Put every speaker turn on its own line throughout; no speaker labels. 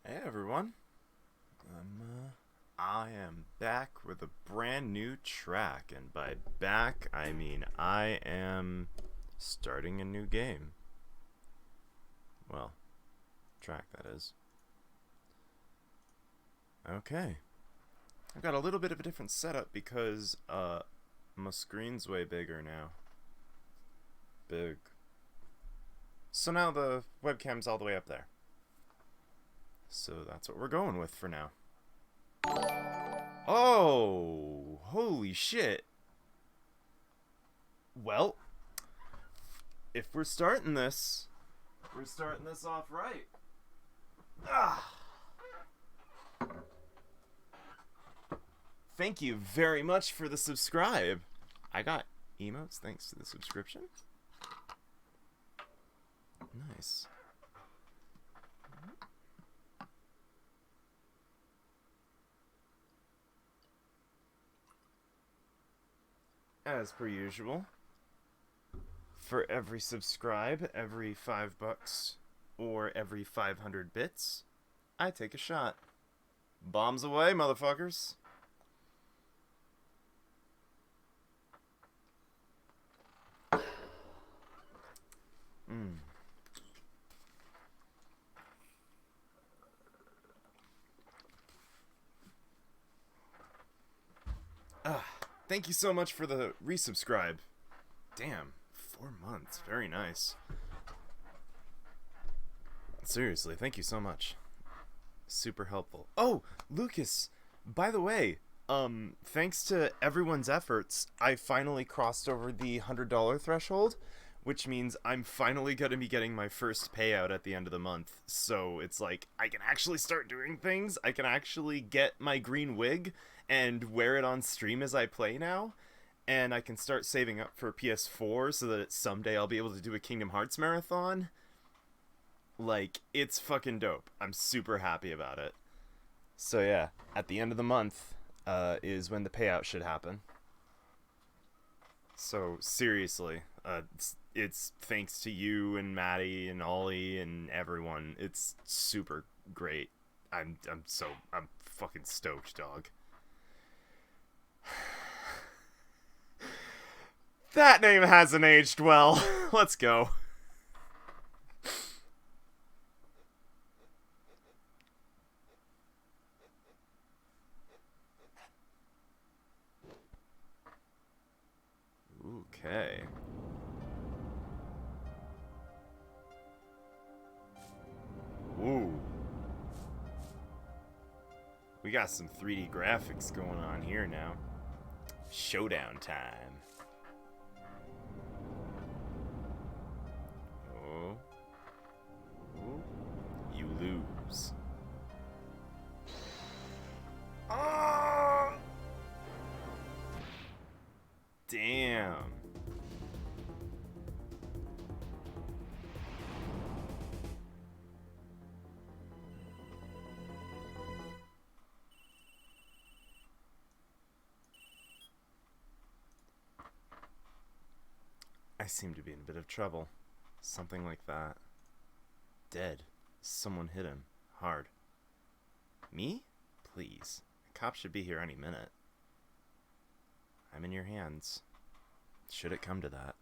Hey everyone, I am back with a brand new track, and by back I mean I am starting a new game. Well, track that is. Okay, I've got a little bit of a different setup because my screen's way bigger now. Big. So now the webcam's all the way up there. So that's what we're going with for now. Oh, holy shit. Well, if we're starting this off right. Ah. Thank you very much for the subscribe. I got emotes thanks to the subscription. Nice. As per usual, for every subscribe, every $5, or every 500 bits, I take a shot. Bombs away, motherfuckers. Thank you so much for the resubscribe. Damn, 4 months. Very nice. Seriously, thank you so much. Super helpful. Oh, Lucas, by the way, thanks to everyone's efforts, I finally crossed over the $100 threshold, which means I'm finally going to be getting my first payout at the end of the month. So it's like, I can actually start doing things. I can actually get my green wig and wear it on stream as I play now. And I can start saving up for PS4 so that someday I'll be able to do a Kingdom Hearts marathon. Like, it's fucking dope. I'm super happy about it. So yeah, at the end of the month is when the payout should happen. So seriously, it's thanks to you and Maddie and Ollie and everyone. It's super great. I'm fucking stoked, dog. That name hasn't aged well. Let's go. Okay. Ooh. We got some 3D graphics going on here now. Showdown time. Oh. Ooh. You lose. Oh! Damn. I seem to be in a bit of trouble. Something like that. Dead. Someone hit him. Hard. Me? Please. The cops should be here any minute. I'm in your hands. Should it come to that.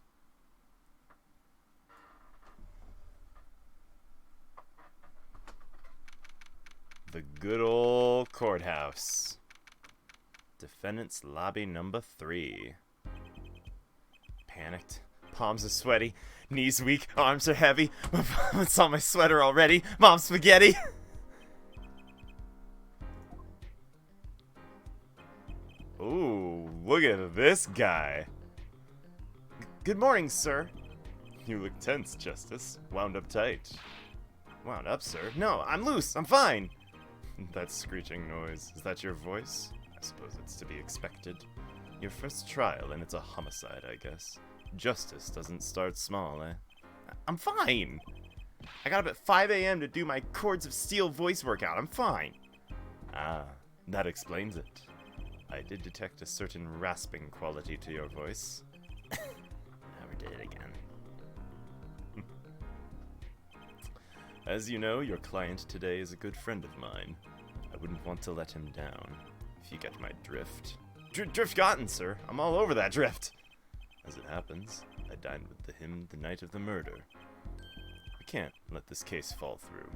The good old courthouse. Defendant's lobby number 3. Panicked. Palms are sweaty. Knees weak. Arms are heavy. It's on my sweater already. Mom spaghetti. Ooh, look at this guy. Good morning, sir. You look tense, Justice. Wound up tight. Wound up, sir? No, I'm loose. I'm fine. That screeching noise. Is that your voice? I suppose it's to be expected. Your first trial, and it's a homicide, I guess. Justice doesn't start small, eh? I'm fine. I got up at 5 a.m. to do my Chords of Steel voice workout. I'm fine. Ah, that explains it. I did detect a certain rasping quality to your voice. Never did it again. As you know, your client today is a good friend of mine. I wouldn't want to let him down, if you get my drift. Drift gotten, sir. I'm all over that drift. As it happens, I dined with him the night of the murder. We can't let this case fall through.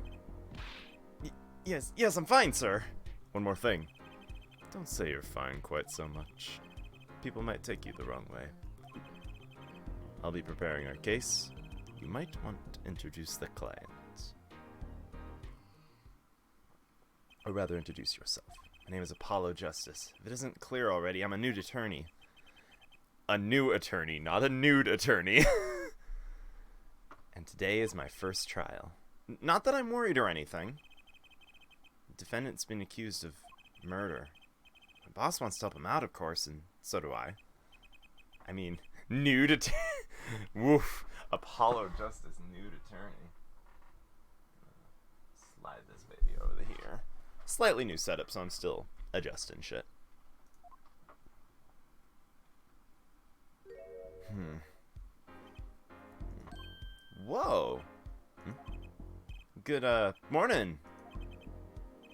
Yes, I'm fine, sir. One more thing. Don't say you're fine quite so much. People might take you the wrong way. I'll be preparing our case. You might want to introduce the client. Or rather, introduce yourself. My name is Apollo Justice. If it isn't clear already, I'm a nude attorney. A new attorney, not a nude attorney. And today is my first trial. Not that I'm worried or anything. The defendant's been accused of murder. My boss wants to help him out, of course, and so do I. I mean, nude attorney. Woof. Apollo Justice, nude attorney. Slide this baby over here. Slightly new setup, so I'm still adjusting shit. Whoa. Good, morning.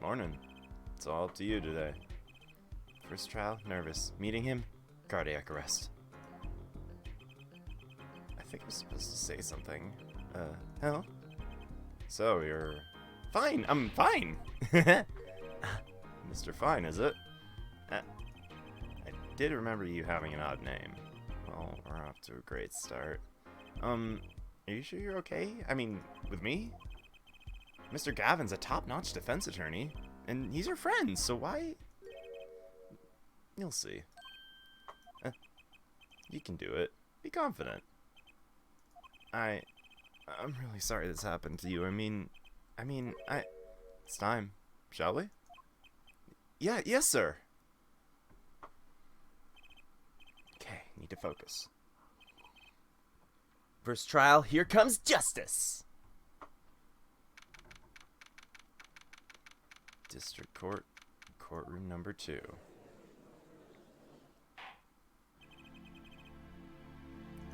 Morning. It's all up to you today. First trial, nervous. Meeting him, cardiac arrest. I think I'm supposed to say something. Hell? So, you're... Fine, I'm fine! Mr. Fine, is it? I did remember you having an odd name. Well, we're off to a great start. Are you sure you're okay? I mean, with me? Mr. Gavin's a top-notch defense attorney, and he's your friend, so why... You'll see. You can do it. Be confident. I'm really sorry this happened to you. I mean, it's time. Shall we? Yeah, yes, sir. Okay, need to focus. First trial, here comes justice. District Court, courtroom number 2.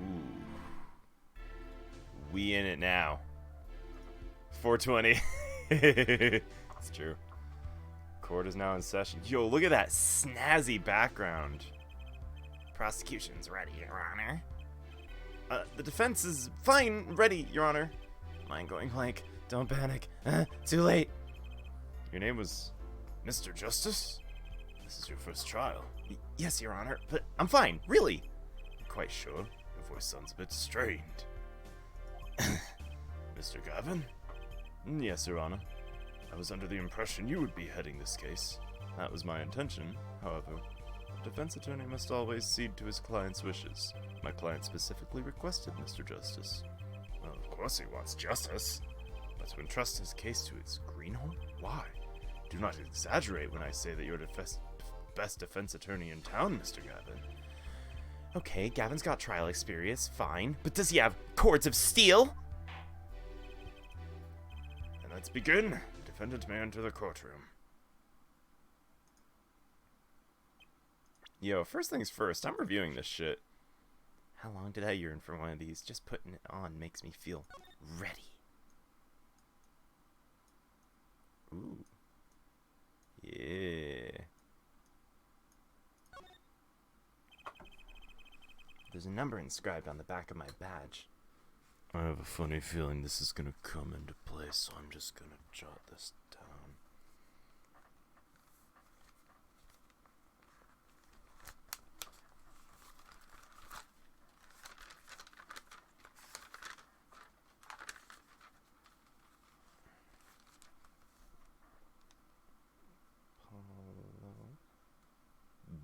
Ooh. We in it now. 420. It's true. Court is now in session. Yo, look at that snazzy background. Prosecution's ready, Your Honor. The defense is fine, ready, Your Honor. Mind going blank. Don't panic. Too late. Your name was Mr. Justice? This is your first trial. Yes, Your Honor, but I'm fine, really. I'm quite sure. Your voice sounds a bit strained. Mr. Gavin? Yes, Your Honor. I was under the impression you would be heading this case. That was my intention, however. A defense attorney must always cede to his client's wishes. My client specifically requested Mr. Justice. Well, of course he wants justice. But to entrust his case to his greenhorn? Why? Do not exaggerate when I say that you're the best defense attorney in town, Mr. Gavin. Okay, Gavin's got trial experience, fine. But does he have cords of steel? And let's begin. Defendant may enter the courtroom. Yo, first things first, I'm reviewing this shit. How long did I yearn for one of these? Just putting it on makes me feel ready. Ooh. Yeah. There's a number inscribed on the back of my badge. I have a funny feeling this is gonna come into play, so I'm just gonna jot this down.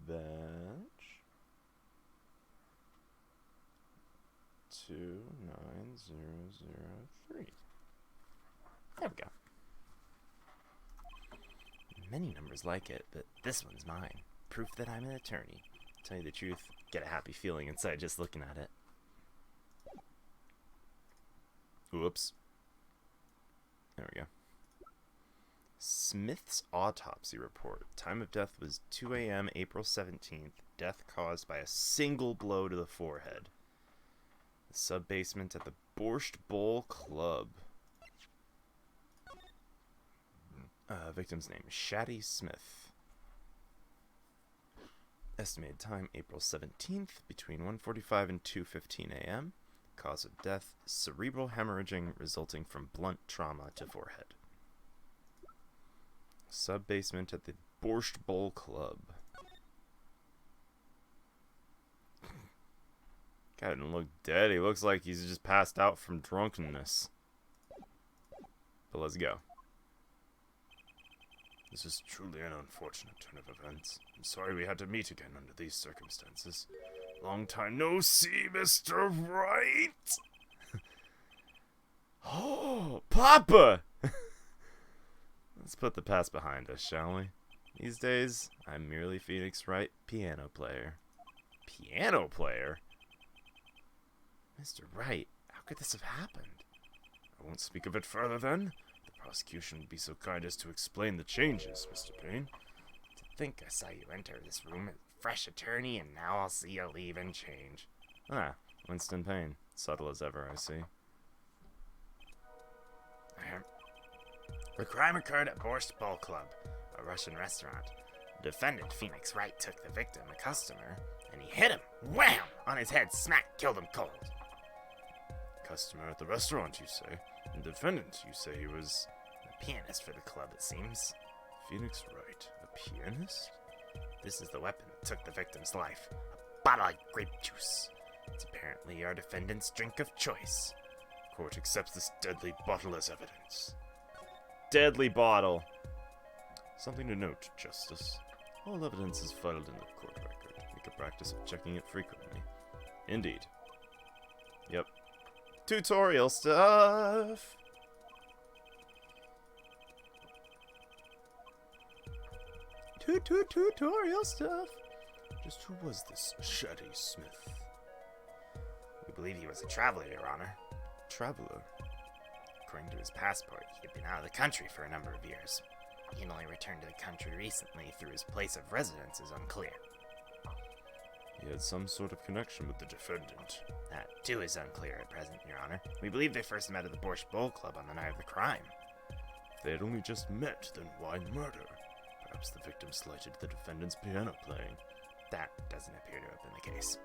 Badge 29003. There we go. Many numbers like it, but this one's mine. Proof that I'm an attorney. To tell you the truth, get a happy feeling inside just looking at it. Whoops. There we go. Smith's autopsy report. Time of death was 2 a.m. April 17th. Death caused by a single blow to the forehead. The sub-basement at the Borscht Bowl Club. Victim's name, Shaddy Smith. Estimated time, April 17th, between 1:45 and 2:15 a.m. Cause of death, cerebral hemorrhaging resulting from blunt trauma to forehead. Sub-basement at the Borscht Bowl Club. Guy doesn't look dead. He looks like he's just passed out from drunkenness. But let's go. This is truly an unfortunate turn of events. I'm sorry we had to meet again under these circumstances. Long time no see, Mr. Wright! Oh, Papa! Let's put the past behind us, shall we? These days, I'm merely Phoenix Wright, piano player. Piano player? Mr. Wright, how could this have happened? I won't speak of it further, then. The prosecution would be so kind as to explain the changes, Mr. Payne.
To think I saw you enter this room as a fresh attorney, and now I'll see you leave and change.
Ah, Winston Payne. Subtle as ever, I see.
The crime occurred at Borscht Bowl Club, a Russian restaurant. The defendant, Phoenix Wright, took the victim, a customer, and he hit him, wham, on his head, smack, killed him cold.
Customer at the restaurant, you say? And defendant, you say he was...
A pianist for the club, it seems.
Phoenix Wright, a pianist?
This is the weapon that took the victim's life. A bottle of grape juice. It's apparently our defendant's drink of choice.
Court accepts this deadly bottle as evidence. Deadly bottle. Something to note, Justice. All evidence is filed in the court record. Make a practice of checking it frequently. Indeed. Yep. Tutorial stuff! Tutorial stuff! Just who was this Shaddy Smith?
We believe he was a traveler, Your Honor.
Traveler?
According to his passport, he had been out of the country for a number of years. He had only returned to the country recently through his place of residence is unclear.
He had some sort of connection with the defendant.
That, too, is unclear at present, Your Honor. We believe they first met at the Borscht Bowl Club on the night of the crime.
If they had only just met, then why murder? Perhaps the victim slighted the defendant's piano playing.
That doesn't appear to have been the case.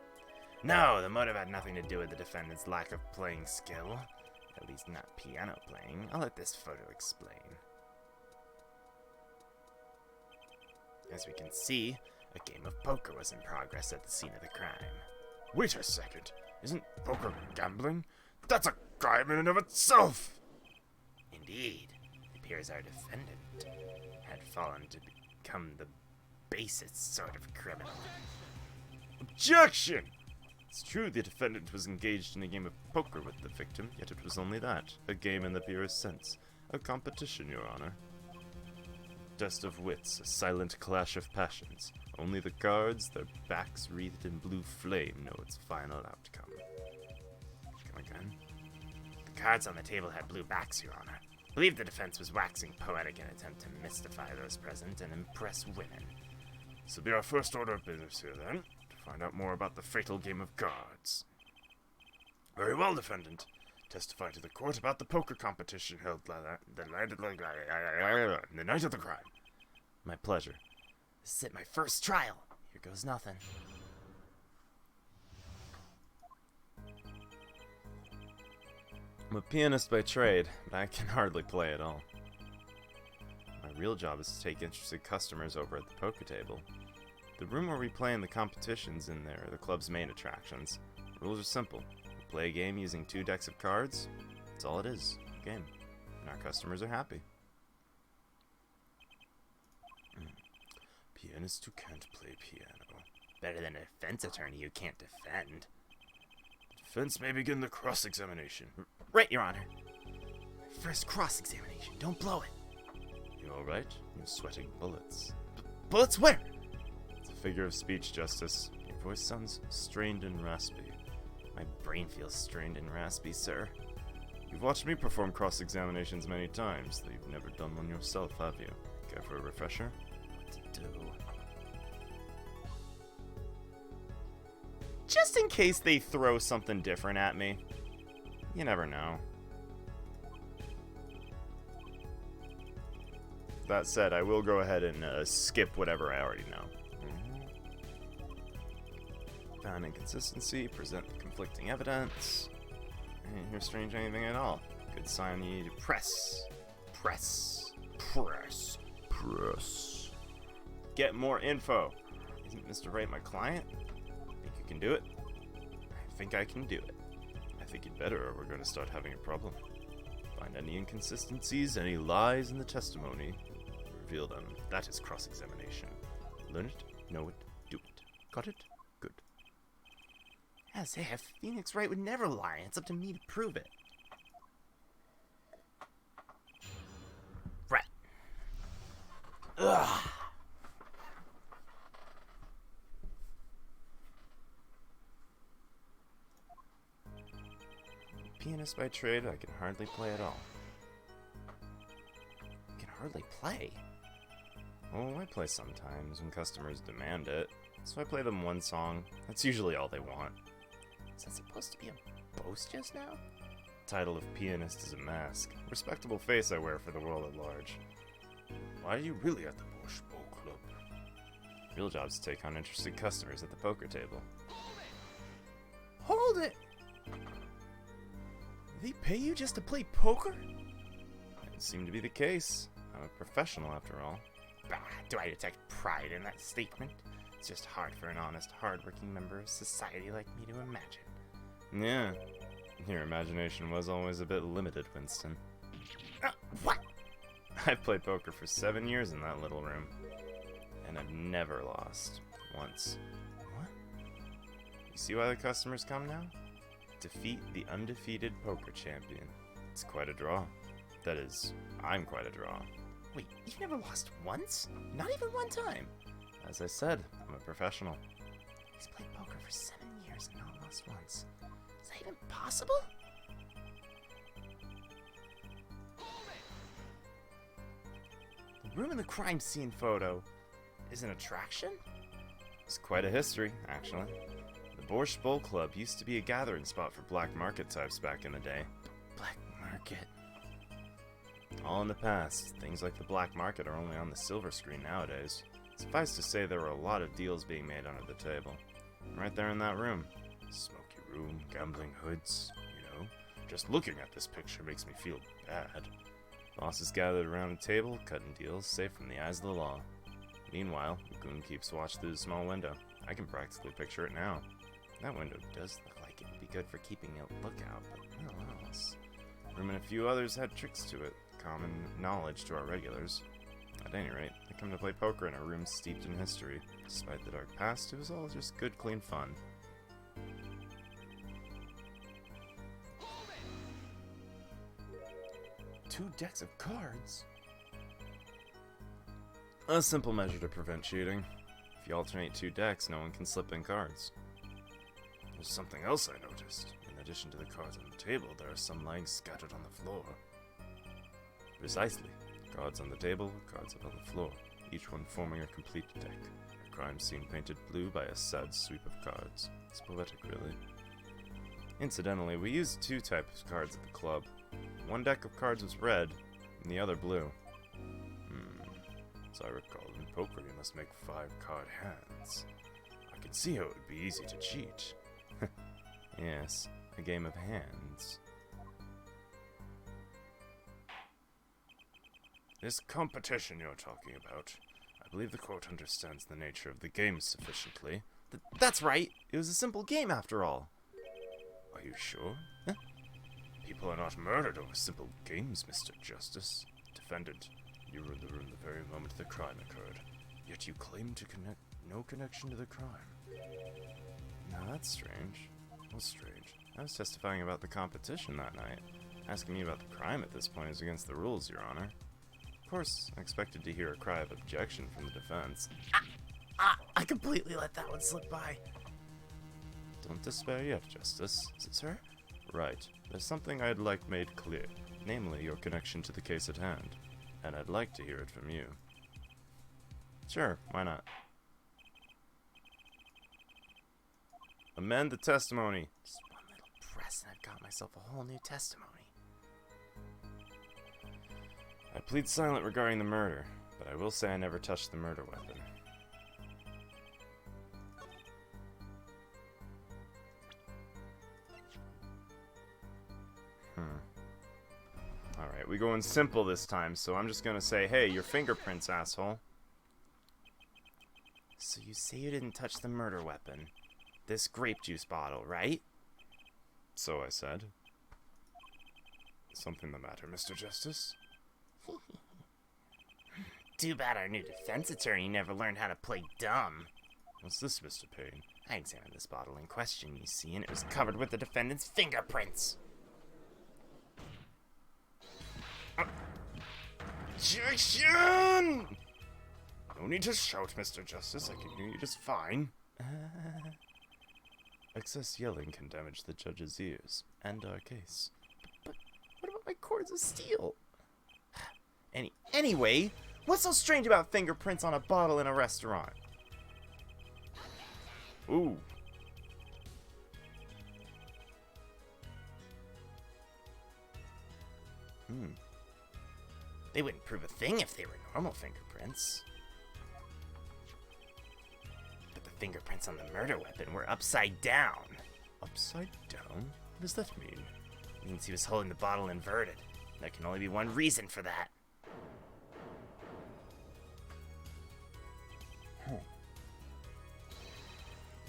No, the motive had nothing to do with the defendant's lack of playing skill. At least not piano playing. I'll let this photo explain. As we can see, a game of poker was in progress at the scene of the crime.
Wait a second. Isn't poker gambling? That's a crime in and of itself!
Indeed. It appears our defendant had fallen to become the basest sort of criminal.
Objection! It's true the defendant was engaged in a game of poker with the victim, yet it was only that. A game in the purest sense. A competition, Your Honor. Dust of wits, a silent clash of passions. Only the cards, their backs wreathed in blue flame, know its final outcome.
Come again? The cards on the table had blue backs, Your Honor. I believe the defense was waxing poetic in an attempt to mystify those present and impress women.
This will be our first order of business here, then, to find out more about the fatal game of cards. Very well, defendant. Testify to the court about the poker competition held the night of the crime.
My pleasure. This is my first trial. Here goes nothing.
I'm a pianist by trade, but I can hardly play at all. My real job is to take interested customers over at the poker table. The room where we play in the competitions in there are the club's main attractions. The rules are simple. We play a game using 2 decks of cards. That's all it is. A game. And our customers are happy. Pianist who can't play piano.
Better than a defense attorney who can't defend.
Defense may begin the cross-examination.
Right, Your Honor. First cross-examination. Don't blow it.
You alright? You're sweating bullets.
Bullets where?
It's a figure of speech, Justice. Your voice sounds strained and raspy.
My brain feels strained and raspy, sir.
You've watched me perform cross-examinations many times, though you've never done one yourself, have you? Care for a refresher?
What to do?
Just in case they throw something different at me. You never know. That said, I will go ahead and skip whatever I already know. Found inconsistency, present the conflicting evidence. Ain't here strange anything at all. Good sign you need to press. Press. Press. Press. Get more info. Isn't Mr. Wright my client? Think you can do it? I think I can do it. I think you'd better or we're going to start having a problem. Find any inconsistencies, any lies in the testimony. Reveal them. That is cross-examination. Learn it, know it, do it. Got it? Good.
As if Phoenix Wright would never lie. It's up to me to prove it. Right. Ugh.
Pianist by trade, I can hardly play at all.
Can hardly play.
Oh, I play sometimes when customers demand it. So I play them one song. That's usually all they want.
Is that supposed to be a boast just now?
Title of pianist is a mask. Respectable face I wear for the world at large. Why are you really at the Bosch Bowl Club? Real job's to take on interested customers at the poker table.
Hold it! They pay you just to play poker?
It seemed to be the case. I'm a professional after all.
Bah, do I detect pride in that statement? It's just hard for an honest, hard-working member of society like me to imagine.
Yeah. Your imagination was always a bit limited, Winston.
What?
I've played poker for 7 years in that little room. And I've never lost. Once.
What?
You see why the customers come now? Defeat the undefeated poker champion. It's quite a draw. That is, I'm quite a draw.
Wait, you've never lost once? Not even one time?
As I said, I'm a professional.
He's played poker for 7 years and not lost once. Is that even possible? The room in the crime scene photo is an attraction?
It's quite a history, actually. The Borscht Bowl Club used to be a gathering spot for black market types back in the day.
Black market?
All in the past. Things like the black market are only on the silver screen nowadays. Suffice to say, there were a lot of deals being made under the table. Right there in that room. Smoky room, gambling hoods, you know. Just looking at this picture makes me feel bad. Bosses gathered around a table, cutting deals, safe from the eyes of the law. Meanwhile, the goon keeps watch through the small window. I can practically picture it now. That window does look like it would be good for keeping a lookout, but what else? The room and a few others had tricks to it, common knowledge to our regulars. At any rate, I come to play poker in a room steeped in history. Despite the dark past, it was all just good, clean fun.
Two decks of cards?
A simple measure to prevent cheating. If you alternate 2 decks, no one can slip in cards. There's something else I noticed. In addition to the cards on the table, there are some lying scattered on the floor. Precisely. Cards on the table, cards on the floor, each one forming a complete deck. A crime scene painted blue by a sad sweep of cards. It's poetic, really. Incidentally, we used 2 types of cards at the club. One deck of cards was red, and the other blue. As I recall, in poker you must make 5 card hands. I can see how it would be easy to cheat. Yes, a game of hands. This competition you're talking about, I believe the court understands the nature of the game sufficiently.
That's right. It was a simple game after all.
Are you sure? Huh? People are not murdered over simple games, Mr. Justice. Defendant, you were in the room the very moment the crime occurred, yet you claim to no connection to the crime. Now that's strange. What's strange? I was testifying about the competition that night. Asking me about the crime at this point is against the rules, Your Honor. Of course, I expected to hear a cry of objection from the defense.
I completely let that one slip by.
Don't despair yet, Justice. Is it, sir? Right. There's something I'd like made clear, namely your connection to the case at hand. And I'd like to hear it from you. Sure, why not? Amend the testimony.
Just one little press and I've got myself a whole new testimony.
I plead silent regarding the murder, but I will say I never touched the murder weapon. Alright, we going simple this time, so I'm just gonna say, hey, your fingerprints, asshole.
So you say you didn't touch the murder weapon. This grape juice bottle, right?
So I said. Something the matter, Mr. Justice?
Too bad our new defense attorney never learned how to play dumb.
What's this, Mr. Payne?
I examined this bottle in question, you see, and it was covered with the defendant's fingerprints.
Objection! No need to shout, Mr. Justice. I can hear you just fine. Excess yelling can damage the judge's ears and our case.
But what about my cords of steel? Anyway, what's so strange about fingerprints on a bottle in a restaurant?
Ooh.
They wouldn't prove a thing if they were normal fingerprints. But the fingerprints on the murder weapon were upside down.
Upside down? What does that mean?
It means he was holding the bottle inverted. There can only be one reason for that.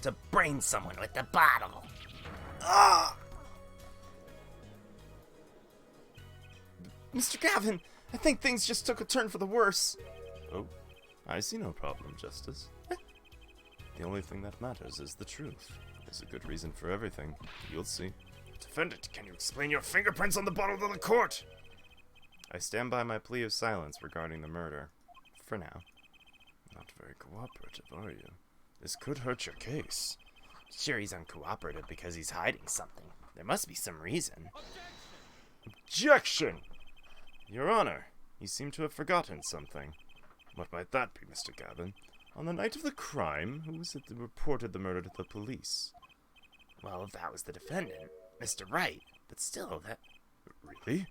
To brain someone with the bottle. Ah!
Mr. Gavin, I think things just took a turn for the worse. Oh, I see no problem, Justice. The only thing that matters is the truth. There's a good reason for everything. You'll see.
Defendant, can you explain your fingerprints on the bottle to the court?
I stand by my plea of silence regarding the murder. For now. Not very cooperative, are you? This could hurt your case.
Sure, he's uncooperative because he's hiding something. There must be some reason.
Objection! Your Honor, you seem to have forgotten something. What might that be, Mr. Gavin? On the night of the crime, who was it that reported the murder to the police?
Well, that was the defendant, Mr. Wright. But still, that...
Really?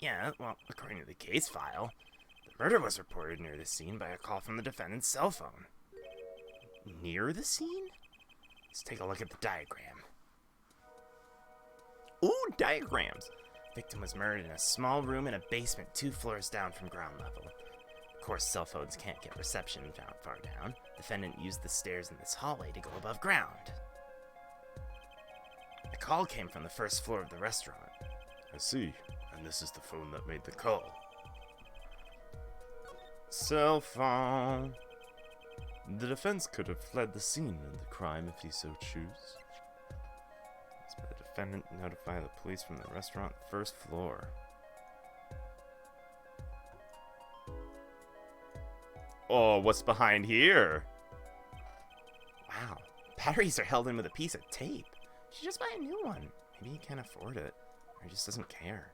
Yeah, well, according to the case file, the murder was reported near the scene by a call from the defendant's cell phone. Near the scene? Let's take a look at the diagram. Ooh, diagrams! Victim was murdered in a small room in a basement 2 floors down from ground level. Of course, cell phones can't get reception down far down. Defendant used the stairs in this hallway to go above ground. The call came from the first floor of the restaurant.
I see. And this is the phone that made the call. Cell phone. The defense could have fled the scene of the crime if he so choose. The defendant notify the police from the restaurant first floor. Oh, what's behind here?
Wow, batteries are held in with a piece of tape. You should just buy a new one. Maybe he can't afford it, or he just doesn't care.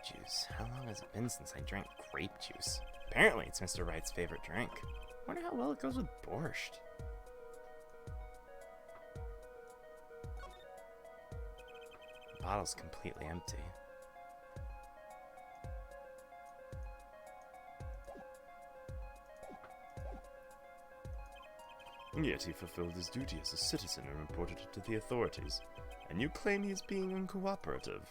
Juice. How long has it been since I drank grape juice? Apparently, it's Mr. Wright's favorite drink. Wonder how well it goes with borscht. The bottle's completely empty.
And yet he fulfilled his duty as a citizen and reported it to the authorities. And you claim he is being uncooperative.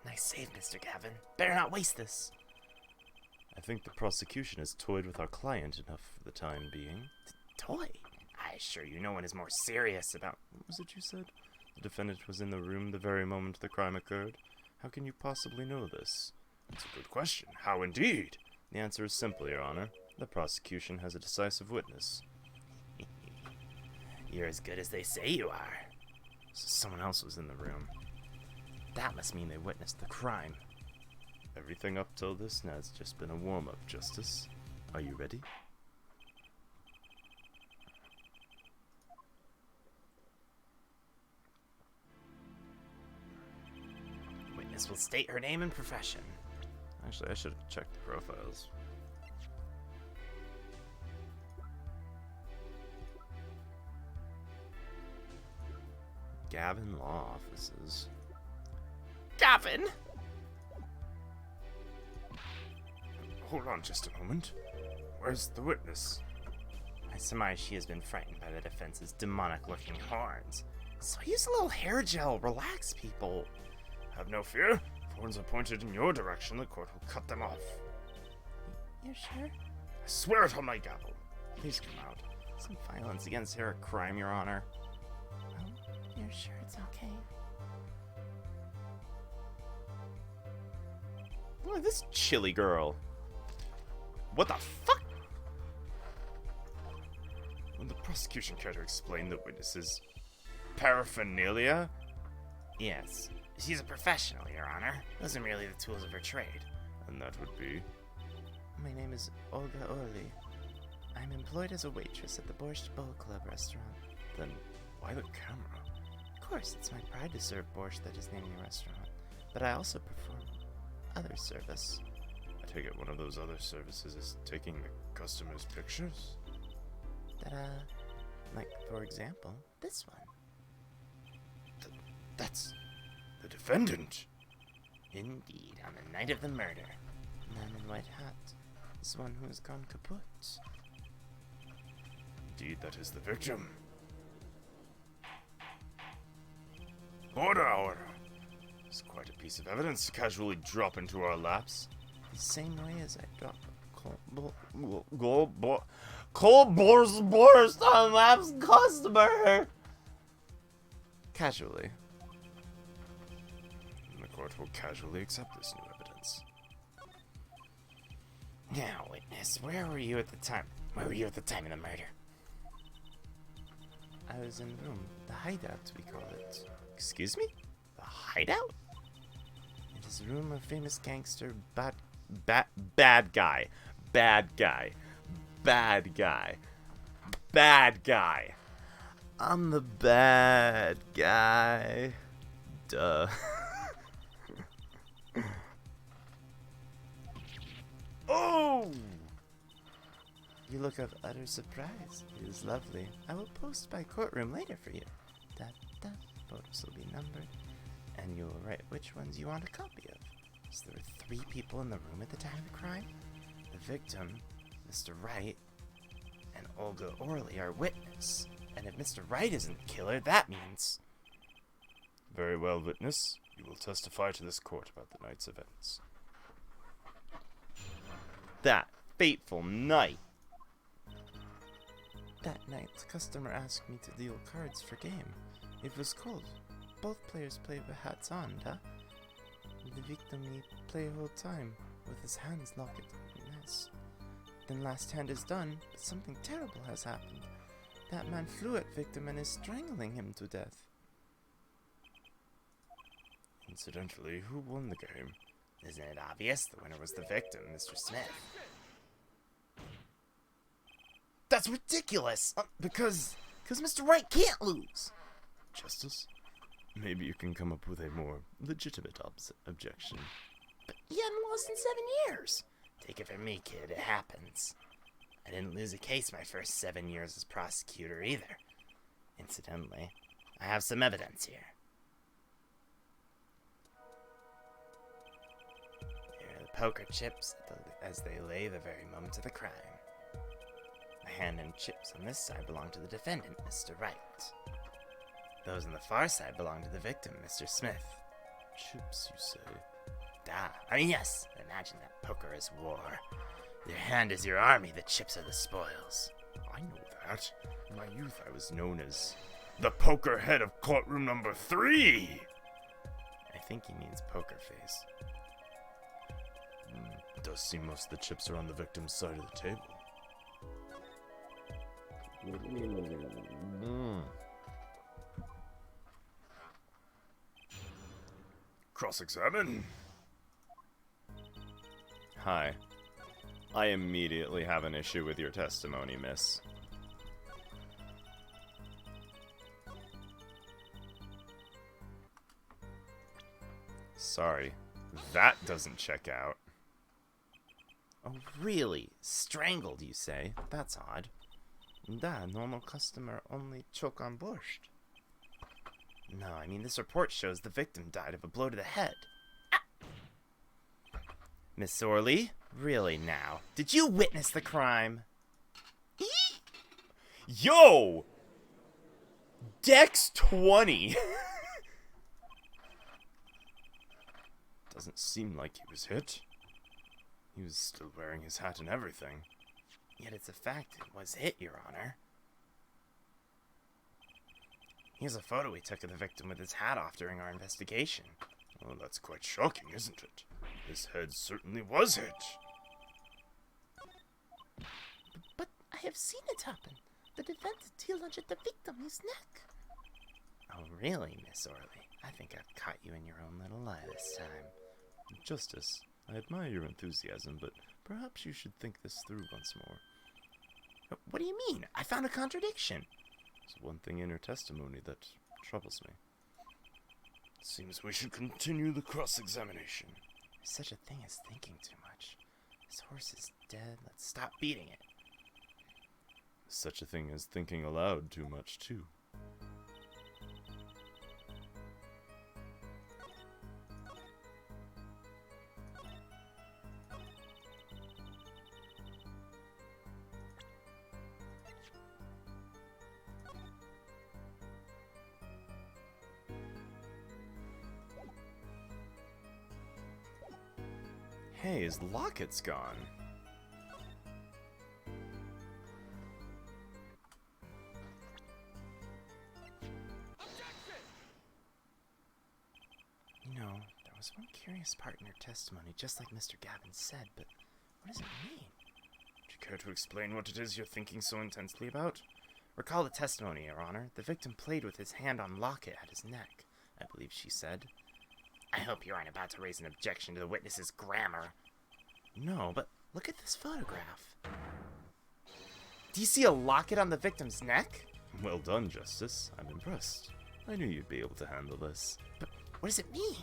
Nice save, Mr. Gavin. Better not waste this.
I think the prosecution has toyed with our client enough for the time being.
Toy? I assure you no one is more serious about...
What was it you said? The defendant was in the room the very moment the crime occurred. How can you possibly know this? That's a good question. How indeed? The answer is simple, Your Honor. The prosecution has a decisive witness.
You're as good as they say you are.
So someone else was in the room.
That must mean they witnessed the crime.
Everything up till this now has just been a warm-up, Justice. Are you ready?
Witness will state her name and profession.
Actually, I should have checked the profiles. Gavin Law Offices.
Gavin!
Hold on just a moment. Where's the witness?
I surmise she has been frightened by the defense's demonic-looking horns. So use a little hair gel. Relax, people.
Have no fear. If horns are pointed in your direction, the court will cut them off.
You sure?
I swear it on my gavel. Please come out.
Some violence against her a crime, Your Honor. Well, you're sure it's okay?
Look at this chilly girl. What the fuck? Would the prosecution care to explain the witness's paraphernalia?
Yes. She's a professional, Your Honor. Those are merely the tools of her trade.
And that would be?
My name is Olga Orly. I'm employed as a waitress at the Borscht Bowl Club restaurant.
Then why the camera?
Of course, it's my pride to serve borscht that is named the restaurant. But I also perform other service.
I take it one of those other services is taking the customers' pictures?
Like, for example, this one.
That's the defendant.
Indeed, on the night of the murder. Man in white hat is one who has gone kaput.
Indeed, that is the victim. Order, order. It's quite a piece of evidence to casually drop into our laps.
The same way as I drop
cold borscht on laps customer.
casually.
And the court will casually accept this new evidence.
Now, witness, where were you at the time? Where were you at the time of the murder? I was in the room. The hideout, we call it.
Excuse me?
The hideout? It is a room of famous gangster
Bad guy. Bad guy. Bad guy. Bad guy.
I'm the bad guy.
Duh. Oh!
You look of utter surprise. It is lovely. I will post by courtroom later for you. Photos will be numbered, and you will write which ones you want a copy of. So there were 3 people in the room at the time of the crime. The victim, Mr. Wright, and Olga Orly are witness. And if Mr. Wright isn't the killer, that means...
Very well, witness. You will testify to this court about the night's events.
That fateful night. That night, the customer asked me to deal cards for game. It was cold. Both players played with hats on, The victim he play whole time, with his hands locked in this. Then last hand is done, but something terrible has happened. That man flew at victim and is strangling him to death.
Incidentally, who won the game?
Isn't it obvious? The winner was the victim, Mr. Smith. That's ridiculous! Because Mr. Wright can't lose!
Justice? Maybe you can come up with a more legitimate objection.
But he hadn't lost in 7 years! Take it from me, kid, it happens. I didn't lose a case my first 7 years as prosecutor either. Incidentally, I have some evidence here. Here are the poker chips as they lay the very moment of the crime. The hand and chips on this side belong to the defendant, Mr. Wright. Those on the far side belong to the victim, Mr. Smith.
Chips, you say?
Yes. Imagine that poker is war. Your hand is your army, the chips are the spoils.
I know that. In my youth, I was known as the poker head of courtroom number 3.
I think he means poker face.
It does seem most of the chips are on the victim's side of the table. Cross-examine. Hi. I immediately have an issue with your testimony, miss. Sorry, that doesn't check out.
Oh, really? Strangled, you say? That's odd. Normal customer only choke on borscht. No, I mean, this report shows the victim died of a blow to the head. Miss Orley, really now? Did you witness the crime?
Yo! Dex 20! Doesn't seem like he was hit. He was still wearing his hat and everything.
Yet it's a fact it was hit, Your Honor. Here's a photo we took of the victim with his hat off during our investigation.
Well, that's quite shocking, isn't it? His head certainly was hit.
But I have seen it happen. The defendant heel lunged the victim's neck.
Oh, really, Miss Orley? I think I've caught you in your own little lie this time.
Justice, I admire your enthusiasm, but perhaps you should think this through once more.
What do you mean? I found a contradiction.
There's one thing in her testimony that troubles me. Seems we should continue the cross-examination.
There's such a thing as thinking too much. This horse is dead. Let's stop beating it.
Such a thing as thinking aloud too much, too. Hey, his locket's gone.
You know, there was one curious part in her testimony, just like Mr. Gavin said, but what does it mean?
Do you care to explain what it is you're thinking so intensely about?
Recall the testimony, Your Honor. The victim played with his hand on locket at his neck, I believe she said. I hope you aren't about to raise an objection to the witness's grammar. No, but look at this photograph. Do you see a locket on the victim's neck?
Well done, Justice. I'm impressed. I knew you'd be able to handle this.
But what does it mean?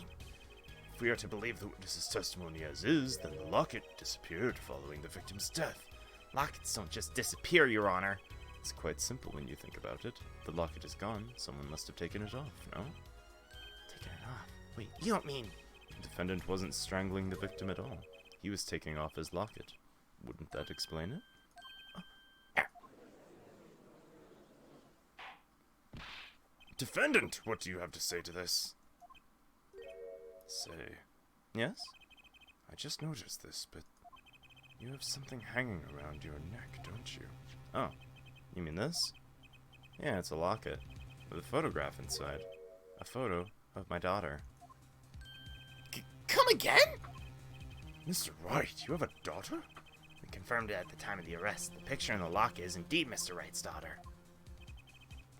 If we are to believe the witness's testimony as is, then the locket disappeared following the victim's death.
Lockets don't just disappear, Your Honor.
It's quite simple when you think about it. The locket is gone. Someone must have taken it off, no?
Taken it off? Wait, you don't mean...
The defendant wasn't strangling the victim at all. He was taking off his locket. Wouldn't that explain it? Defendant, what do you have to say to this? Say.
Yes?
I just noticed this, but you have something hanging around your neck, don't you?
Oh, you mean this?
Yeah, it's a locket with a photograph inside. A photo of my daughter.
Come again?
Mr. Wright, you have a daughter?
We confirmed it at the time of the arrest. The picture in the locket is indeed Mr. Wright's daughter.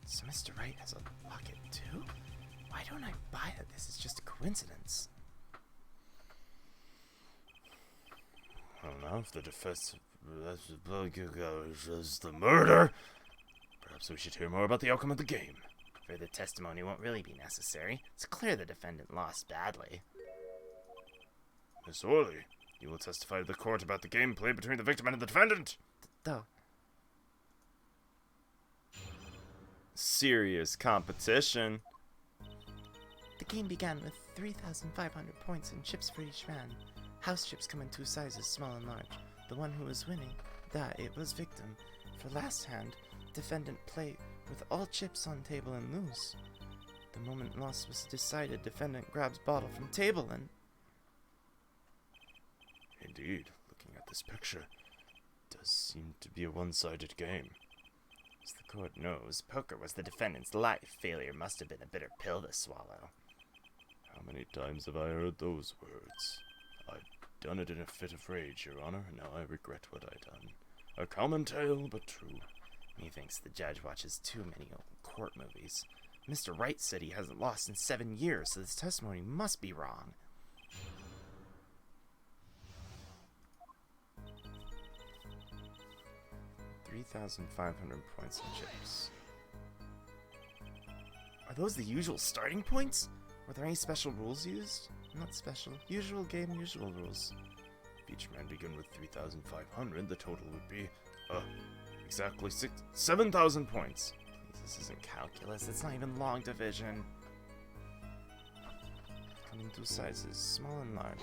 So Mr. Wright has a locket too? Why don't I buy that this is just a coincidence?
Well, now if the defense is the murder, perhaps we should hear more about the outcome of the game.
Further testimony won't really be necessary. It's clear the defendant lost badly.
Miss Orley, you will testify to the court about the game played between the victim and the defendant. Serious competition.
The game began with 3,500 points and chips for each man. House chips come in two sizes, small and large. The one who was winning, it was victim. For last hand, defendant play with all chips on table and lose. The moment loss was decided, defendant grabs bottle from table and...
Indeed, looking at this picture, it does seem to be a one-sided game.
As the court knows, poker was the defendant's life. Failure must have been a bitter pill to swallow.
How many times have I heard those words? I've done it in a fit of rage, Your Honor. Now I regret what I done. A common tale, but true.
Methinks the judge watches too many old court movies. Mr. Wright said he hasn't lost in 7 years, so this testimony must be wrong. $3,500 points in chips. Are those the usual starting points? Were there any special rules used?
Not special. Usual game, usual rules.
If each man began with 3,500, the total would be, exactly 7,000 points.
Please, this isn't calculus. It's not even long division.
come in two sizes, small and large.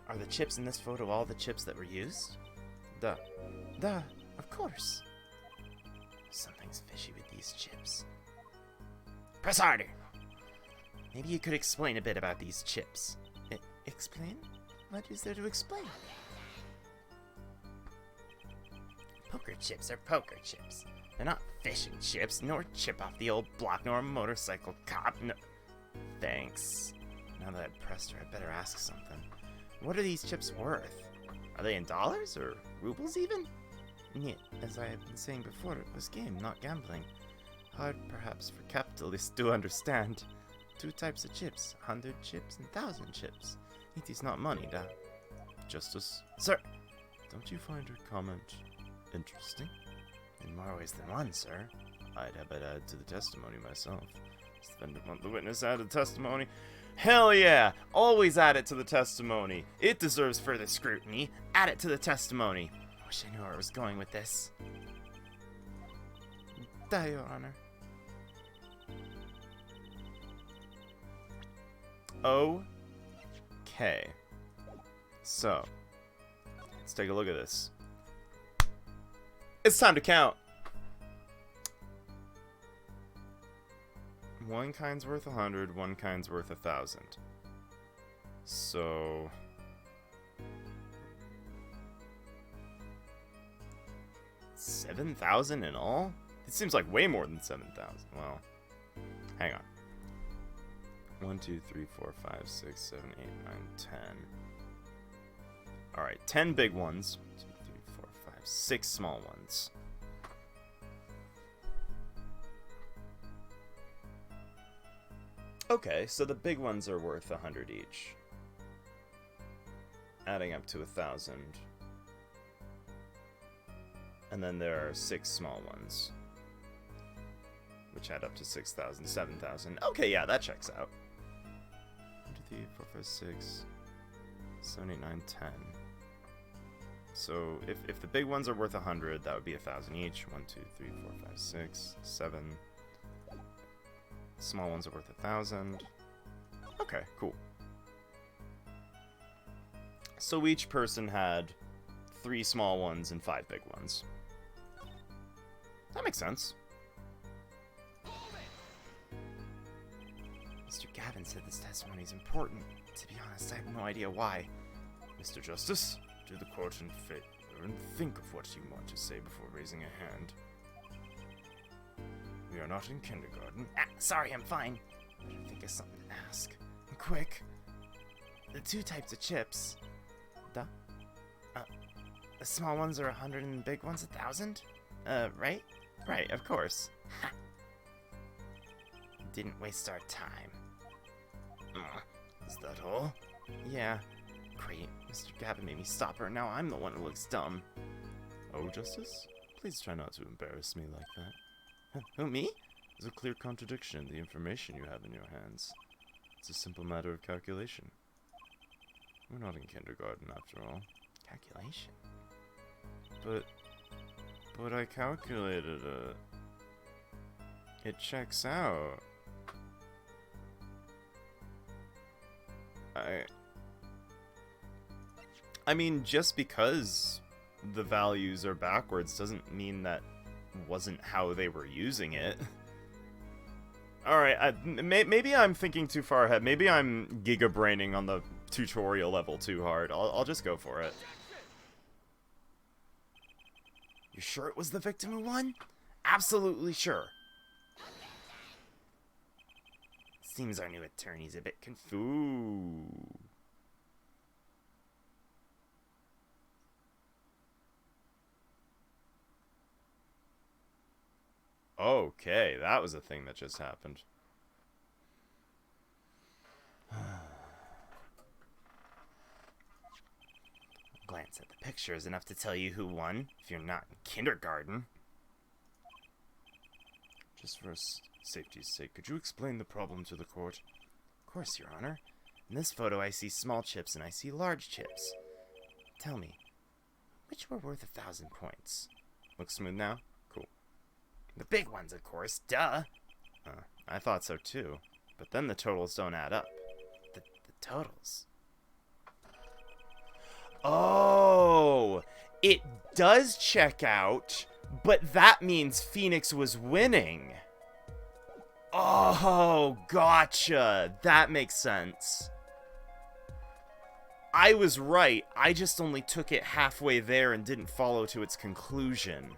Are the chips in this photo all the chips that were used? Duh. Duh, of course. Something's fishy with these chips.
Press harder.
Maybe you could explain a bit about these chips. Explain? What is there to explain?
Poker chips are poker chips. They're not fishing chips, nor chip off the old block, nor a motorcycle cop. No.
Thanks. Now that I've pressed her, I better ask something. What are these chips worth? Are they in dollars or rubles even? Yeah, as I have been saying before, it was game, not gambling. Hard perhaps for capitalists to understand. Two types of chips, 100 chips and 1,000 chips. It is not money, da.
Justice,
Sir,
don't you find her comment interesting?
in more ways than one, sir.
I'd have it added to the testimony myself. Does the defendant want the witness added to testimony? Hell yeah! Always add it to the testimony. It deserves further scrutiny. Add it to the testimony.
Wish I knew where I was going with this. Die, Your Honor.
Okay. So, let's take a look at this. It's time to count. One kind's worth 100, one kind's worth 1,000. So... $7,000 in all? It seems like way more than 7,000. Well, hang on. 1, 2, 3, 4, 5, 6, 7, 8, 9, 10. Alright, 10 big ones. 1, 2, 3, 4, 5, 6 small ones. Okay, so the big ones are worth 100 each. Adding up to 1,000. And then there are 6 small ones, which add up to 6,000, 7,000. Okay, yeah, that checks out. 1, 2, 3, 4, 5, 6, 7, 8, 9, 10. So if the big ones are worth 100, that would be 1,000 each. 1, 2, 3, 4, 5, 6, 7. Small ones are worth 1,000. Okay, cool. So each person had 3 small ones and 5 big ones. That makes sense.
Mr. Gavin said this testimony is important. To be honest, I have no idea why.
Mr. Justice, do the court in favor and think of what you want to say before raising a hand. We are not in kindergarten.
Sorry, I'm fine. But I think of something to ask. Quick. The 2 types of chips. The small ones are 100 and the big ones 1,000? Right? Right, of course. Ha. Didn't waste our time.
Is that all?
Yeah. Great. Mr. Gavin made me stop her. Now I'm the one who looks dumb.
Oh, Justice? Please try not to embarrass me like that.
Who, me?
There's a clear contradiction in the information you have in your hands. It's a simple matter of calculation. We're not in kindergarten, after all.
Calculation?
But I calculated it. It checks out. I mean, just because the values are backwards doesn't mean that wasn't how they were using it. Alright, maybe I'm thinking too far ahead. Maybe I'm giga-braining on the tutorial level too hard. I'll just go for it.
You're sure it was the victim who won? Absolutely sure. Seems our new attorney's a bit confused.
Ooh. Okay, that was a thing that just happened.
Glance at the picture is enough to tell you who won, if you're not in kindergarten.
Just for safety's sake, could you explain the problem to the court?
Of course, Your Honor. In this photo, I see small chips and I see large chips. Tell me, which were worth 1,000 points?
Looks smooth now? Cool.
The big ones, of course, duh.
I thought so too. but then the totals don't add up.
The totals.
Oh, it does check out, but that means Phoenix was winning. Oh, gotcha. That makes sense. I was right. I just only took it halfway there and didn't follow to its conclusion.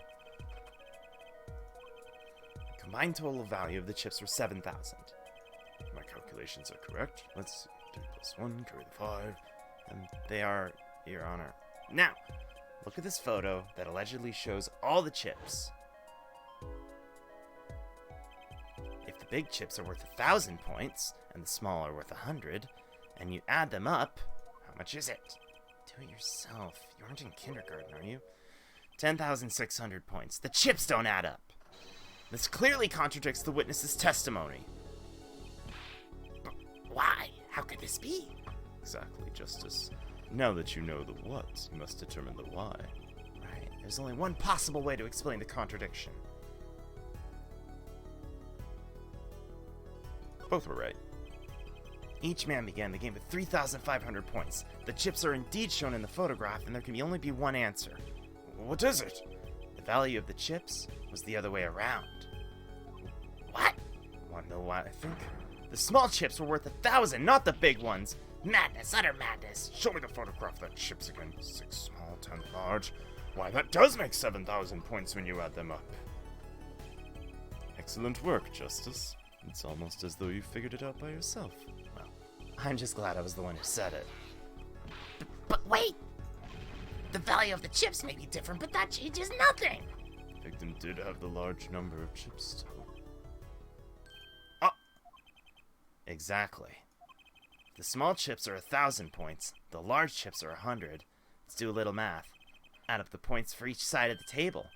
The combined total value of the chips were 7,000. My calculations are correct. Let's see. 2 plus 1, carry the 5. And they are, Your Honor. Now, look at this photo that allegedly shows all the chips. If the big chips are worth 1,000 points, and the small are worth 100, and you add them up, how much is it? Do it yourself. You aren't in kindergarten, are you? 10,600 points. The chips don't add up. This clearly contradicts the witness's testimony.
But why? How could this be?
Exactly, Justice. Now that you know the what, you must determine the why.
Right. There's only one possible way to explain the contradiction.
Both were right.
Each man began the game with 3,500 points. The chips are indeed shown in the photograph, and there can only be one answer.
What is it?
The value of the chips was the other way around.
What?
Want to know why I think? The small chips were worth 1,000, not the big ones.
Madness, utter madness.
Show me the photograph of that chips again. 6 small, 10 large. Why, that does make 7,000 points when you add them up. Excellent work, Justice. It's almost as though you figured it out by yourself.
Well, I'm just glad I was the one who said it.
But wait! The value of the chips may be different, but that changes nothing!
The victim did have the large number of chips, though.
Exactly. The small chips are 1,000 points. The large chips are 100. Let's do a little math. Add up the points for each side of the table.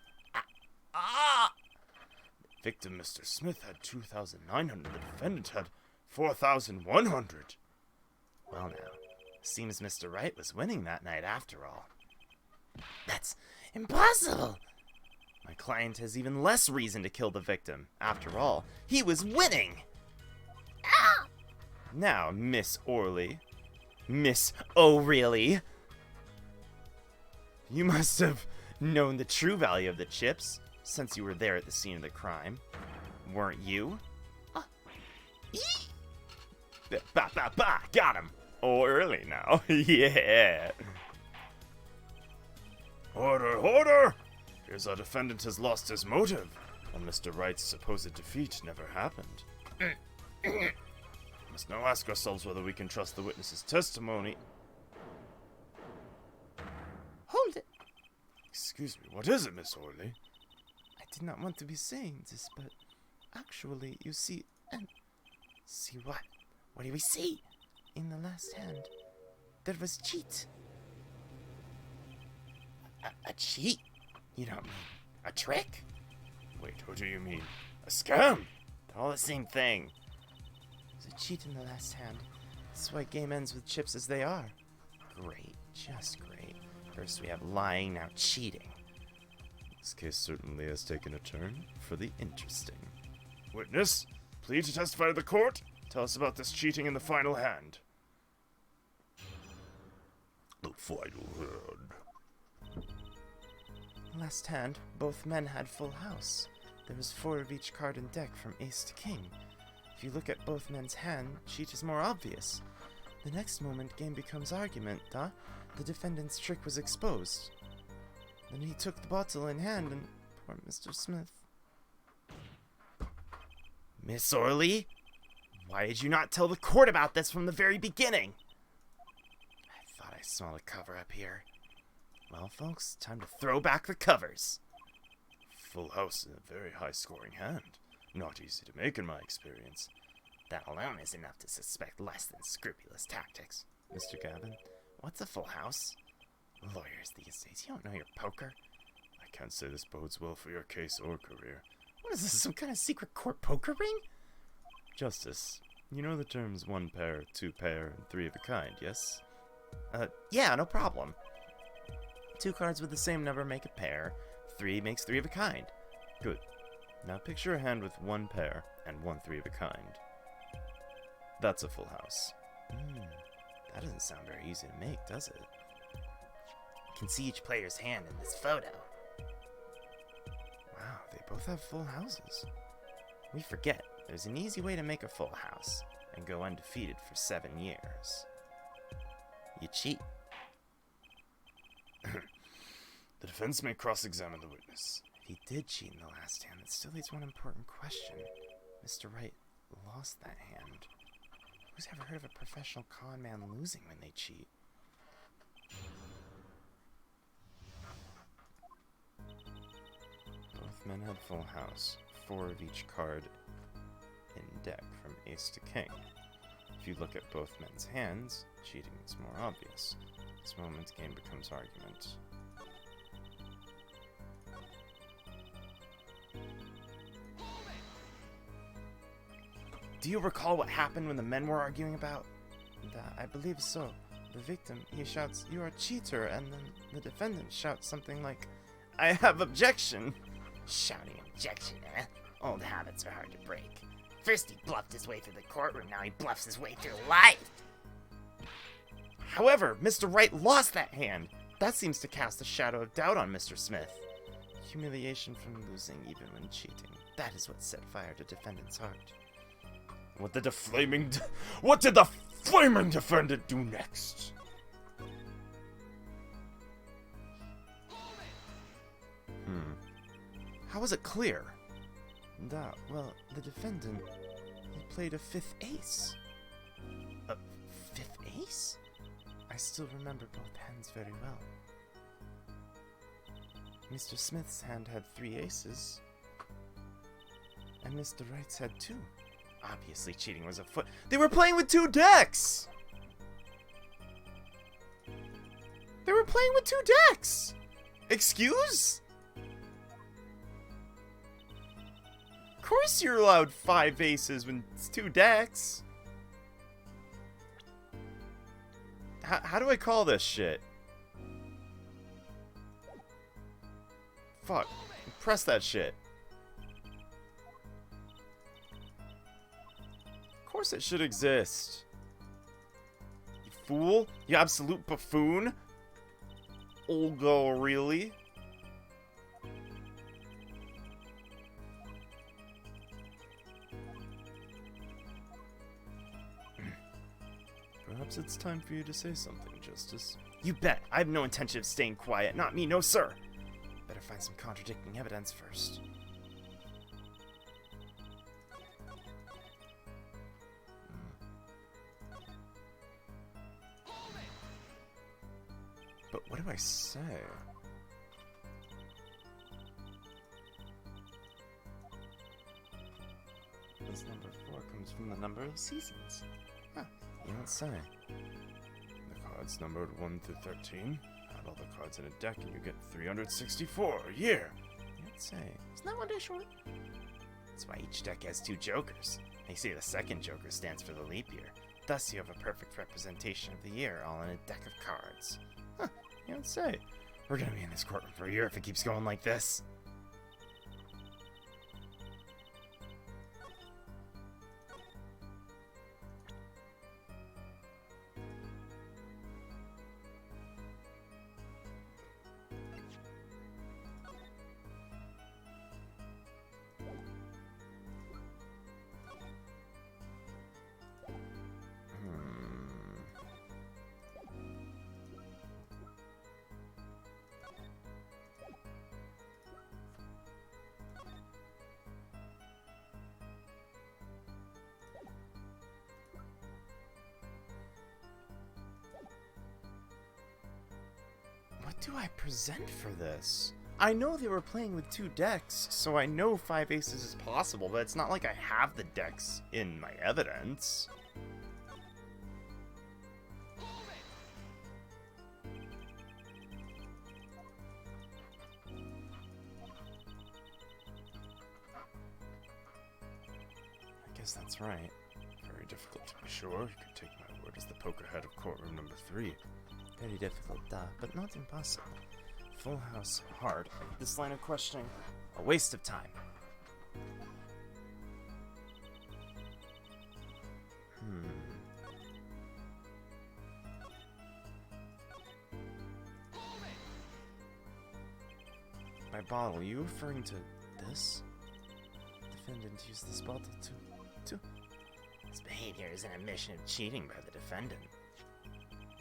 Victim Mr. Smith had 2,900. The defendant had 4,100.
Well now, seems Mr. Wright was winning that night after all.
That's impossible!
My client has even less reason to kill the victim. After all, he was winning!
Ah!
Now, Miss Orley. Miss O'Reilly. You must have known the true value of the chips, since you were there at the scene of the crime. Weren't you?
Ba ba ba! Got him! O'Reilly now. Yeah! Order, order! Here's our defendant has lost his motive, and Mr. Wright's supposed defeat never happened. We must now ask ourselves whether we can trust the witness's testimony.
Hold it!
Excuse me, what is it, Miss Orley?
I did not want to be saying this, but actually, you see, and
see what? What do we see?
In the last hand, there was cheat.
A cheat? You don't mean a trick?
Wait, what do you mean? A scam?
They're all the same thing. There's a cheat in the last hand. That's why game ends with chips as they are. Great, just great. First we have lying, now cheating.
This case certainly has taken a turn for the interesting. Witness, plead to testify to the court. Tell us about this cheating in the final hand. The final hand.
Last hand, both men had full house. There was 4 of each card in deck from ace to king. If you look at both men's hand, cheat is more obvious. The next moment, game becomes argument, The defendant's trick was exposed. Then he took the bottle in hand and poor Mr. Smith.
Miss Orley? Why did you not tell the court about this from the very beginning?
I thought I smelled a cover up here. Well, folks, time to throw back the covers.
Full house is a very high-scoring hand. Not easy to make in my experience.
That alone is enough to suspect less than scrupulous tactics.
Mr. Gavin, what's a full house? Lawyers these days, you don't know your poker.
I can't say this bodes well for your case or career.
What is this, some kind of secret court poker ring?
Justice, you know the terms 1 pair, 2 pair, and 3 of a kind, yes?
Yeah, no problem. 2 cards with the same number make a pair. 3 makes 3 of a kind.
Good. Now picture a hand with 1 pair and 1 3 of a kind. That's a full house.
That doesn't sound very easy to make, does it?
You can see each player's hand in this photo.
Wow, they both have full houses. We forget, there's an easy way to make a full house and go undefeated for 7 years. You cheat.
The defense may cross-examine the witness.
If he did cheat in the last hand, that still leaves one important question. Mr. Wright lost that hand. Who's ever heard of a professional con man losing when they cheat? Both men had full house. 4 of each card in deck from ace to king. If you look at both men's hands, cheating is more obvious. This moment, game becomes argument. Do you recall what happened when the men were arguing about? I believe so. The victim, he shouts, "You are a cheater," and then the defendant shouts something like, "I have objection."
Shouting objection, eh? Old habits are hard to break. First he bluffed his way through the courtroom, now he bluffs his way through life.
However, Mr. Wright lost that hand. That seems to cast a shadow of doubt on Mr. Smith. Humiliation from losing even when cheating. That is what set fire to defendant's heart.
What did the flaming defendant do next?
How was it clear? Well, the defendant, he played a 5th ace. A 5th ace? I still remember both hands very well. Mr. Smith's hand had 3 aces, and Mr. Wright's had 2. Obviously, cheating was afoot. They were playing with 2 decks! They were playing with 2 decks! Excuse? Of course you're allowed 5 aces when it's 2 decks. How do I call this shit? Fuck. Press that shit. Of course it should exist. You fool. You absolute buffoon. Olga, really? Perhaps it's time for you to say something, Justice. You bet. I have no intention of staying quiet. Not me, no sir. Better find some contradicting evidence first. But what do I say? This number 4 comes from the number of seasons. Huh, you don't say.
The cards numbered 1 through 13. Add all the cards in a deck and you get 364 a year.
You don't say. Isn't that one day short? That's why each deck has 2 jokers. They say the second joker stands for the leap year. Thus you have a perfect representation of the year, all in a deck of cards. Huh, you don't say. We're gonna be in this courtroom for a year if it keeps going like this. What do I present for this? I know they were playing with 2 decks, so I know 5 aces is possible, but it's not like I have the decks in my evidence. I guess that's right.
Very difficult to be sure. You can take my word as the poker head of courtroom number 3.
Very difficult, but not impossible. Full house, hard. This line of questioning, a waste of time.
bottle, are you referring to this?
Defendant used this bottle to...
His behavior is an admission of cheating by the defendant.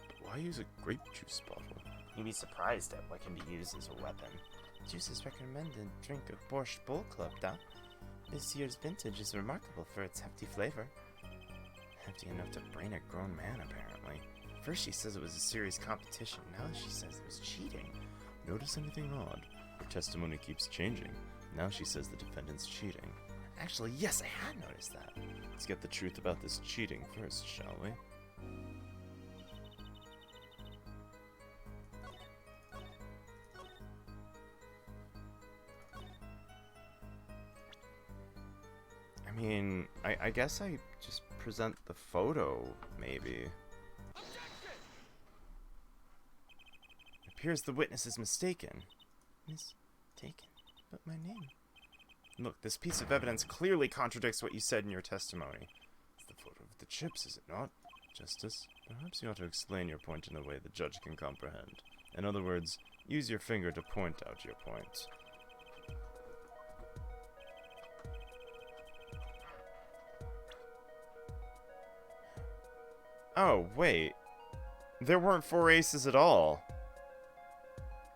But why use a grape juice bottle?
You'd be surprised at what can be used as a weapon.
Juice is recommended drink of Borscht Bowl Club, da. This year's vintage is remarkable for its hefty flavor.
Hefty enough to brain a grown man, apparently. First she says it was a serious competition, now she says it was cheating. Notice anything odd? Her testimony keeps changing. Now she says the defendant's cheating. Actually, yes, I had noticed that. Let's get the truth about this cheating first, shall we? I mean, I guess I just present the photo, maybe. It appears the witness is mistaken.
Mistaken? But my name?
Look, this piece of evidence clearly contradicts what you said in your testimony. It's the photo of the chips, is it not? Justice, perhaps you ought to explain your point in a way the judge can comprehend. In other words, use your finger to point out your point. Oh, wait. There weren't 4 aces at all.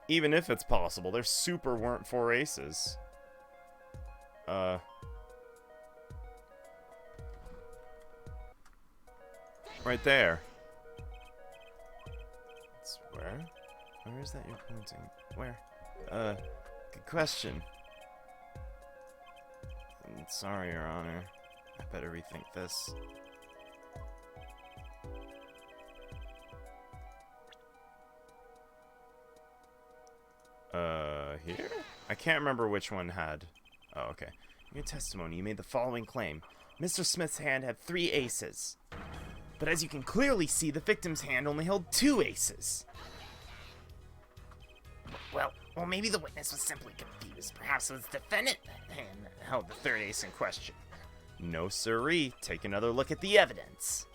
Even if it's possible, there super weren't 4 aces. Right there. It's where? Where is that you're pointing? Where? Good question. I'm sorry, Your Honor. I better rethink this. Here? I can't remember which one had... Oh, okay. In your testimony, you made the following claim. Mr. Smith's hand had 3 aces. But as you can clearly see, the victim's hand only held 2 aces.
Well, maybe the witness was simply confused. Perhaps it was the defendant that held the 3rd ace in question.
No siree. Take another look at the evidence.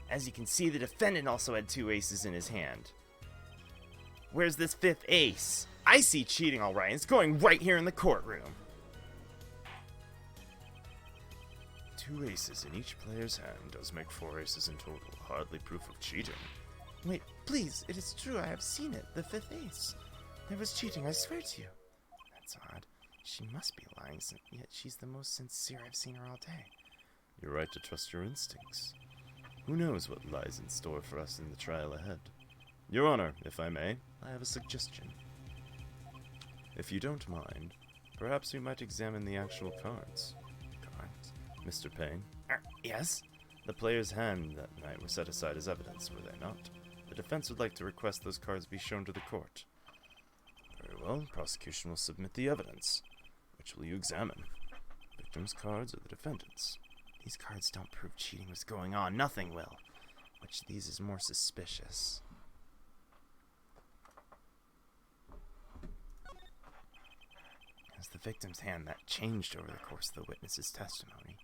As you can see, the defendant also had 2 aces in his hand. Where's this 5th ace? I see cheating all right. It's going right here in the courtroom. 2 aces in each player's hand does make 4 aces in total. Hardly proof of cheating.
Wait, please, it is true, I have seen it, the 5th ace. There was cheating, I swear to you.
That's odd.
She must be lying, yet she's the most sincere I've seen her all day.
You're right to trust your instincts. Who knows what lies in store for us in the trial ahead? Your Honor, if I may, I have a suggestion. If you don't mind, perhaps we might examine the actual cards. Cards? Mr. Payne?
Yes?
The player's hand that night was set aside as evidence, were they not? The defense would like to request those cards be shown to the court. Very well, prosecution will submit the evidence. Which will you examine? Victim's cards or the defendant's?
These cards don't prove cheating was going on. Nothing will. Which of these is more suspicious? As the victim's hand that changed over the course of the witness's testimony.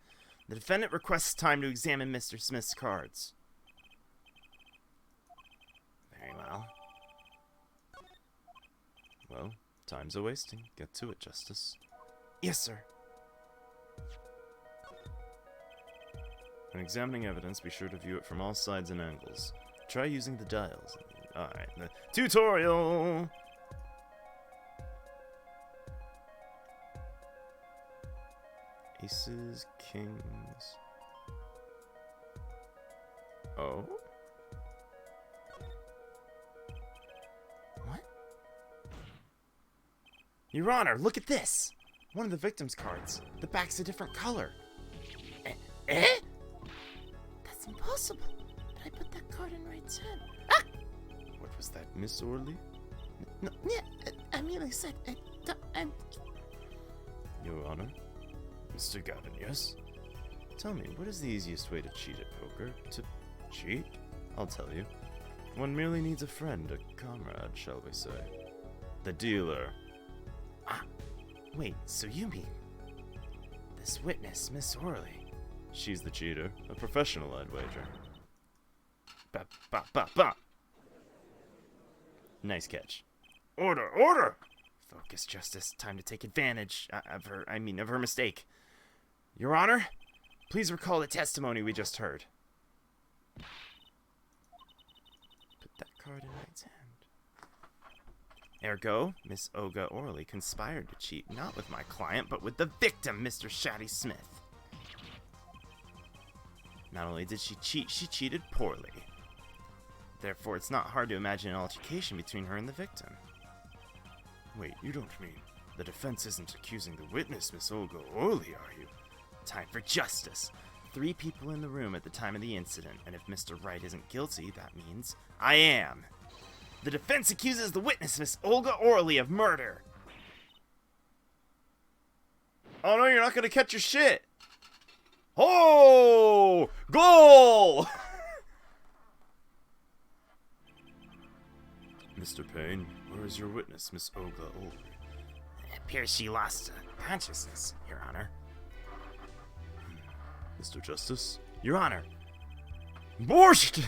The defendant requests time to examine Mr. Smith's cards.
Very well.
Well, time's a-wasting. Get to it, Justice.
Yes, sir.
When examining evidence, be sure to view it from all sides and angles. Try using the dials. Alright, the tutorial! Aces, kings... Oh?
What?
Your Honor, look at this! One of the victim's cards. The back's a different color.
Eh?
That's impossible. But I put that card in Wright's hand.
What was that, Miss Orley?
No, yeah, I mean, I said, I'm...
Your Honor? Mr. Gavin, yes? Tell me, what is the easiest way to cheat at poker? To cheat? I'll tell you. One merely needs a friend, a comrade, shall we say. The dealer.
Wait, so you mean... this witness, Miss Orley?
She's the cheater. A professional, I'd wager.
Ba ba ba ba.
Nice catch.
Order, order!
Focus, Justice. Time to take advantage of her mistake. Your Honor, please recall the testimony we just heard. Put that card in Knight's hand. Ergo, Miss Olga Orley conspired to cheat not with my client, but with the victim, Mr. Shaddy Smith. Not only did she cheat, she cheated poorly. Therefore, it's not hard to imagine an altercation between her and the victim. Wait, you don't mean the defense isn't accusing the witness, Miss Olga Orley, are you? Time for justice. 3 people in the room at the time of the incident, and if Mr. Wright isn't guilty, that means I am. The defense accuses the witness, Miss Olga Orley, of murder. Oh no, you're not gonna catch your shit. Oh! Goal! Mr. Payne, where is your witness, Miss Olga Orley?
It appears she lost consciousness, Your Honor.
Mr. Justice? Your Honor! Borscht!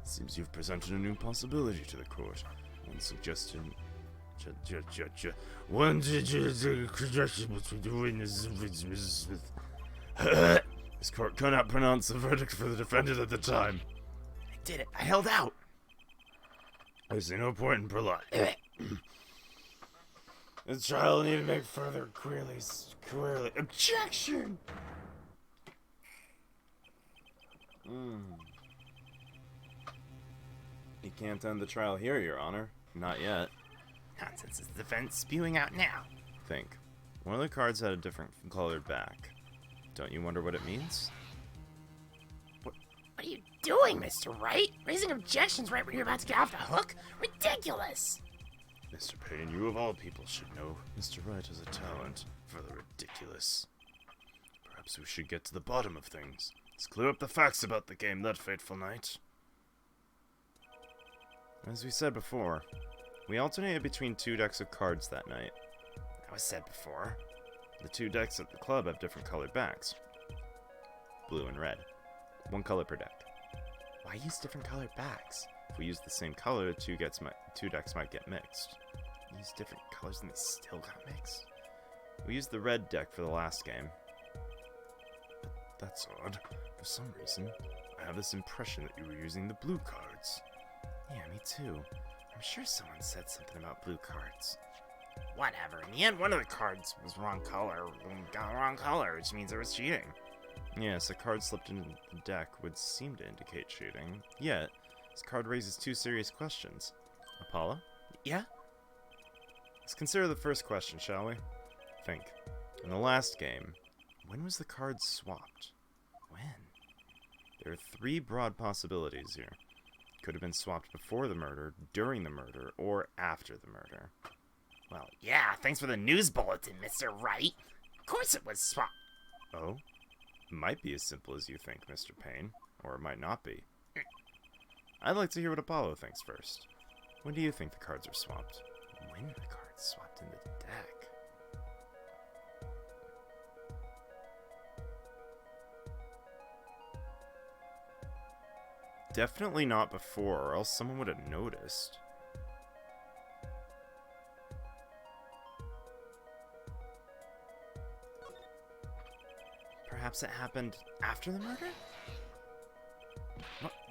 Seems you've presented a new possibility to the court. One suggestion... One suggestion between the witness and Mrs. Smith. This court cannot pronounce a verdict for the defendant at the time.
I did it. I held out.
I see no point in prolonging. The trial will need to make further queerly... Objection! You can't end the trial here, Your Honor. Not yet.
Nonsense is the defense spewing out now.
Think. One of the cards had a different colored back. Don't you wonder what it means?
What are you doing, Mr. Wright? Raising objections right when you're about to get off the hook? Ridiculous!
Mr. Payne, you of all people should know Mr. Wright has a talent for the ridiculous. Perhaps we should get to the bottom of things. Let's clear up the facts about the game that fateful night. As we said before, we alternated between 2 decks of cards that night.
That was said before.
The 2 decks at the club have different colored backs. Blue and red. 1 color per deck. Why use different colored backs? If we use the same color, the 2 decks might get mixed. Use different colors and they still got mixed? We used the red deck for the last game. But that's odd. For some reason, I have this impression that you were using the blue cards. Yeah, me too. I'm sure someone said something about blue cards.
Whatever. In the end, one of the cards was wrong color. Got the wrong color, which means it was cheating.
Yes, a card slipped into the deck would seem to indicate cheating. Yet, this card raises 2 serious questions. Apollo?
Yeah?
Let's consider the first question, shall we? Think. In the last game, when was the card swapped? When? There are 3 broad possibilities here. Could have been swapped before the murder, during the murder, or after the murder.
Well, yeah, thanks for the news bulletin, Mr. Wright. Of course it was swapped.
Oh? Might be as simple as you think, Mr. Payne. Or it might not be. I'd like to hear what Apollo thinks first. When do you think the cards are swapped? When the cards swapped in the deck? Definitely not before, or else someone would have noticed. Perhaps it happened after the murder?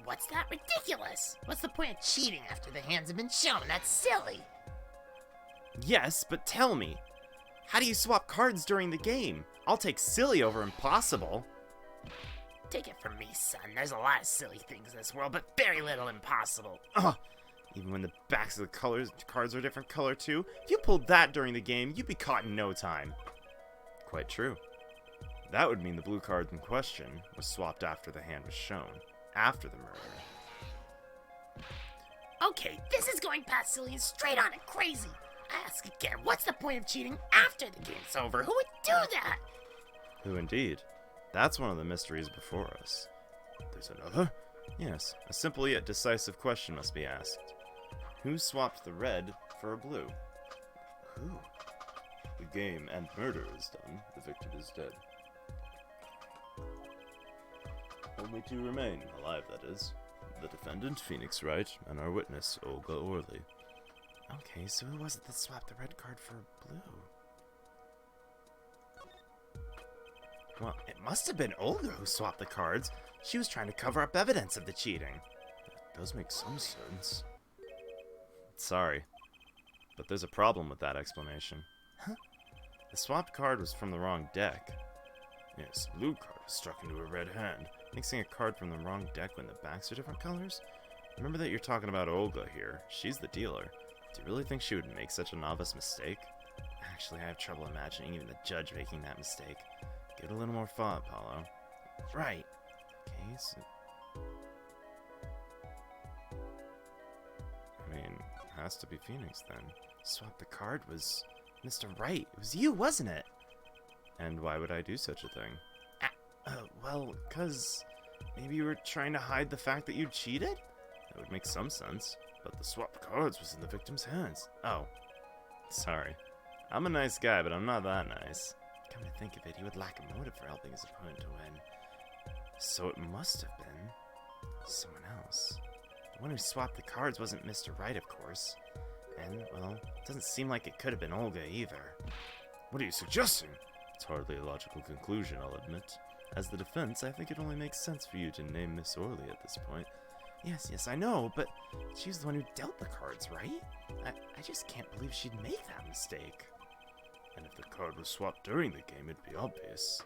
What's that? Ridiculous! What's the point of cheating after the hands have been shown? That's silly!
Yes, but tell me, how do you swap cards during the game? I'll take silly over impossible.
Take it from me, son. There's a lot of silly things in this world, but very little impossible.
Even when the backs of the cards are a different color too? If you pulled that during the game, you'd be caught in no time. Quite true. That would mean the blue card in question was swapped after the hand was shown. After the murder.
Okay, this is going past silly and straight on and crazy. I ask again, what's the point of cheating after the game's over? Who would do that?
Who indeed? That's one of the mysteries before us. There's another? Yes, a simple yet decisive question must be asked. Who swapped the red for a blue? Who? The game and murder is done. The victim is dead. Only 2 remain, alive that is. The defendant, Phoenix Wright, and our witness, Olga Orley.
Okay, so who was it that swapped the red card for blue? Well, it must have been Olga who swapped the cards. She was trying to cover up evidence of the cheating.
That does make some sense. Sorry, but there's a problem with that explanation.
Huh?
The swapped card was from the wrong deck. Yes, the blue card was struck into a red hand. Mixing a card from the wrong deck when the backs are different colors? Remember that you're talking about Olga here. She's the dealer. Do you really think she would make such a novice mistake? Actually, I have trouble imagining even the judge making that mistake. Give it a little more thought, Paulo.
Right.
Okay, so... I mean, it has to be Phoenix then.
Swap the card was Mr. Wright. It was you, wasn't it?
And why would I do such a thing?
Well, 'cause
maybe you were trying to hide the fact that you cheated? That would make some sense. But the swapped cards was in the victim's hands. Oh. Sorry. I'm a nice guy, but I'm not that nice.
Come to think of it, he would lack a motive for helping his opponent to win.
So it must have been
Someone else. The one who swapped the cards wasn't Mr. Wright, of course. And, well, it doesn't seem like it could have been Olga either.
What are you suggesting? It's hardly a logical conclusion, I'll admit. As the defense, I think it only makes sense for you to name Miss Orley at this point.
Yes, I know, but she was the one who dealt the cards, right? I just can't believe she'd make that mistake.
And if the card was swapped during the game, it'd be obvious.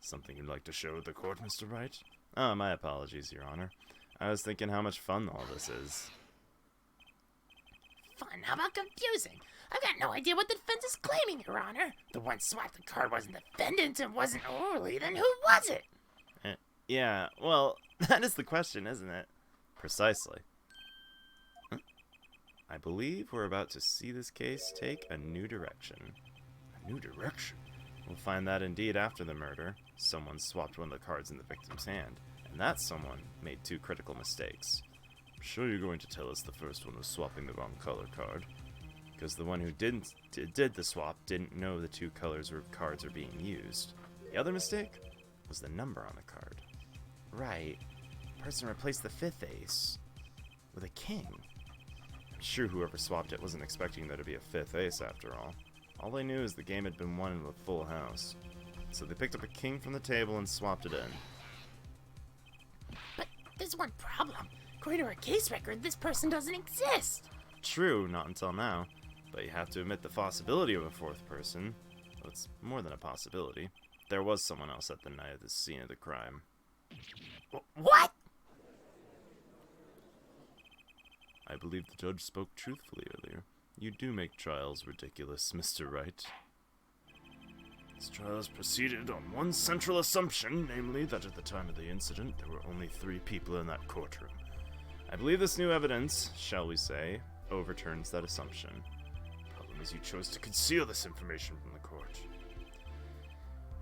Something you'd like to show the court, Mr. Wright? Oh, my apologies, Your Honor. I was thinking how much fun all this is.
Fun? How about confusing? I've got no idea what the defense is claiming, Your Honor. The one swapped the card wasn't the defendant and wasn't Orley. Then who was it?
Yeah, well, that is the question, isn't it? Precisely. I believe we're about to see this case take a new direction. A new direction? We'll find that indeed after the murder, someone swapped one of the cards in the victim's hand, and that someone made two critical mistakes. I'm sure you're going to tell us the first one was swapping the wrong color card, because the one who did the swap didn't know the two colors or cards are being used. The other mistake was the number on the card.
Right. The person replaced the fifth ace with a king.
I'm sure whoever swapped it wasn't expecting there to be a fifth ace after all. All they knew is the game had been won in a full house. So they picked up a king from the table and swapped it in.
But there's one problem. According to our case record, this person doesn't exist.
True, not until now. But you have to admit the possibility of a fourth person. Well, it's more than a possibility. There was someone else at the night of the scene of the crime.
What?
I believe the judge spoke truthfully earlier. You do make trials ridiculous, Mr. Wright. This trial has proceeded on one central assumption, namely that at the time of the incident there were only 3 people in that courtroom. I believe this new evidence, shall we say, overturns that assumption. The problem is you chose to conceal this information from the court.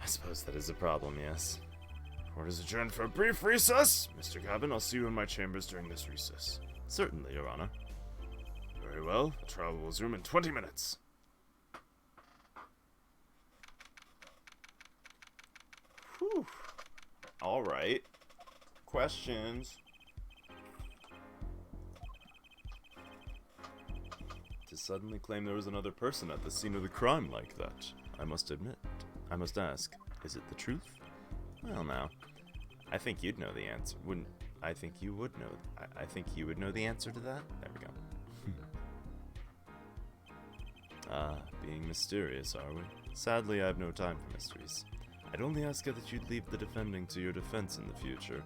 I suppose that is a problem, yes. Court is adjourned for a brief recess. Mr. Gavin, I'll see you in my chambers during this recess. Certainly, Your Honor. Very well. The trial will resume in 20 minutes. Whew. All right. Questions? To suddenly claim there was another person at the scene of the crime like that, I must ask, is it the truth? Well, now, I think you'd know the answer, wouldn't? I think you would know. I think you would know the answer to that. There we go. Being mysterious, are we? Sadly, I have no time for mysteries. I'd only ask that you'd leave the defending to your defense in the future.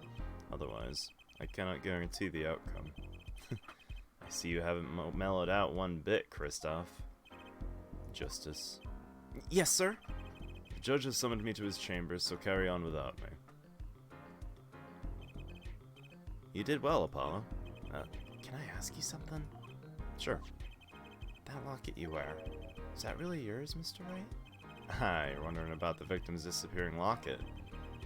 Otherwise, I cannot guarantee the outcome. I see you haven't mellowed out one bit, Kristoff. Justice.
Yes, sir?
The judge has summoned me to his chambers, so carry on without me. You did well, Apollo.
Can I ask you something?
Sure.
That locket you wear, is that really yours, Mr. Wright?
Ah, you're wondering about the victim's disappearing locket.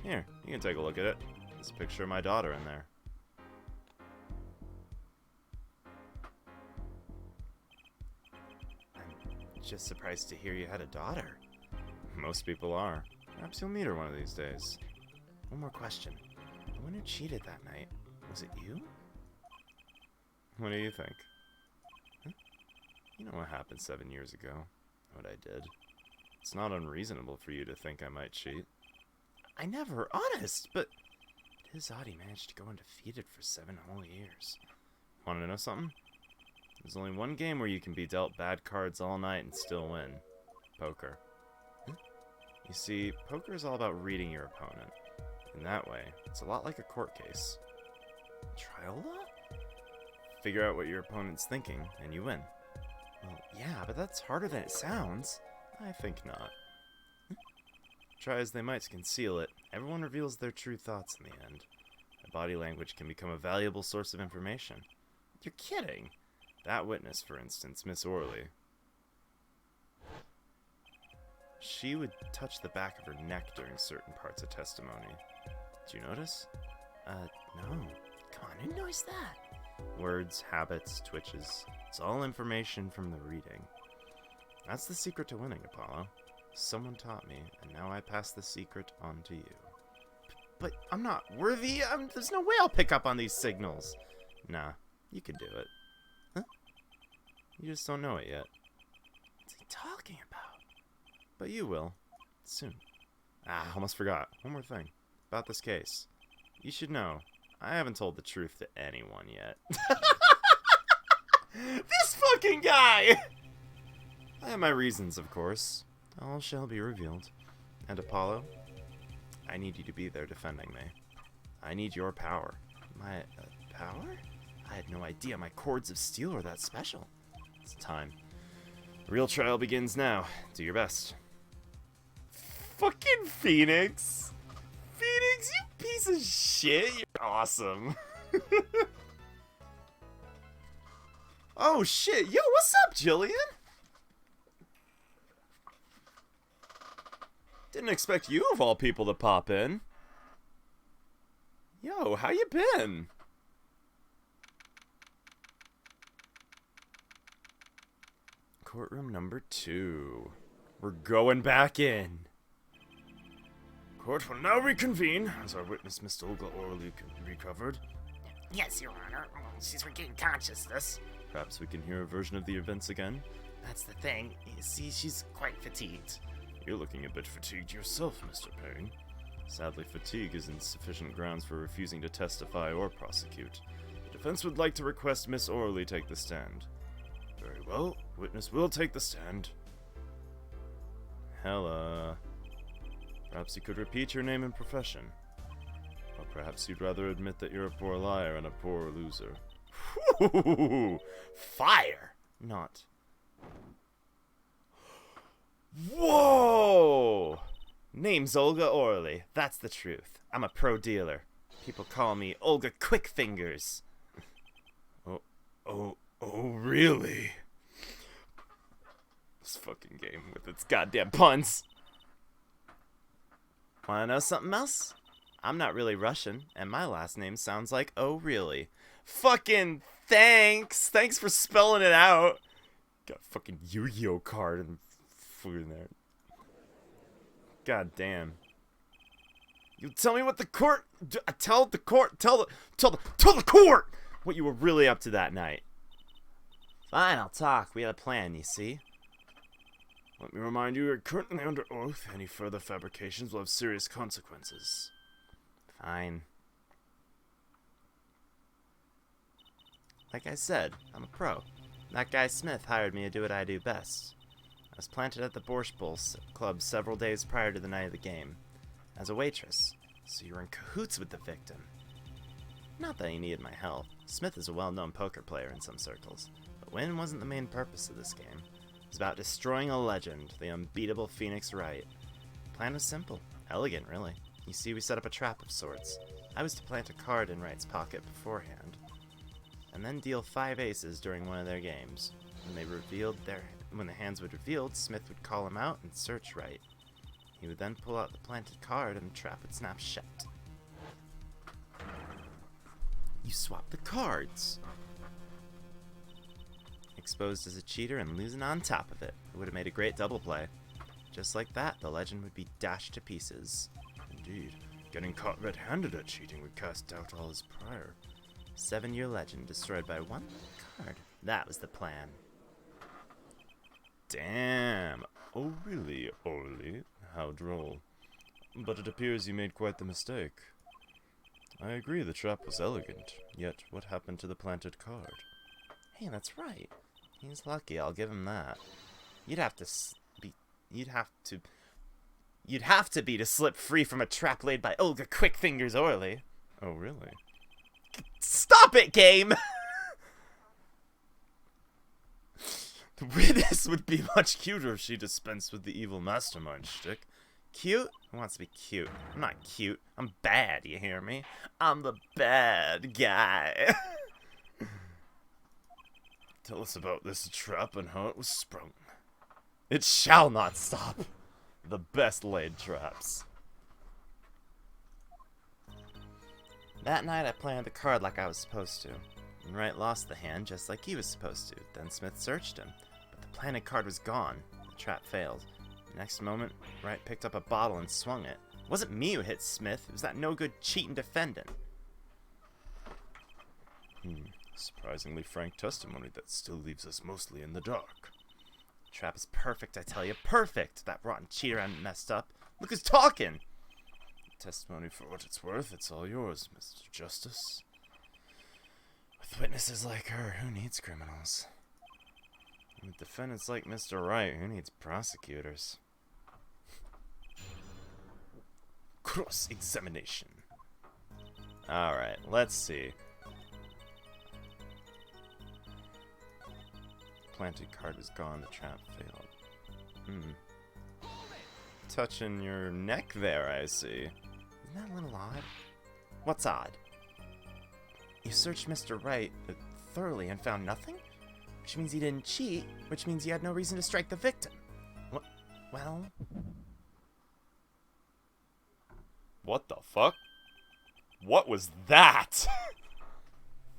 Here, you can take a look at it. There's a picture of my daughter in there.
I'm just surprised to hear you had a daughter.
Most people are. Perhaps you'll meet her one of these days.
One more question. The one who cheated that night, was it you?
What do you think? Huh? You know what happened 7 years ago? What I did. It's not unreasonable for you to think I might cheat. I never, honest, but his Audi managed to go undefeated for 7 whole years. Want to know something? There's only one game where you can be dealt bad cards all night and still win. Poker. Huh? You see, poker is all about reading your opponent. In that way, it's a lot like a court case. Trial law? Figure out what your opponent's thinking, and you win. Well, yeah, but that's harder than it sounds. I think not. Try as they might to conceal it, everyone reveals their true thoughts in the end. Their body language can become a valuable source of information. You're kidding! That witness, for instance, Miss Orley. She would touch the back of her neck during certain parts of testimony. Did you notice? No. Come on, who noticed that? Words, habits, twitches. It's all information from the reading. That's the secret to winning, Apollo. Someone taught me, and now I pass the secret on to you. But I'm not worthy. There's no way I'll pick up on these signals. Nah, you can do it. Huh? You just don't know it yet. What's he talking about? But you will. Soon. Almost forgot. One more thing. About this case. You should know, I haven't told the truth to anyone yet. This fucking guy! I have my reasons, of course. All shall be revealed. And Apollo, I need you to be there defending me. I need your power. My, power? I had no idea my cords of steel were that special. It's time. The real trial begins now. Do your best. Fucking Phoenix! Phoenix, you piece of shit! You're awesome. Oh shit! Yo, what's up, Jillian? Didn't expect you of all people to pop in. Yo, how you been? Courtroom number 2. We're going back in. Court will now reconvene as our witness, Miss Olga Orley, recovered.
Yes, Your Honor. She's regaining consciousness.
Perhaps we can hear a version of the events again.
That's the thing. You see, she's quite fatigued.
You're looking a bit fatigued yourself, Mr. Payne. Sadly, fatigue isn't sufficient grounds for refusing to testify or prosecute. The defense would like to request Miss Orley take the stand. Very well, witness will take the stand. Hella. Perhaps you could repeat your name and profession. Or perhaps you'd rather admit that you're a poor liar and a poor loser.
Whoo! Fire!
Not. Whoa! Name's Olga Orley. That's the truth. I'm a pro dealer. People call me Olga Quickfingers. Oh, really? This fucking game with its goddamn puns. Wanna know something else? I'm not really Russian, and my last name sounds like oh really. Fucking thanks! Thanks for spelling it out. Got a fucking Yu-Gi-Oh card and food in there. God damn. You tell me what the court. Tell the court what you were really up to that night. Fine, I'll talk. We had a plan, you see. Let me remind you, you're currently under oath. Any further fabrications will have serious consequences. Fine. Like I said, I'm a pro. That guy Smith hired me to do what I do best. I was planted at the Borscht Bowl Club several days prior to the night of the game. As a waitress. So you were in cahoots with the victim. Not that he needed my help. Smith is a well-known poker player in some circles. But winning wasn't the main purpose of this game. It was about destroying a legend, the unbeatable Phoenix Wright. The plan was simple. Elegant, really. You see, we set up a trap of sorts. I was to plant a card in Wright's pocket beforehand, and then deal 5 aces during one of their games. When the hands were revealed, Smith would call him out and search Wright. He would then pull out the planted card and the trap would snap shut. You swapped the cards. Exposed as a cheater and losing on top of it. It would have made a great double play. Just like that, the legend would be dashed to pieces. Indeed, getting caught red-handed at cheating would cast doubt all his prior.
7-year legend destroyed by one card. That was the plan.
Damn. Oh, really, Orly? How droll. But it appears you made quite the mistake. I agree the trap was elegant, yet what happened to the planted card?
Hey, that's right. He's lucky, I'll give him that. You'd have to be to slip free from a trap laid by Olga Quickfingers Orly.
Oh, really?
Stop it, game!
This would be much cuter if she dispensed with the evil mastermind shtick.
Cute? Who wants to be cute? I'm not cute. I'm bad, you hear me? I'm the bad guy.
Tell us about this trap and how it was sprung.
It shall not stop.
The best laid traps.
That night I planted the card like I was supposed to. And Wright lost the hand just like he was supposed to. Then Smith searched him. But the planted card was gone. The trap failed. The next moment, Wright picked up a bottle and swung it. It wasn't me who hit Smith. It was that no-good cheating defendant.
Surprisingly frank testimony that still leaves us mostly in the dark.
The trap is perfect, I tell you. Perfect! That rotten cheater hadn't messed up. Look who's talking!
Testimony for what it's worth, it's all yours, Mr. Justice. With witnesses like her, who needs criminals? And with defendants like Mr. Wright, who needs prosecutors? Cross-examination.
Alright, let's see.
Planted card was gone, the trap failed. Touching your neck there, I see.
Isn't that a little odd? What's odd? You searched Mr. Wright thoroughly and found nothing? Which means he didn't cheat, which means he had no reason to strike the victim. Well...
What the fuck? What was that?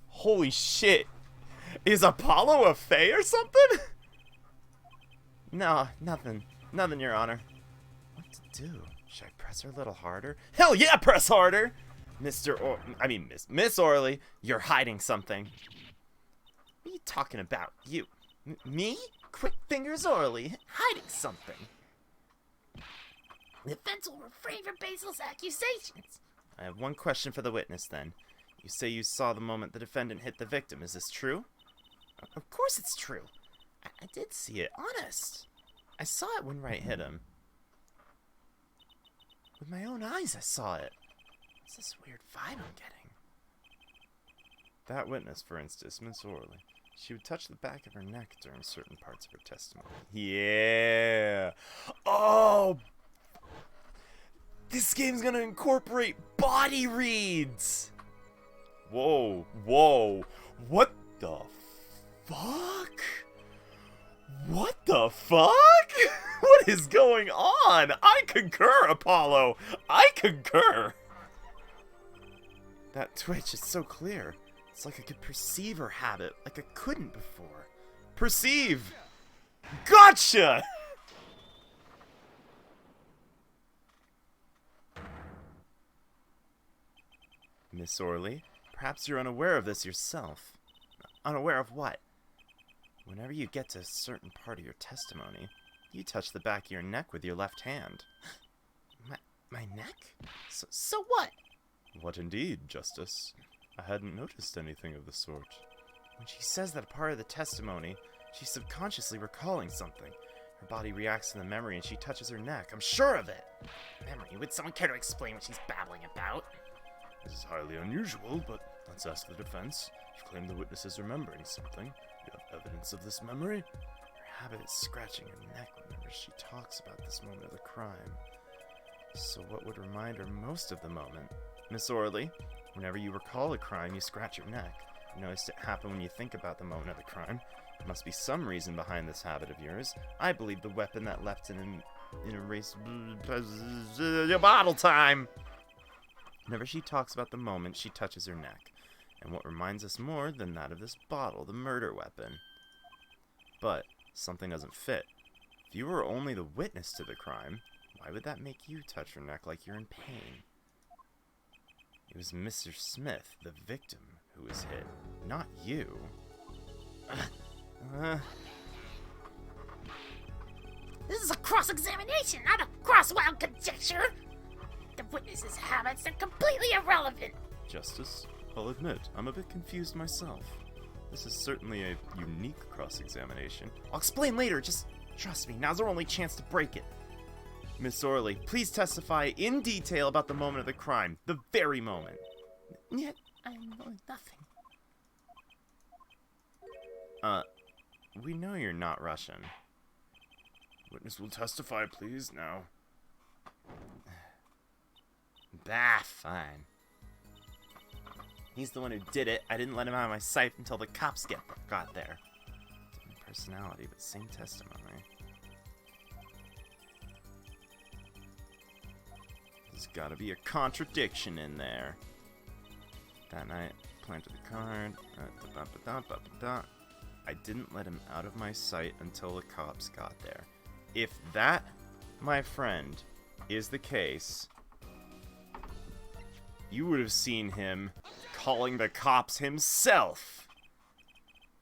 Holy shit. Is Apollo a fae or something?
No, nothing. Nothing, Your Honor. What to do? Should I press her a little harder?
Hell yeah, press harder!
Miss Orly, you're hiding something. What are you talking about? You? Me? Quick fingers Orly, hiding something.
The defense will refrain from baseless accusations.
I have one question for the witness, then. You say you saw the moment the defendant hit the victim. Is this true? Of course it's true. I did see it, honest. I saw it when Wright hit him. With my own eyes, I saw it. What's this weird vibe I'm getting?
That witness, for instance, Miss Orley. She would touch the back of her neck during certain parts of her testimony. Yeah! Oh! This game's gonna incorporate body reads! Whoa, whoa. What the fuck? What the fuck? What is going on? I concur, Apollo. I concur.
That twitch is so clear. It's like I could perceive her habit like I couldn't before.
Perceive. Gotcha!
Miss Orley, perhaps you're unaware of this yourself. Unaware of what? Whenever you get to a certain part of your testimony, you touch the back of your neck with your left hand. My neck? So what?
What indeed, Justice? I hadn't noticed anything of the sort.
When she says that part of the testimony, she's subconsciously recalling something. Her body reacts to the memory and she touches her neck. I'm sure of it.
Memory? Would someone care to explain what she's babbling about?
This is highly unusual, but let's ask the defense. You claim the witness is remembering something. You have evidence of this memory?
Her habit is scratching her neck whenever she talks about this moment of the crime. So what would remind her most of the moment? Miss Orley, whenever you recall a crime, you scratch your neck. You noticed it happen when you think about the moment of the crime. There must be some reason behind this habit of yours. I believe the weapon that left in a race... Bottle time! Whenever she talks about the moment, she touches her neck. And what reminds us more than that of this bottle, the murder weapon. But something doesn't fit. If you were only the witness to the crime, why would that make you touch her neck like you're in pain? It was Mr. Smith, the victim,
who was hit, not you.
This is a cross-examination, not a cross-wild conjecture. The witness's habits are completely irrelevant.
Justice, I'll admit, I'm a bit confused myself. This is certainly a unique cross-examination. I'll explain later, just trust me, now's our only chance to break it. Miss Orley, please testify in detail about the moment of the crime, the very moment.
Yet I know nothing.
We know you're not Russian. Witness will testify, please, now.
Bah, fine. He's the one who did it. I didn't let him out of my sight until the cops got there.
Different personality, but same testimony. There's gotta be a contradiction in there. That night, planted the card. I didn't let him out of my sight until the cops got there. If that, my friend, is the case, you would have seen him calling the cops himself.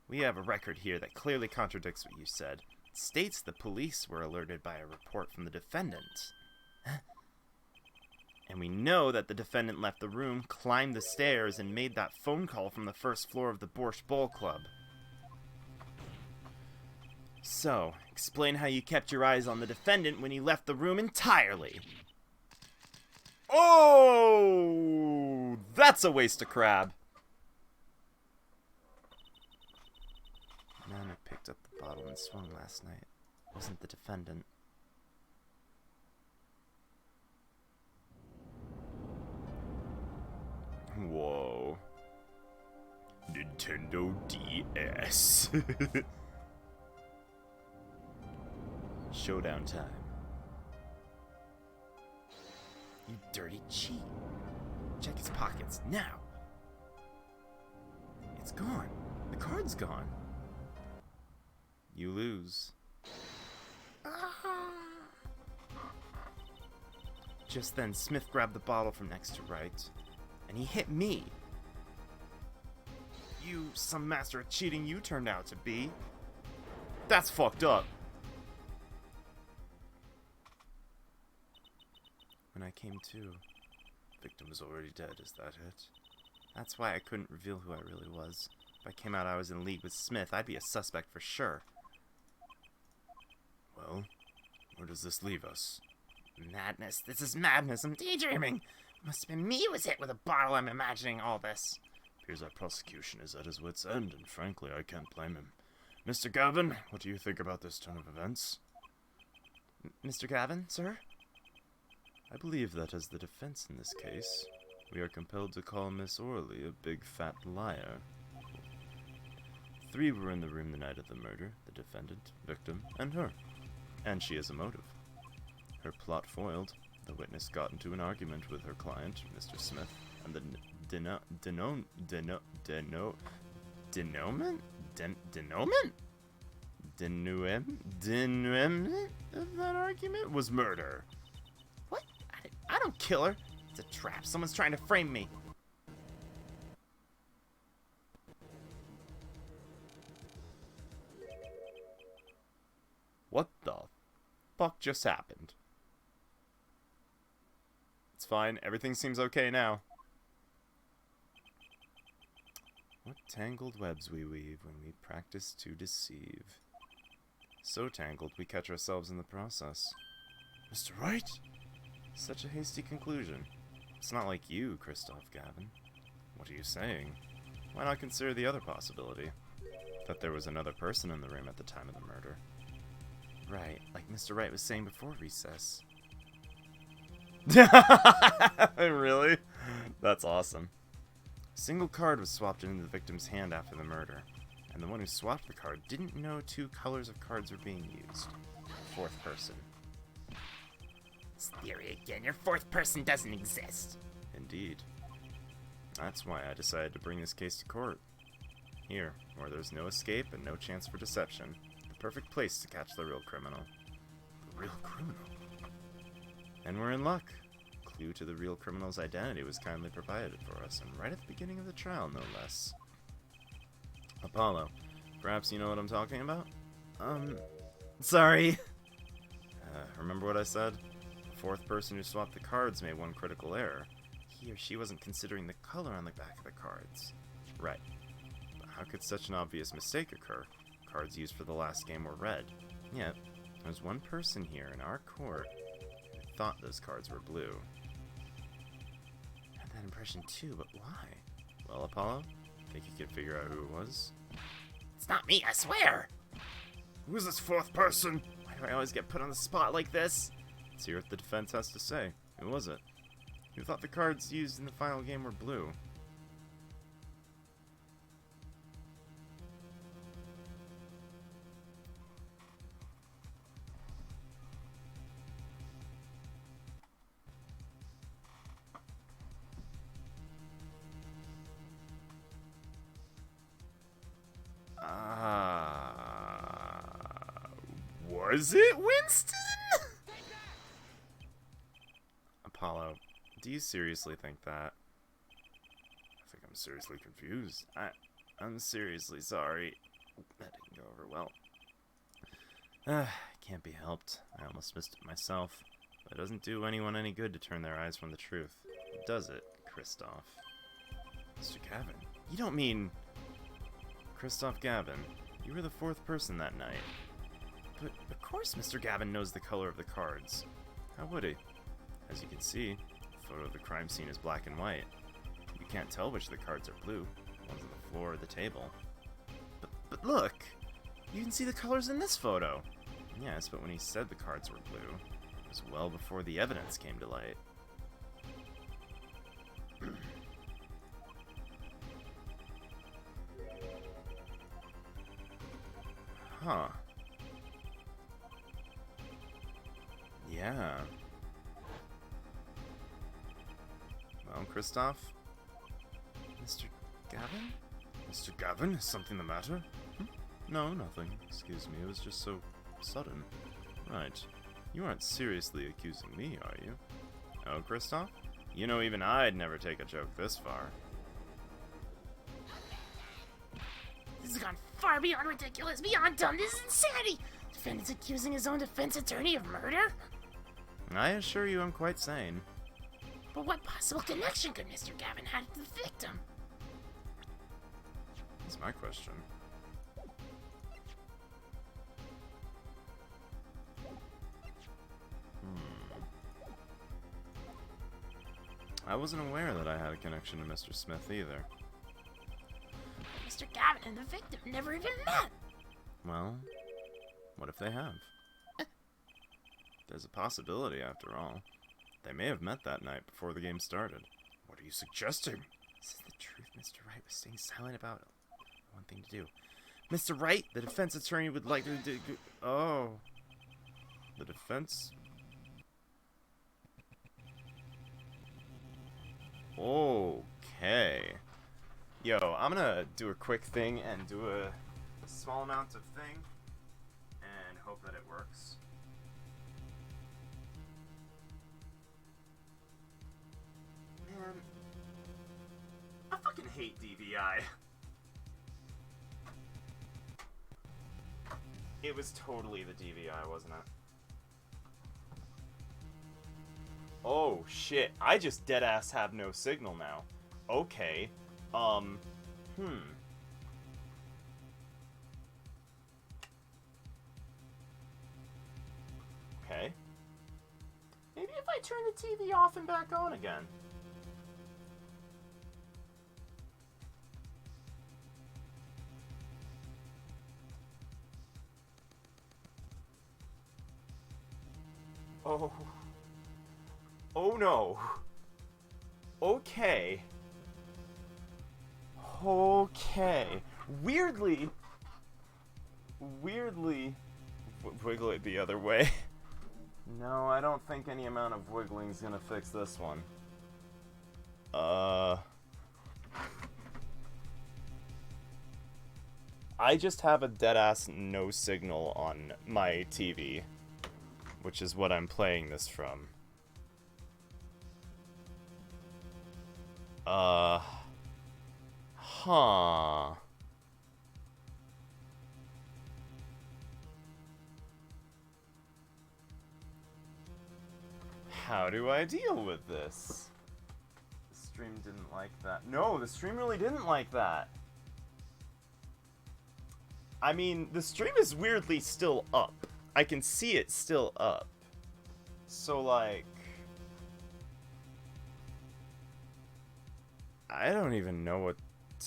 We have a record here that clearly contradicts what you said. It states the police were alerted by a report from the defendant. And we know that the defendant left the room, climbed the stairs, and made that phone call from the first floor of the Borscht Bowl Club. So, explain how you kept your eyes on the defendant when he left the room entirely. Oh, that's a waste of crab. The man who picked up the bottle and swung last night wasn't the defendant. Whoa. Nintendo DS. Showdown time. You dirty cheat. Check his pockets now. It's gone. The card's gone. You lose. Just then, Smith grabbed the bottle from next to Wright, and he hit me. You, some master of cheating you turned out to be. That's fucked up. When I came to, the victim was already dead, is that it? That's why I couldn't reveal who I really was. If I came out I was in league with Smith, I'd be a suspect for sure. Well, where does this leave us?
Madness. This is madness. I'm daydreaming. Must have been me who was hit with a bottle. I'm imagining all this.
Appears our prosecution is at his wit's end, and frankly, I can't blame him. Mr. Gavin, what do you think about this turn of events?
Mr. Gavin, sir?
I believe that as the defense in this case, we are compelled to call Miss Orley a big fat liar. 3 were in the room the night of the murder: the defendant, victim, and her. And she has a motive. Her plot foiled, the witness got into an argument with her client, Mr. Smith, and the denouement of that argument was murder.
What? I don't kill her. It's a trap. Someone's trying to frame me.
What the fuck just happened? It's fine. Everything seems okay now. What tangled webs we weave when we practice to deceive. So tangled we catch ourselves in the process. Mr. Wright? Such a hasty conclusion. It's not like you, Christoph Gavin. What are you saying? Why not consider the other possibility? That there was another person in the room at the time of the murder.
Right, like Mr. Wright was saying before recess.
Really? That's awesome. A single card was swapped into the victim's hand after the murder, and the one who swapped the card didn't know 2 colors of cards were being used. 4th person.
This theory again. Your 4th person doesn't exist.
Indeed. That's why I decided to bring this case to court. Here, where there's no escape and no chance for deception. The perfect place to catch the real criminal. The real criminal? And we're in luck. clue to the real criminal's identity was kindly provided for us, and right at the beginning of the trial, no less. Apollo, perhaps you know what I'm talking about? Sorry. Remember what I said? The fourth person who swapped the cards made one critical error. He or she wasn't considering the color on the back of the cards. Right. But how could such an obvious mistake occur? Cards used for the last game were red. Yet, there's one person here in our court who thought those cards were blue. I had that impression too, but why? Well, Apollo, think you could figure out who it was?
It's not me, I swear!
Who's this fourth person? Why do I always get put on the spot like this? Let's hear what the defense has to say. Who was it? Who thought the cards used in the final game were blue? Was it Winston? Apollo, do you seriously think that? I think I'm seriously confused. I'm seriously sorry. That didn't go over well. Can't be helped. I almost missed it myself. But it doesn't do anyone any good to turn their eyes from the truth. Does it, Kristoff? Mr. Gavin? You don't mean... Kristoff Gavin, you were the fourth person that night. But of course Mr. Gavin knows the color of the cards. How would he? As you can see, the photo of the crime scene is black and white. You can't tell which of the cards are blue. One's on the floor or the table. But look! You can see the colors in this photo! Yes, but when he said the cards were blue, it was well before the evidence came to light. Huh. Yeah. Well, Kristoff? Mr. Gavin? Mr. Gavin, is something the matter? No, nothing. Excuse me, it was just so sudden. Right. You aren't seriously accusing me, are you? Oh, Kristoff? You know, even I'd never take a joke this far.
This has gone far beyond ridiculous, beyond dumb. This is insanity! Defendant's accusing his own defense attorney of murder?
I assure you I'm quite sane.
But what possible connection could Mr. Gavin have to the victim?
That's my question. I wasn't aware that I had a connection to Mr. Smith either.
Mr. Gavin and the victim never even met!
Well, what if they have? There's a possibility, after all. They may have met that night before the game started. What are you suggesting? This is the truth Mr. Wright was staying silent about. One thing to do. Mr. Wright, the defense attorney would like to do... Oh. The defense... Okay. Yo, I'm gonna do a quick thing and do a small amount of thing and hope that it works. Man, I fucking hate DVI. It was totally the DVI, wasn't it? Oh shit, I just deadass have no signal now. Okay. Okay. Maybe if I turn the TV off and back on again. Oh. Oh no. Okay. Okay. Weirdly, wiggle it the other way. No, I don't think any amount of wiggling is gonna fix this one. I just have a deadass no signal on my TV, which is what I'm playing this from. Huh. How do I deal with this? The stream didn't like that. No, the stream really didn't like that. I mean, the stream is weirdly still up. I can see it still up. So, like... I don't even know what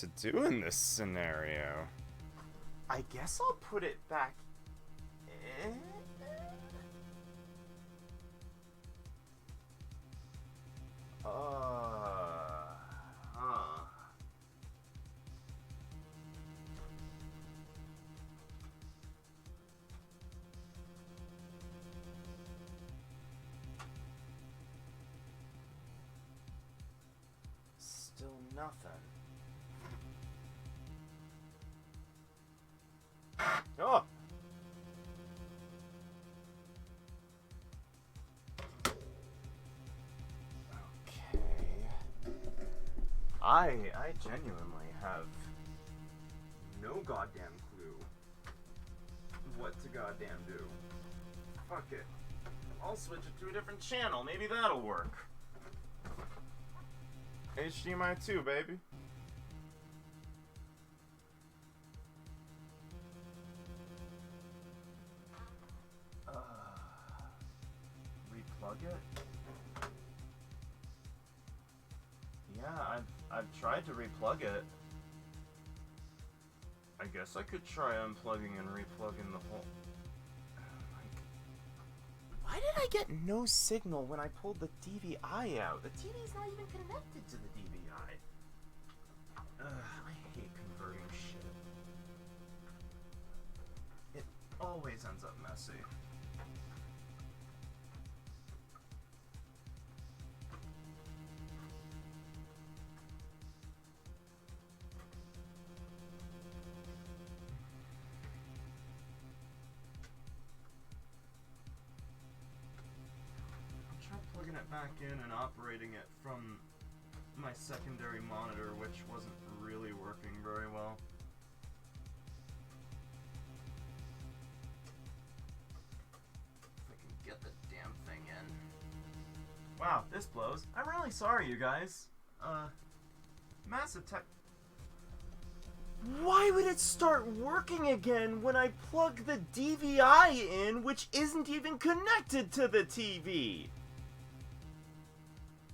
to do in this scenario. I guess I'll put it back in. Huh. Still nothing. Oh! Okay. I genuinely have no goddamn clue what to goddamn do. Fuck it. I'll switch it to a different channel. Maybe that'll work. HDMI 2, baby. Replug it? Yeah, I've tried to replug it. I guess I could try unplugging and replugging the whole... Why did I get no signal when I pulled the DVI out? The TV's not even connected to the DVI. I hate converting shit. It always ends up messy. Plugging it back in and operating it from my secondary monitor, which wasn't really working very well. If I can get the damn thing in. Wow, this blows. I'm really sorry, you guys. Massive tech. Why would it start working again when I plug the DVI in, which isn't even connected to the TV?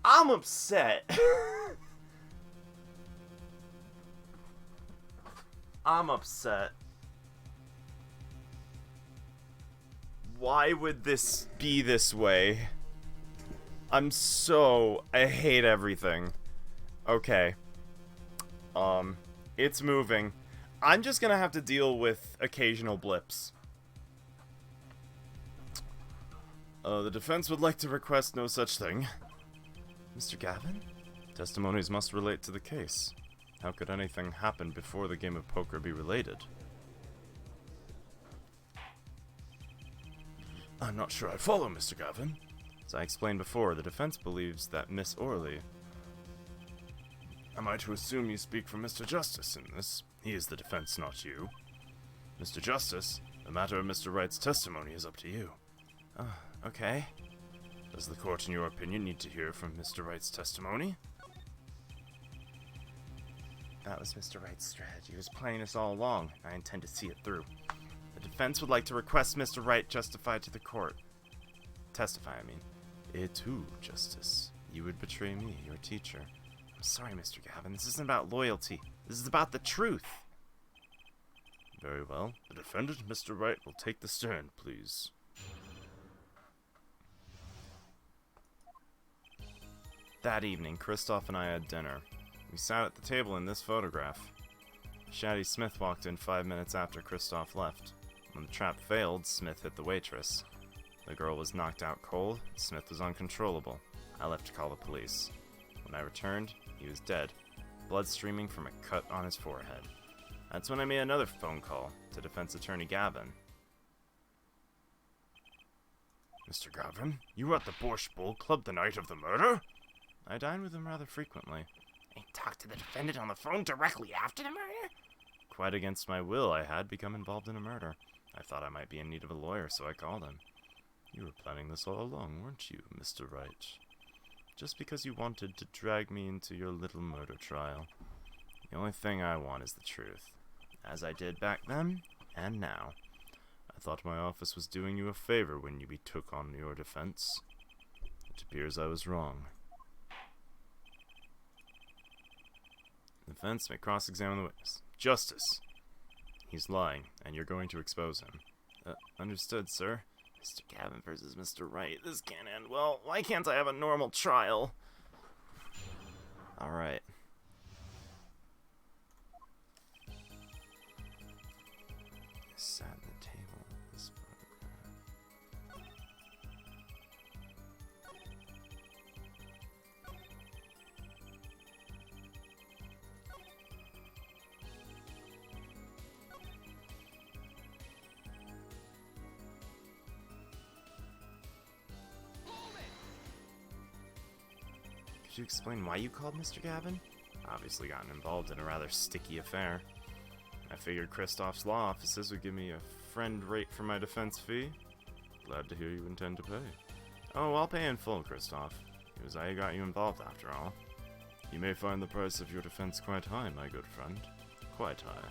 I'm upset. I'm upset. Why would this be this way? I hate everything. Okay. It's moving. I'm just gonna have to deal with occasional blips. The defense would like to request no such thing. Mr. Gavin? Testimonies must relate to the case. How could anything happen before the game of poker be related? I'm not sure I follow, Mr. Gavin. As I explained before, the defense believes that Miss Orley... Am I to assume you speak for Mr. Justice in this? He is the defense, not you. Mr. Justice, the matter of Mr. Wright's testimony is up to you. Okay. Does the court, in your opinion, need to hear from Mr. Wright's testimony? That was Mr. Wright's strategy. He was playing us all along. I intend to see it through. The defense would like to request Mr. Wright justify to the court. Testify, I mean. It too, Justice. You would betray me, your teacher. I'm sorry, Mr. Gavin. This isn't about loyalty. This is about the truth. Very well. The defendant, Mr. Wright, will take the stand, please. That evening, Kristoff and I had dinner. We sat at the table in this photograph. Shaddy Smith walked in 5 minutes after Kristoff left. When the trap failed, Smith hit the waitress. The girl was knocked out cold, Smith was uncontrollable. I left to call the police. When I returned, he was dead, blood streaming from a cut on his forehead. That's when I made another phone call to defense attorney Gavin. Mr. Gavin, you were at the Borscht Bowl Club the night of the murder? I dine with him rather frequently.
He talked to the defendant on the phone directly after the murder?
Quite against my will, I had become involved in a murder. I thought I might be in need of a lawyer, so I called him. You were planning this all along, weren't you, Mr. Wright? Just because you wanted to drag me into your little murder trial. The only thing I want is the truth. As I did back then, and now. I thought my office was doing you a favor when you took on your defense. It appears I was wrong. The defense may cross-examine the witness. Justice! He's lying, and you're going to expose him. Understood, sir. Mr. Gavin versus Mr. Wright. This can't end well. Why can't I have a normal trial? Alright. Sat at the table. This photograph. Could you explain why you called Mr. Gavin? Obviously gotten involved in a rather sticky affair. I figured Kristoff's law offices would give me a friend rate for my defense fee. Glad to hear you intend to pay. Oh, I'll pay in full, Kristoff. It was I who got you involved after all. You may find the price of your defense quite high, my good friend. Quite high.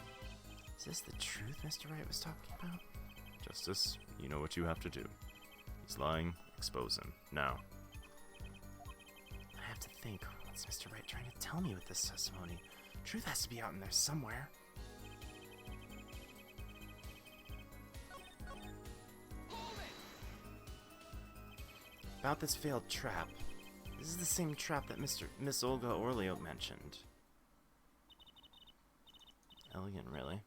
Is this the truth Mr. Wright was talking about?
Justice, you know what you have to do. He's lying. Expose him. Now.
I have to think, what's Mr. Wright trying to tell me with this testimony? Truth has to be out in there somewhere. About this failed trap. This is the same trap that Miss Olga Orleo mentioned. Elegant, really.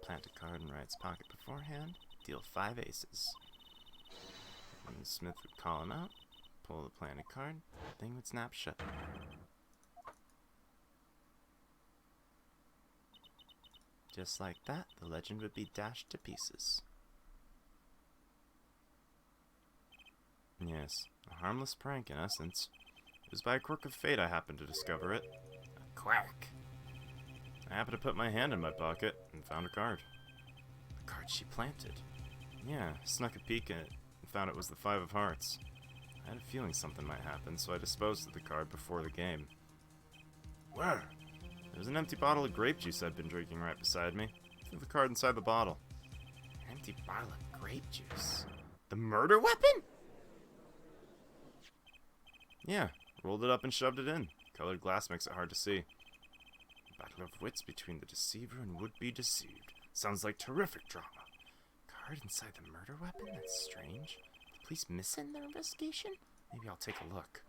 Plant a card in Wright's pocket beforehand. Deal 5 aces. And Smith would call him out. Pull the planted card. Thing would snap shut. Just like that, the legend would be dashed to pieces. Yes, a harmless prank in essence. It was by a quirk of fate I happened to discover it.
A quirk.
I happened to put my hand in my pocket and found a card. The card she planted. Yeah, snuck a peek at it and found it was the 5 of hearts. I had a feeling something might happen, so I disposed of the card before the game.
Where?
There was an empty bottle of grape juice I'd been drinking right beside me. Threw the card inside the bottle.
An empty bottle of grape juice.
The murder weapon? Yeah, rolled it up and shoved it in. Colored glass makes it hard to see. Battle of wits between the deceiver and would-be deceived. Sounds like terrific drama. Card inside the murder weapon? That's strange. The police miss it in their investigation? Maybe I'll take a look.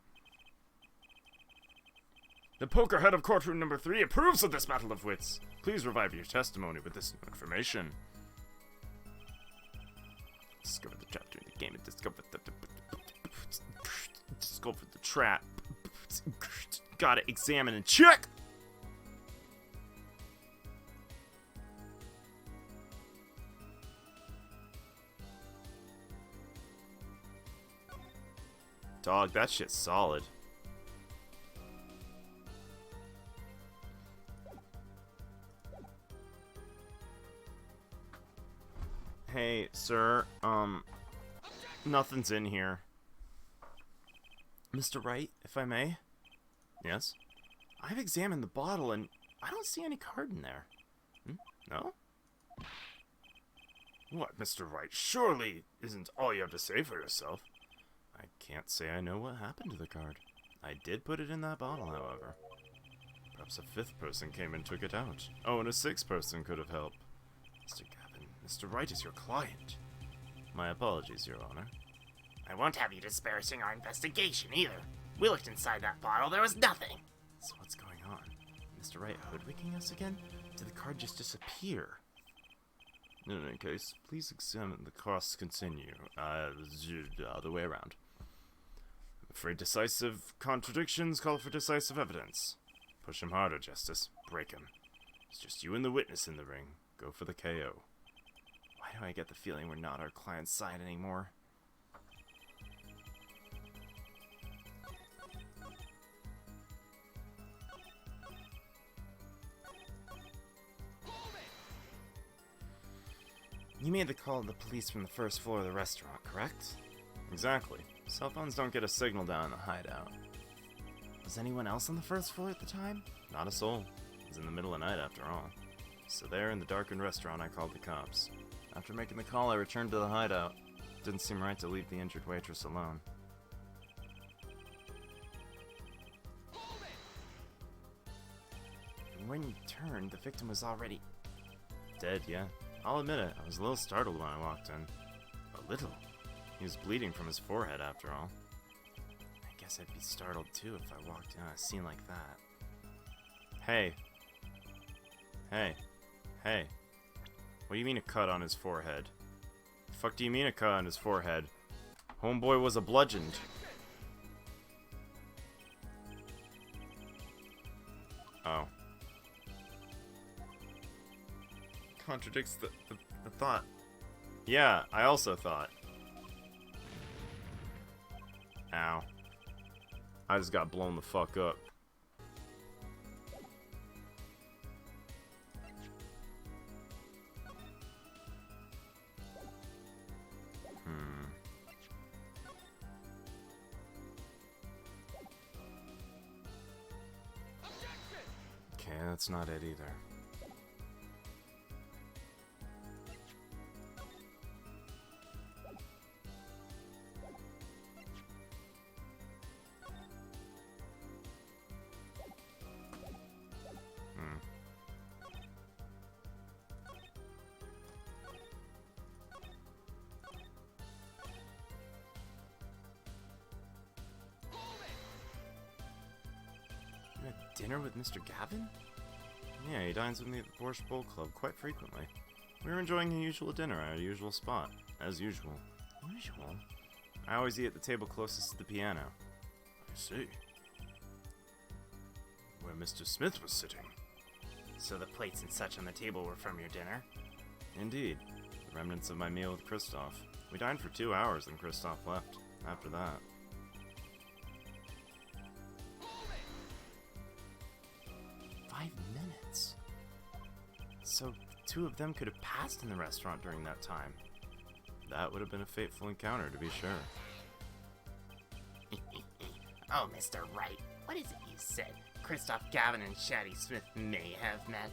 The poker head of courtroom number 3 approves of this battle of wits. Please revive your testimony with this new information. Discover the trap during the game and discover the trap. Gotta examine and check! Dog, that shit's solid. Hey, sir, nothing's in here. Mr. Wright, if I may? Yes? I've examined the bottle and I don't see any card in there. No? What, Mr. Wright? Surely isn't all you have to say for yourself. I can't say I know what happened to the card. I did put it in that bottle, however. Perhaps a 5th person came and took it out. Oh, and a 6th person could have helped. Mr. Gavin, Mr. Wright is your client. My apologies, Your Honor.
I won't have you disparaging our investigation either. We looked inside that bottle, there was nothing.
So what's going on? Mr. Wright hoodwinking us again? Did the card just disappear? In any case, please examine the cross continue. The other way around. I'm afraid decisive contradictions call for decisive evidence. Push him harder, Justice. Break him. It's just you and the witness in the ring. Go for the KO. Why do I get the feeling we're not our client's side anymore? You made the call to the police from the first floor of the restaurant, correct? Exactly. Cell phones don't get a signal down in the hideout. Was anyone else on the first floor at the time? Not a soul. It was in the middle of the night after all. So there in the darkened restaurant I called the cops. After making the call I returned to the hideout. Didn't seem right to leave the injured waitress alone. And when you turned, the victim was already dead, yeah. I'll admit it, I was a little startled when I walked in. A little? He was bleeding from his forehead after all. I guess I'd be startled too if I walked in on a scene like that. Hey. Hey. Hey. What do you mean a cut on his forehead? The fuck do you mean a cut on his forehead? Homeboy was a bludgeoned. Oh. Contradicts the thought. Yeah, I also thought. Ow. I just got blown the fuck up. Okay, that's not it either. You had dinner with Mr. Gavin? Yeah, he dines with me at the Borscht Bowl Club quite frequently. We were enjoying the usual dinner at our usual spot, as usual. Usual? I always eat at the table closest to the piano. I see. Where Mr. Smith was sitting.
So the plates and such on the table were from your dinner?
Indeed. The remnants of my meal with Kristoff. We dined for 2 hours and Kristoff left. After that. So, the two of them could have passed in the restaurant during that time. That would have been a fateful encounter, to be sure.
Oh, Mr. Wright, what is it you said? Christoph Gavin and Shaddy Smith may have met?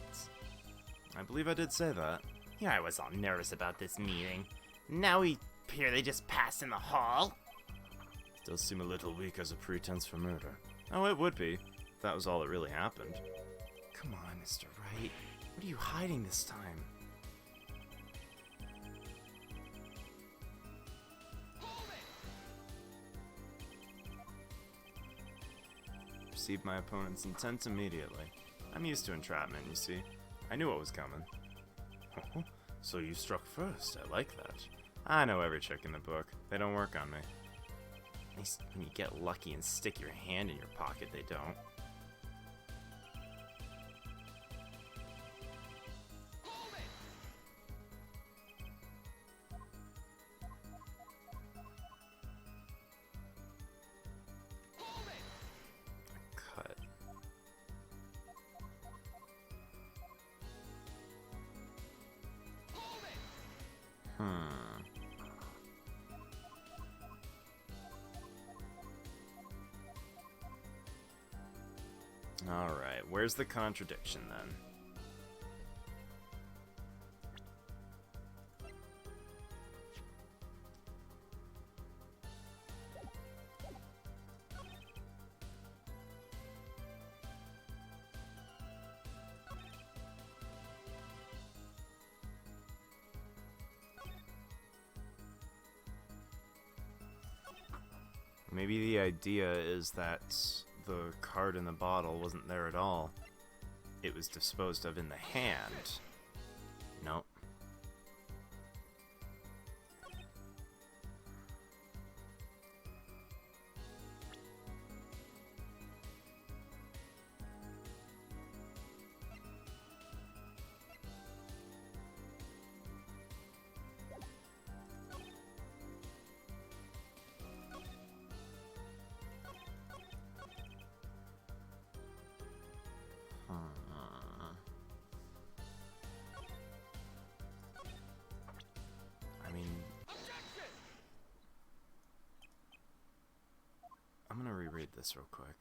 I believe I did say that.
Here I was all nervous about this meeting. Now we appear they just passed in the hall?
Does seem a little weak as a pretense for murder. Oh, it would be, if that was all that really happened. Come on, Mr. Wright. What are you hiding this time? Perceived my opponent's intent immediately. I'm used to entrapment, you see. I knew what was coming. Oh, so you struck first. I like that. I know every trick in the book. They don't work on me. At least when you get lucky and stick your hand in your pocket, they don't. Cut. Alright, where's the contradiction then? Maybe the idea is that the card in the bottle wasn't there at all. It was disposed of in the hand. Nope. I'm gonna reread this real quick.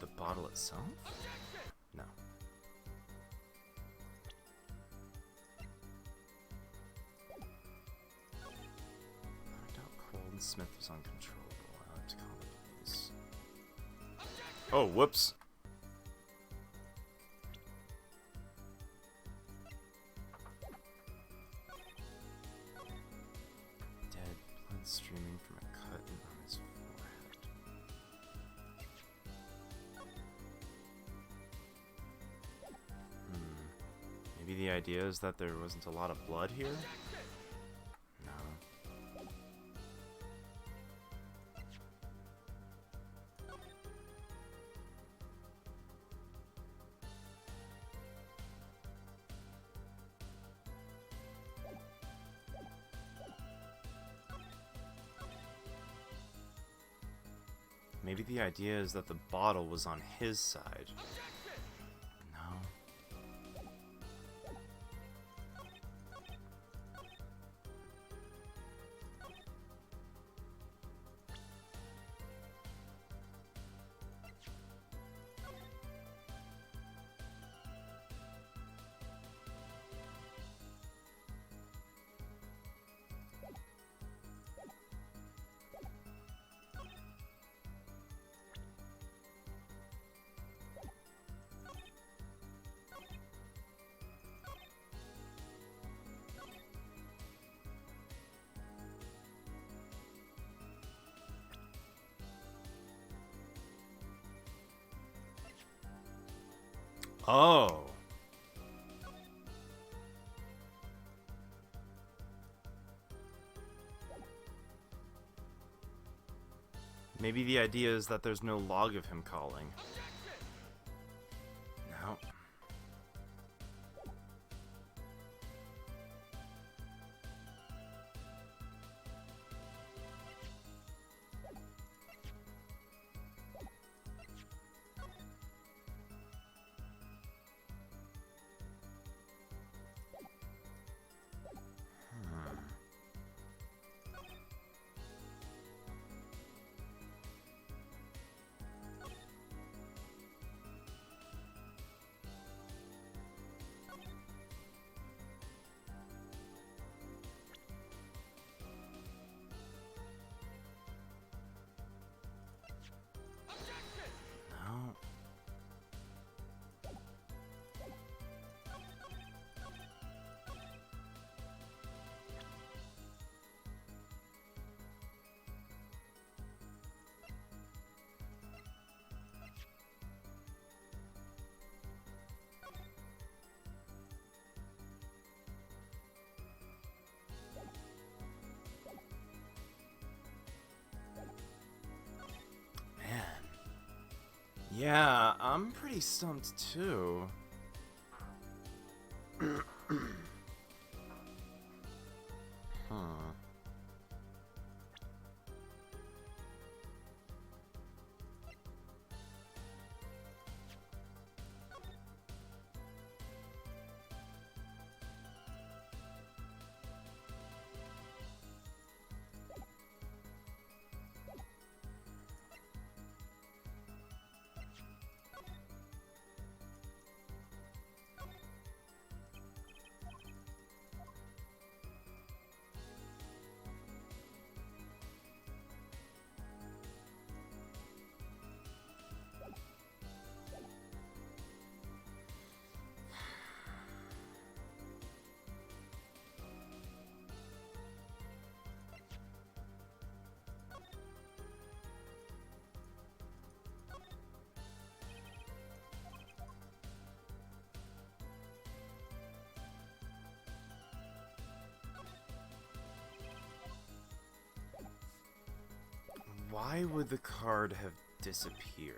The bottle itself? No. I doubt Cold Smith was uncontrollable. I like to call it these. Oh, whoops. Dead, blood streaming from a cut on his forehead. Maybe the idea is that there wasn't a lot of blood here? No. Maybe the idea is that the bottle was on his side. No. Oh. Maybe the idea is that there's no log of him calling. No. No. Yeah, I'm pretty stumped too. Huh. why would the card have disappeared?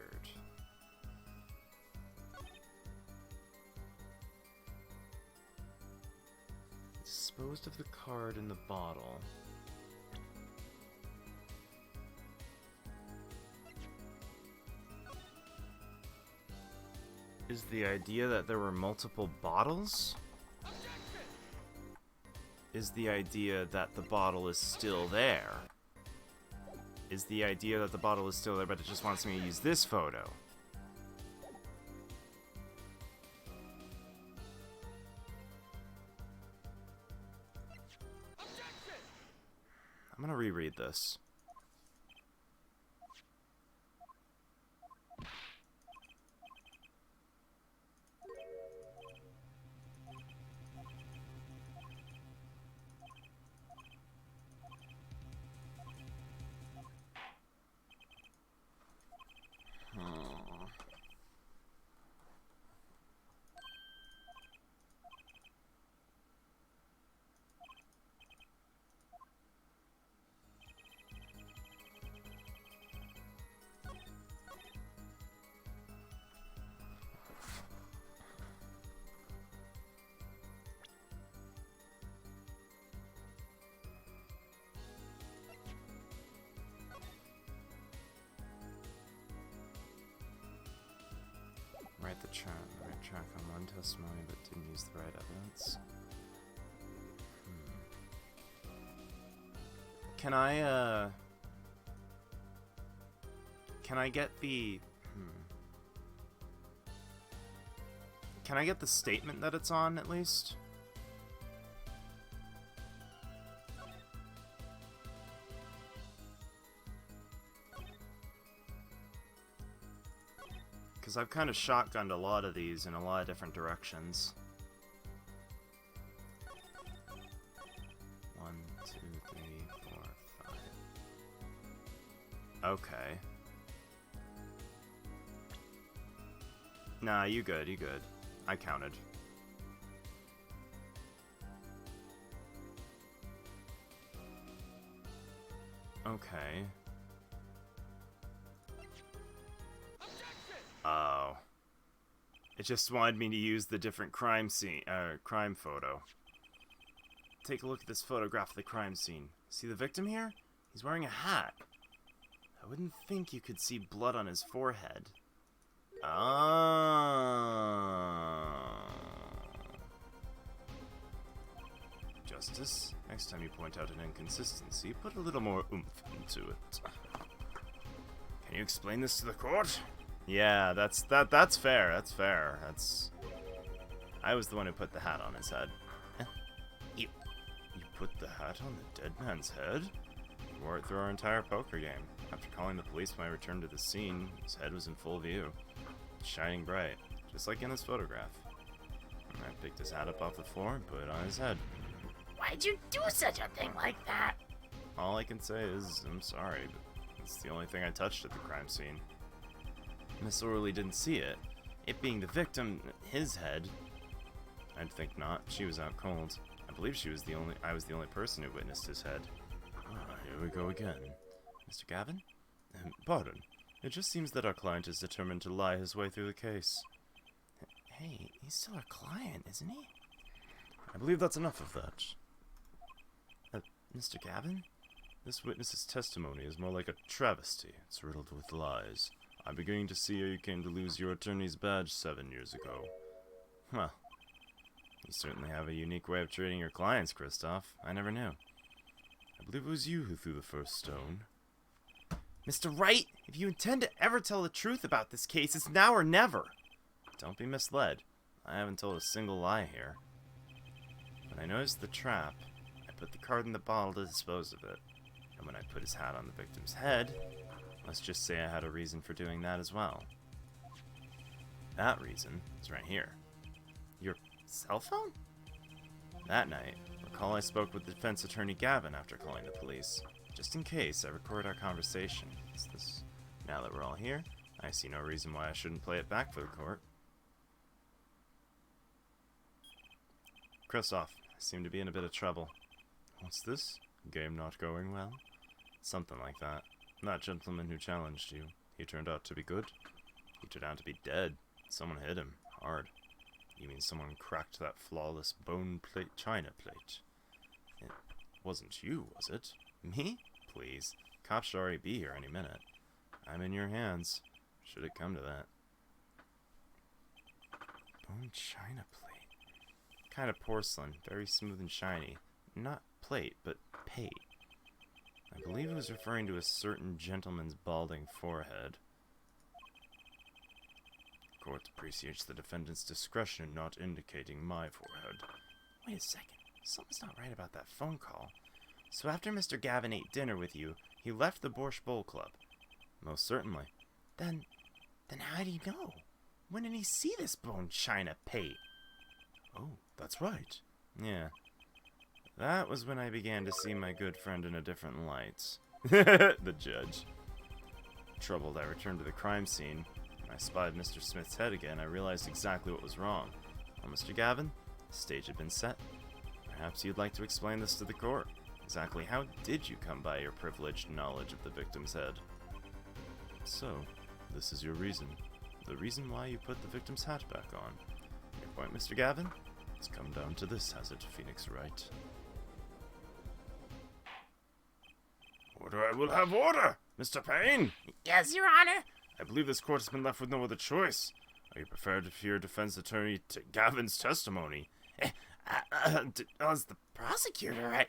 Disposed of the card in the bottle. Is the idea that there were multiple bottles? Is the idea that the bottle is still there? Is the idea that the bottle is still there, but it just wants me to use this photo? I'm gonna reread this. Write the right track on one testimony, but didn't use the right evidence. Can I get the... Can I get the statement that it's on, at least? Because I've kind of shotgunned a lot of these in a lot of different directions. 1, 2, 3, 4, 5. Okay. Nah, you good, you good. I counted. Okay. Oh. It just wanted me to use the different crime scene, crime photo. Take a look at this photograph of the crime scene. See the victim here? He's wearing a hat. I wouldn't think you could see blood on his forehead. Oh. Justice, next time you point out an inconsistency, put a little more oomph into it. Can you explain this to the court? Yeah, that's fair. That's fair. I was the one who put the hat on his head. You put the hat on the dead man's head? He wore it through our entire poker game. After calling the police when I returned to the scene, his head was in full view, shining bright, just like in his photograph. And I picked his hat up off the floor and put it on his head.
Why'd you do such a thing like that?
All I can say is, I'm sorry, but it's the only thing I touched at the crime scene. Miss Orley didn't see it. It being the victim, his head. I'd think not. She was out cold. I believe I was the only person who witnessed his head. Ah, here we go again. Mr. Gavin? Pardon. It just seems that our client is determined to lie his way through the case. Hey, he's still our client, isn't he? I believe that's enough of that. Mr. Gavin? This witness's testimony is more like a travesty. It's riddled with lies. I'm beginning to see how you came to lose your attorney's badge 7 years ago. Well, you certainly have a unique way of treating your clients, Kristoff. I never knew. I believe it was you who threw the first stone. Mr. Wright, if you intend to ever tell the truth about this case, it's now or never. Don't be misled. I haven't told a single lie here. When I noticed the trap, I put the card in the bottle to dispose of it. And when I put his hat on the victim's head, let's just say I had a reason for doing that as well. That reason is right here. Your cell phone? That night, recall I spoke with defense attorney Gavin after calling the police. Just in case, I record our conversation. Now that we're all here, I see no reason why I shouldn't play it back for the court. Kristoff, I seem to be in a bit of trouble. What's this? Game not going well? Something like that. That gentleman who challenged you, he turned out to be good? He turned out to be dead. Someone hit him, hard. You mean someone cracked that flawless bone plate, china plate? It wasn't you, was it? Me? Please. Cops should already be here any minute. I'm in your hands. Should it come to that. Bone china plate. Kind of porcelain, very smooth and shiny. Not plate, but pate. I believe it was referring to a certain gentleman's balding forehead. Court appreciates the defendant's discretion in not indicating my forehead.
Wait a second. Something's not right about that phone call. So after Mr. Gavin ate dinner with you, he left the Borscht Bowl Club.
Most certainly.
Then how do you know? When did he see this bone china pate?
Oh, that's right. Yeah. That was when I began to see my good friend in a different light. The judge. Troubled, I returned to the crime scene. When I spied Mr. Smith's head again, I realized exactly what was wrong. Well, Mr. Gavin, the stage had been set. Perhaps you'd like to explain this to the court. Exactly how did you come by your privileged knowledge of the victim's head? So, this is your reason. The reason why you put the victim's hat back on. Your point, Mr. Gavin? It's come down to this, has it, Phoenix Wright? Order, I will have order! Mr. Payne!
Yes, Your Honor.
I believe this court has been left with no other choice. Are you prepared to hear defense attorney Gavin's testimony?
Was the prosecutor right?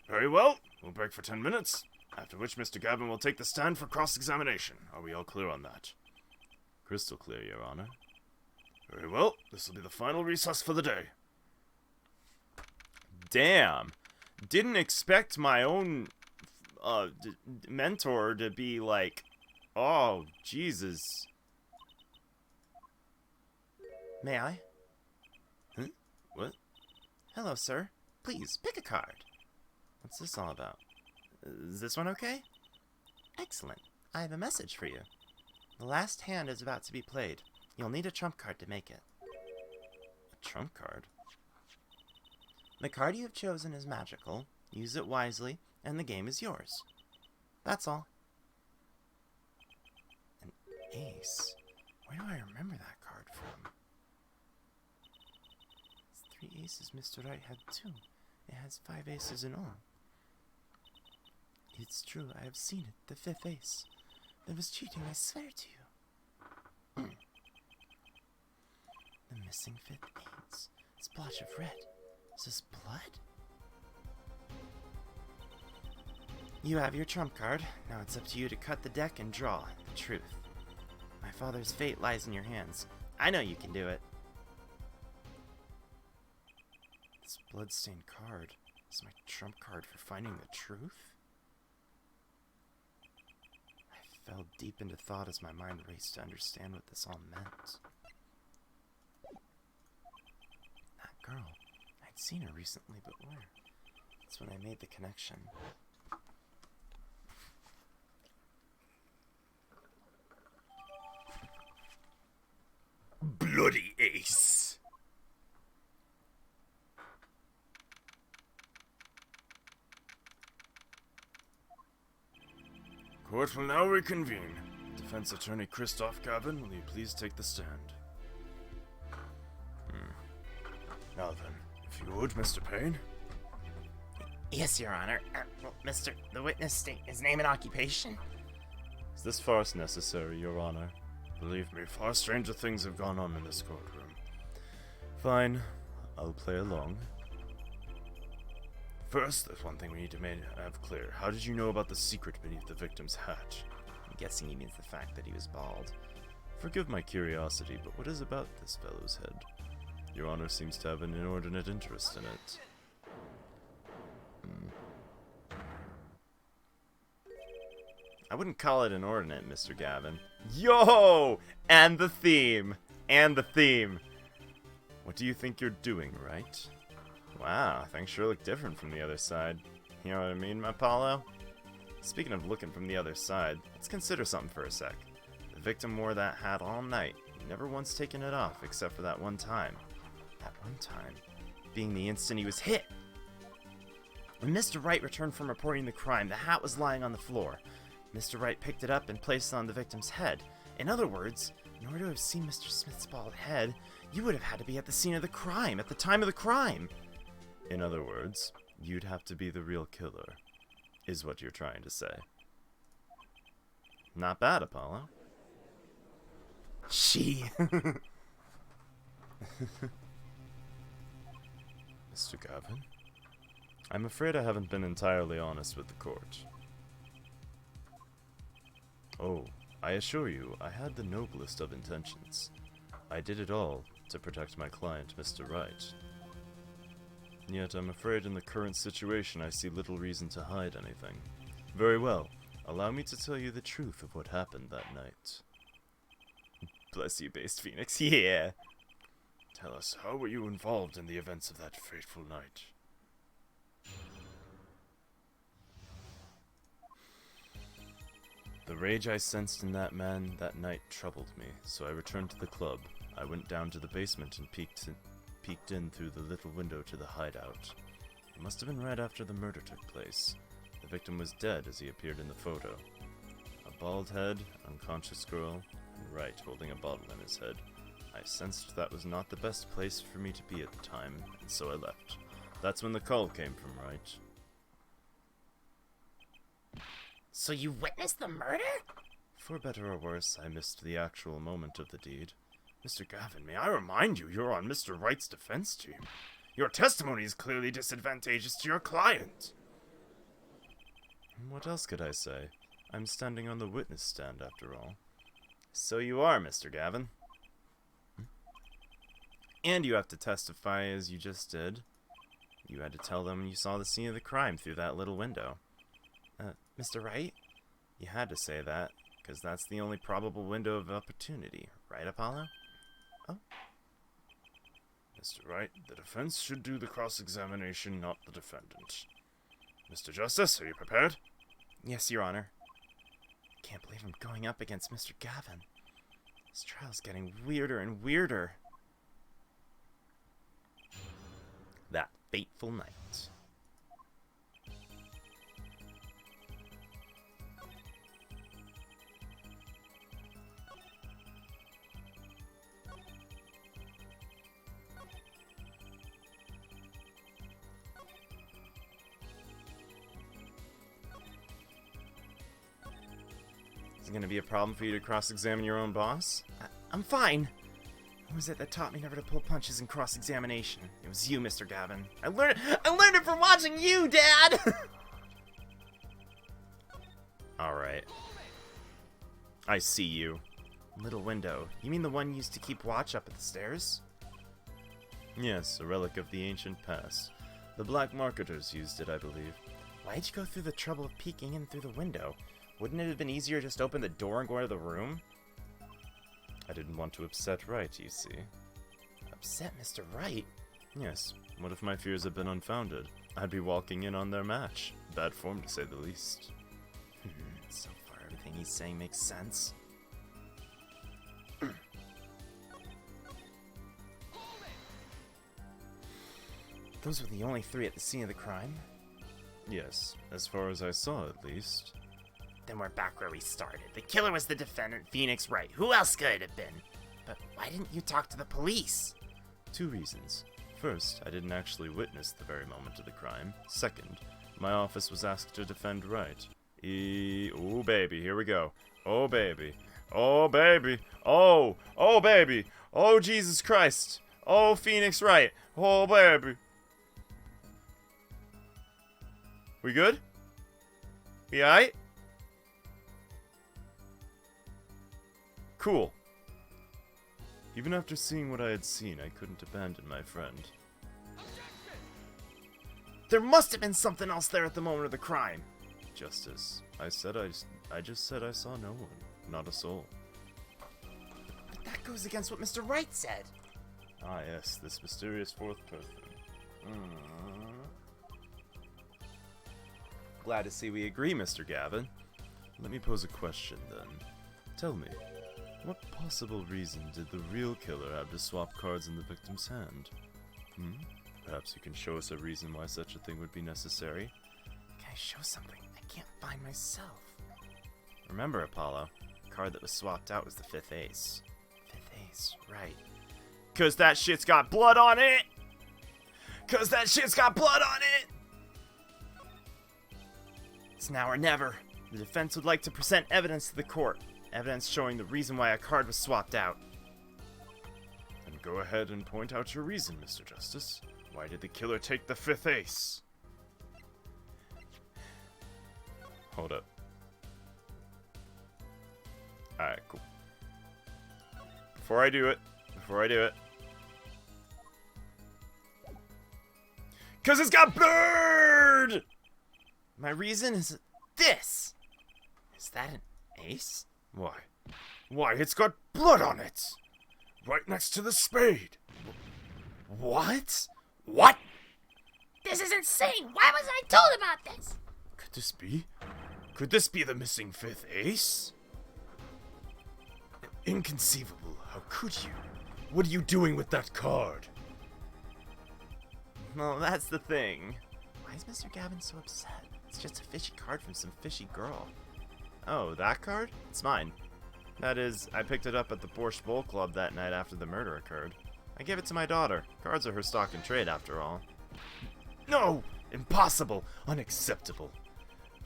Very well. We'll break for 10 minutes, after which Mr. Gavin will take the stand for cross-examination. Are we all clear on that? Crystal clear, Your Honor. Very well. This will be the final recess for the day. Damn. Didn't expect my own mentor to be like, oh, Jesus.
May I?
Huh? What?
Hello, sir. Please, pick a card.
What's this all about? Is this one okay?
Excellent. I have a message for you. The last hand is about to be played. You'll need a trump card to make it.
A trump card?
The card you have chosen is magical. Use it wisely, and the game is yours. That's all. An ace? Where do I remember that card from? It's 3 aces Mr. Wright had too. It has 5 aces in all. It's true, I have seen it, the 5th ace. There was cheating, I swear to you. The missing 5th ace. Splotch of red. Is this blood? You have your trump card. Now it's up to you to cut the deck and draw the truth. My father's fate lies in your hands. I know you can do it. This bloodstained card is my trump card for finding the truth? I fell deep into thought as my mind raced to understand what this all meant. That girl. I'd seen her recently, but where? That's when I made the connection.
Bloody ace! Court will now reconvene. Defense Attorney Christoph Gavin, will you please take the stand? Now then, if you would, Mr. Payne.
Yes, Your Honor. Mr. The witness state his name and occupation.
Is this farce necessary, Your Honor? Believe me, far stranger things have gone on in this courtroom. Fine, I'll play along. First, there's one thing we need to have clear. How did you know about the secret beneath the victim's hat?
I'm guessing he means the fact that he was bald.
Forgive my curiosity, but what is about this fellow's head? Your Honor seems to have an inordinate interest in it. I wouldn't call it inordinate, Mr. Gavin. Yo! And the theme! And the theme! What do you think you're doing, right? Wow, things sure look different from the other side. You know what I mean, my Paulo? Speaking of looking from the other side, let's consider something for a sec. The victim wore that hat all night, never once taken it off except for that one time. That one time being the instant he was hit. When Mr. Wright returned from reporting the crime, the hat was lying on the floor.
Mr. Wright picked it up and placed it on the victim's head. In other words, in order to have seen Mr. Smith's bald head, you would have had to be at the scene of the crime, at the time of the crime.
In other words, you'd have to be the real killer, is what you're trying to say. Not bad, Apollo.
She.
Mr. Gavin? I'm afraid I haven't been entirely honest with the court. Oh, I assure you, I had the noblest of intentions. I did it all to protect my client, Mr. Wright. Yet I'm afraid in the current situation I see little reason to hide anything. Very well, allow me to tell you the truth of what happened that night.
Bless you, Based Phoenix, yeah.
Tell us, how were you involved in the events of that fateful night? The rage I sensed in that man that night troubled me, so I returned to the club. I went down to the basement and peeked in through the little window to the hideout. It must have been right after the murder took place. The victim was dead as he appeared in the photo. A bald head, unconscious girl, and Wright holding a bottle in his head. I sensed that was not the best place for me to be at the time, and so I left. That's when the call came from Wright.
So you witnessed the murder?
For better or worse, I missed the actual moment of the deed. Mr. Gavin, may I remind you, you're on Mr. Wright's defense team. Your testimony is clearly disadvantageous to your client. What else could I say? I'm standing on the witness stand, after all.
So you are, Mr. Gavin. And you have to testify as you just did. You had to tell them you saw the scene of the crime through that little window. Mr. Wright? You had to say that, because that's the only probable window of opportunity, right, Apollo? Oh.
Mr. Wright, the defense should do the cross-examination, not the defendant. Mr. Justice, are you prepared?
Yes, Your Honor. Can't believe I'm going up against Mr. Gavin. This trial's getting weirder and weirder. That fateful night. Is it going to be a problem for you to cross-examine your own boss? I'm fine. Who was it that taught me never to pull punches in cross-examination? It was you, Mr. Gavin. I learned it from watching you, Dad! Alright. I see you. Little window. You mean the one used to keep watch up at the stairs?
Yes, a relic of the ancient past. The black marketers used it, I believe.
Why'd you go through the trouble of peeking in through the window? Wouldn't it have been easier to just open the door and go into the room?
I didn't want to upset Wright, you see.
Upset Mr. Wright?
Yes. What if my fears had been unfounded? I'd be walking in on their match. Bad form, to say the least.
So far, everything he's saying makes sense. Those were the only three at the scene of the crime?
Yes, as far as I saw, at least.
Then we're back where we started. The killer was the defendant, Phoenix Wright. Who else could it have been? But why didn't you talk to the police?
2 reasons. First, I didn't actually witness the very moment of the crime. Second, my office was asked to defend Wright. Oh baby, here we go. Oh baby. Oh baby. Oh baby. Oh Jesus Christ. Oh Phoenix Wright. Oh baby. We good? We alright? Cool. Even after seeing what I had seen, I couldn't abandon my friend.
There must have been something else there at the moment of the crime.
Justice, I just said I saw no one, not a soul.
But that goes against what Mr. Wright said.
Ah yes, this mysterious fourth person. Glad to see we agree, Mr. Gavin. Let me pose a question then. Tell me, what possible reason did the real killer have to swap cards in the victim's hand? Perhaps you can show us a reason why such a thing would be necessary?
Can I show something I can't find myself?
Remember, Apollo, the card that was swapped out was the 5th ace. 5th ace, right. 'Cause that shit's got blood on it! 'Cause that shit's got blood on it! It's now or never. The defense would like to present evidence to the court. Evidence showing the reason why a card was swapped out. Then go ahead and point out your reason, Mr. Justice. Why did the killer take the 5th ace? Hold up. Alright, cool. Before I do it. 'Cause it's got blood! My reason is this. Is that an ace? Why? Why, it's got blood on it! Right next to the spade! What? What?
This is insane! Why wasn't I told about this?
Could this be? Could this be the missing 5th ace? Inconceivable. How could you? What are you doing with that card? Well, that's the thing. Why is Mr. Gavin so upset? It's just a fishy card from some fishy girl. Oh, that card? It's mine. That is, I picked it up at the Borscht Bowl Club that night after the murder occurred. I gave it to my daughter. Cards are her stock and trade, after all. No! Impossible! Unacceptable!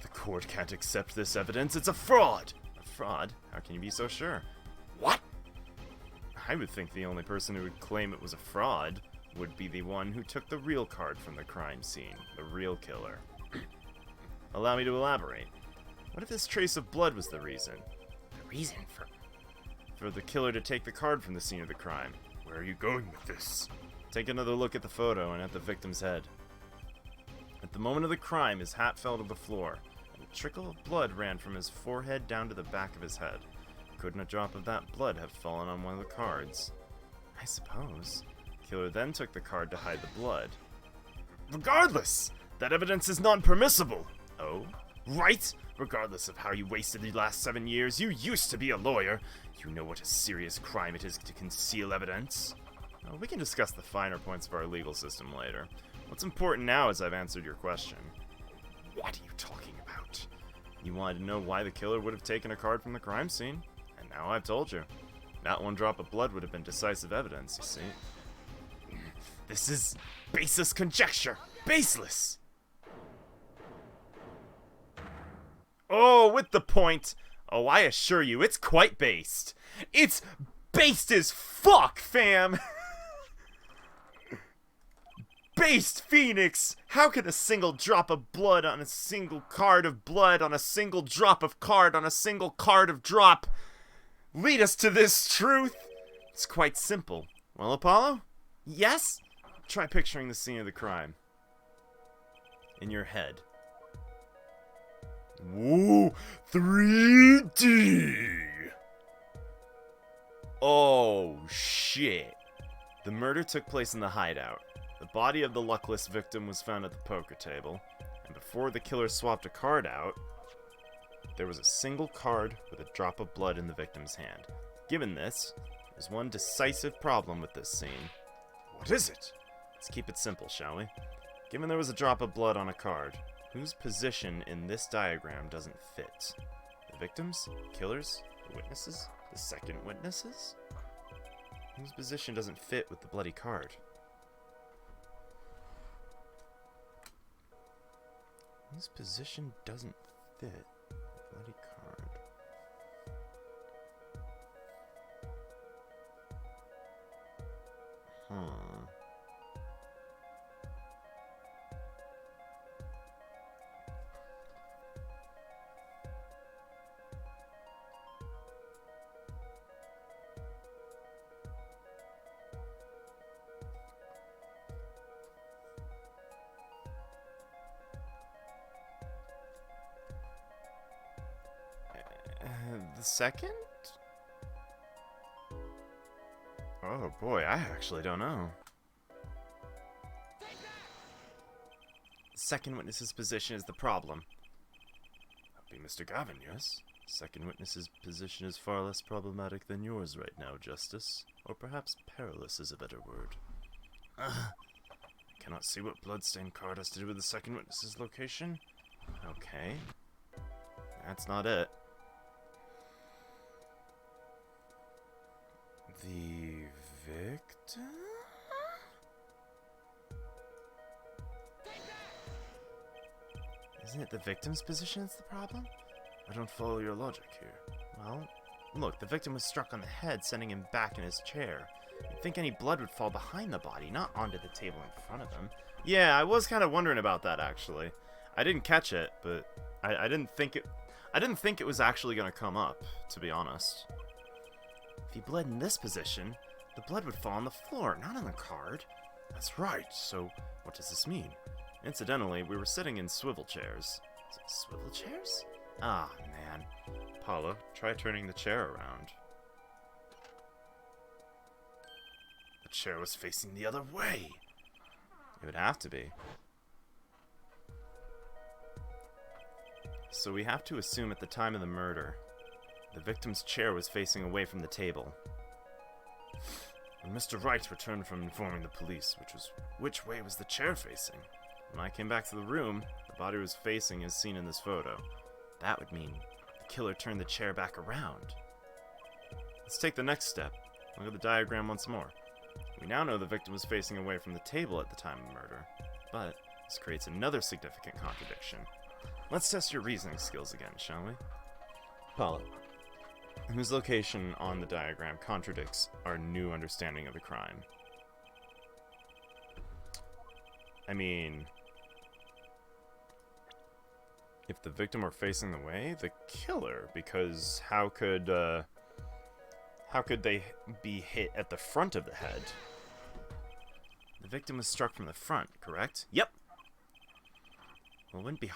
The court can't accept this evidence. It's a fraud! A fraud? How can you be so sure? What? I would think the only person who would claim it was a fraud would be the one who took the real card from the crime scene, the real killer. Allow me to elaborate. What if this trace of blood was the reason? The reason for the killer to take the card from the scene of the crime? Where are you going with this? Take another look at the photo and at the victim's head. At the moment of the crime, his hat fell to the floor, and a trickle of blood ran from his forehead down to the back of his head. Couldn't a drop of that blood have fallen on one of the cards? I suppose. The killer then took the card to hide the blood. Regardless, that evidence is non-permissible. Oh? Right? Regardless of how you wasted the last 7 years, you used to be a lawyer. You know what a serious crime it is to conceal evidence. Well, we can discuss the finer points of our legal system later. What's important now is I've answered your question. What are you talking about? You wanted to know why the killer would have taken a card from the crime scene? And now I've told you. Not one drop of blood would have been decisive evidence, you see. This is baseless conjecture! Baseless! Oh, with the point! Oh, I assure you, it's quite based. It's based as fuck, fam! Based, Phoenix! How can a single drop of blood on a single card of blood on a single drop of card on a single card of drop lead us to this truth? It's quite simple. Well, Apollo? Yes? Try picturing the scene of the crime. In your head. Woo! 3D! Oh, shit. The murder took place in the hideout. The body of the luckless victim was found at the poker table, and before the killer swapped a card out, there was a single card with a drop of blood in the victim's hand. Given this, there's one decisive problem with this scene. What is it? Let's keep it simple, shall we? Given there was a drop of blood on a card, whose position in this diagram doesn't fit? The victims? The killers? The witnesses? The second witnesses? Whose position doesn't fit with the bloody card? Whose position doesn't fit the bloody card? The second? Oh boy, I actually don't know. The second witness's position is the problem. That'd be Mr. Gavin, yes? Second witness's position is far less problematic than yours right now, Justice. Or perhaps perilous is a better word. I cannot see what bloodstained card has to do with the second witness's location. Okay. That's not it. The victim? Isn't it the victim's position that's the problem? I don't follow your logic here. Well, look, the victim was struck on the head, sending him back in his chair. You'd think any blood would fall behind the body, not onto the table in front of him. Yeah, I was kind of wondering about that, actually. I didn't catch it, but I didn't think it was actually going to come up, to be honest. If he bled in this position, the blood would fall on the floor, not on the card. That's right, so what does this mean? Incidentally, we were sitting in swivel chairs. Swivel chairs? Ah, man. Paula, try turning the chair around. The chair was facing the other way. It would have to be. So we have to assume at the time of the murder, the victim's chair was facing away from the table. When Mr. Wright returned from informing the police, which way was the chair facing? When I came back to the room, the body was facing as seen in this photo. That would mean the killer turned the chair back around. Let's take the next step. Look at the diagram once more. We now know the victim was facing away from the table at the time of murder, but this creates another significant contradiction. Let's test your reasoning skills again, shall we? Paula, whose location on the diagram contradicts our new understanding of the crime? I mean, if the victim were facing the way, the killer, because how could they be hit at the front of the head? The victim was struck from the front, correct? Yep. Well, wouldn't it be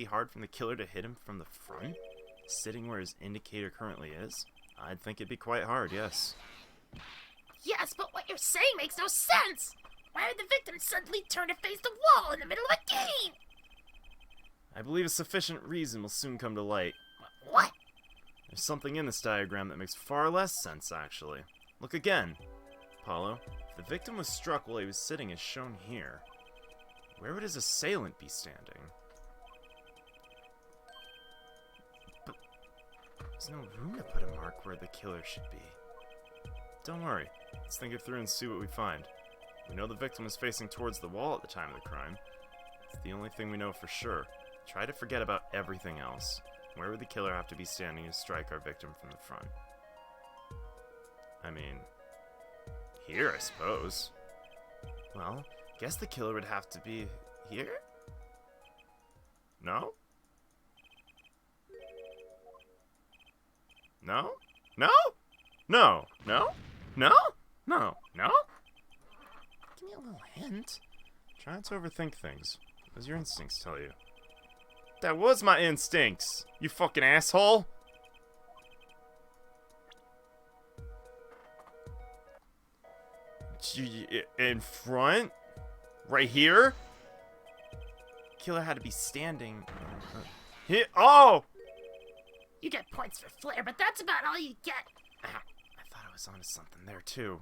hard for the killer to hit him from the front, sitting where his indicator currently is? I'd think it'd be quite hard, yes.
Yes, but what you're saying makes no sense. Why would the victim suddenly turn to face the wall in the middle of a game?
I believe a sufficient reason will soon come to light.
What?
There's something in this diagram that makes far less sense, actually. Look again. Paulo, if the victim was struck while he was sitting as shown here, where would his assailant be standing? But there's no room to put a mark where the killer should be. Don't worry. Let's think it through and see what we find. We know the victim was facing towards the wall at the time of the crime. It's the only thing we know for sure. Try to forget about everything else. Where would the killer have to be standing to strike our victim from the front? I mean, here, I suppose. Well, guess the killer would have to be here? No? No? No? No? No? No? No? No? Give me a little hint. Try not to overthink things. What does your instincts tell you? That was my instincts, you fucking asshole! In front? Right here? Killer had to be standing. Here. Oh!
You get points for flair, but that's about all you get.
I thought I was onto something there, too.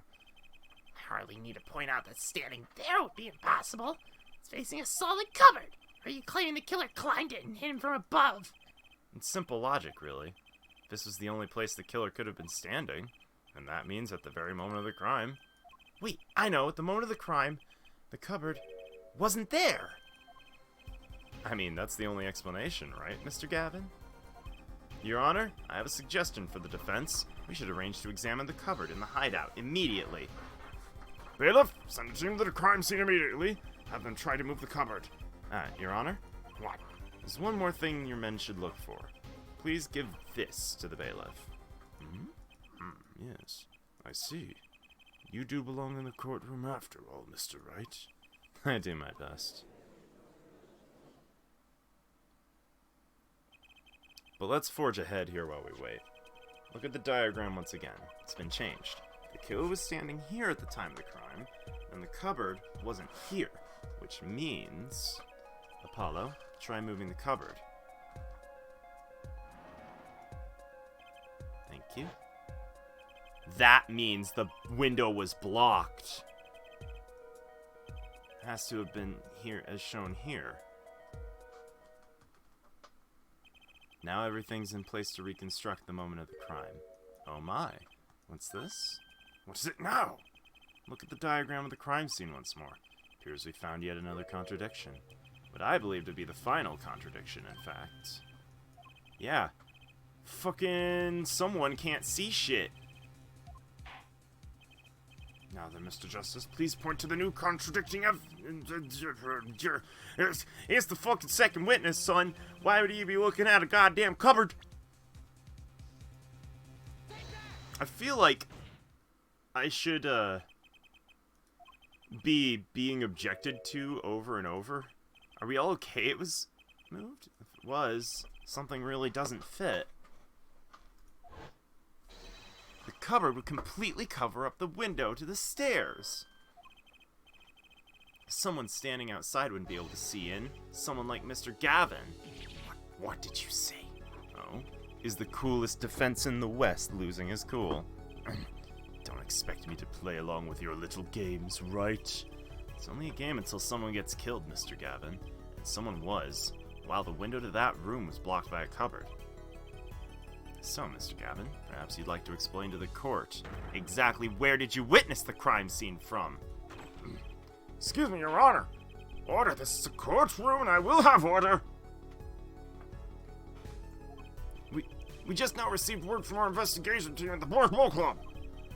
I hardly need to point out that standing there would be impossible. It's facing a solid cupboard. Or are you claiming the killer climbed it and hit him from above?
It's simple logic, really. This was the only place the killer could have been standing, and that means at the very moment of the crime. Wait, I know, at the moment of the crime, the cupboard wasn't there. I mean, that's the only explanation, right, Mr. Gavin? Your Honor, I have a suggestion for the defense. We should arrange to examine the cupboard in the hideout immediately. Bailiff, send a team to the crime scene immediately. Have them try to move the cupboard. Your Honor?
What?
There's one more thing your men should look for. Please give this to the bailiff. Yes, I see. You do belong in the courtroom after all, Mr. Wright. I do my best. But let's forge ahead here while we wait. Look at the diagram once again. It's been changed. The killer was standing here at the time of the crime, and the cupboard wasn't here, which means... Apollo, try moving the cupboard. Thank you. That means the window was blocked. Has to have been here as shown here. Now everything's in place to reconstruct the moment of the crime. Oh my. What's this? What is it now? Look at the diagram of the crime scene once more. Appears we found yet another contradiction. What I believe to be the final contradiction, in fact. Yeah. Fucking someone can't see shit. Now then, Mr. Justice, please point to the new contradicting it's the fucking second witness, son. Why would he be looking at a goddamn cupboard? I feel like I should, be being objected to over and over. Are we all okay it was moved? If it was, something really doesn't fit. The cupboard would completely cover up the window to the stairs. Someone standing outside wouldn't be able to see in. Someone like Mr. Gavin. What did you say? Oh, is the coolest defense in the West losing his cool? Don't expect me to play along with your little games, right? It's only a game until someone gets killed, Mr. Gavin. And someone was, while the window to that room was blocked by a cupboard. So, Mr. Gavin, perhaps you'd like to explain to the court exactly where did you witness the crime scene from?
Excuse me, Your Honor. Order, this is a courtroom and I will have order. We just now received word from our investigation team at the Boys Ball Club.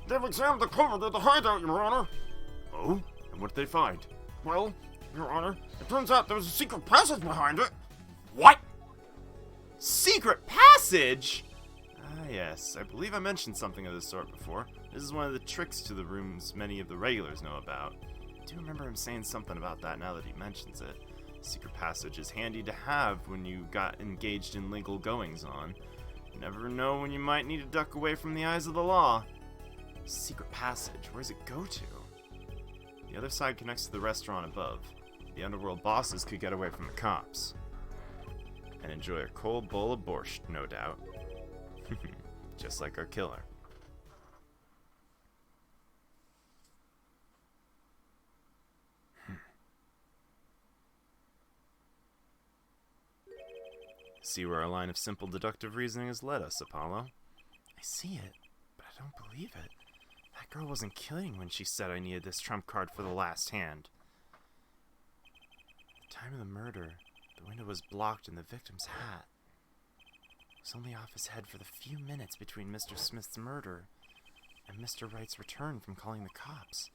They've examined the cupboard of the hideout, Your Honor.
Oh? And what did they find?
Well, Your Honor, it turns out there was a secret passage behind it.
What? Secret passage? Ah, yes. I believe I mentioned something of this sort before. This is one of the tricks to the rooms many of the regulars know about. I do remember him saying something about that now that he mentions it. Secret passage is handy to have when you got engaged in legal goings-on. You never know when you might need to duck away from the eyes of the law. Secret passage, where does it go to? The other side connects to the restaurant above. The underworld bosses could get away from the cops. And enjoy a cold bowl of borscht, no doubt. Just like our killer. See where our line of simple deductive reasoning has led us, Apollo? I see it, but I don't believe it. That girl wasn't kidding when she said I needed this trump card for the last hand. At the time of the murder, the window was blocked in the victim's hat. It was only off his head for the few minutes between Mr. Smith's murder and Mr. Wright's return from calling the cops.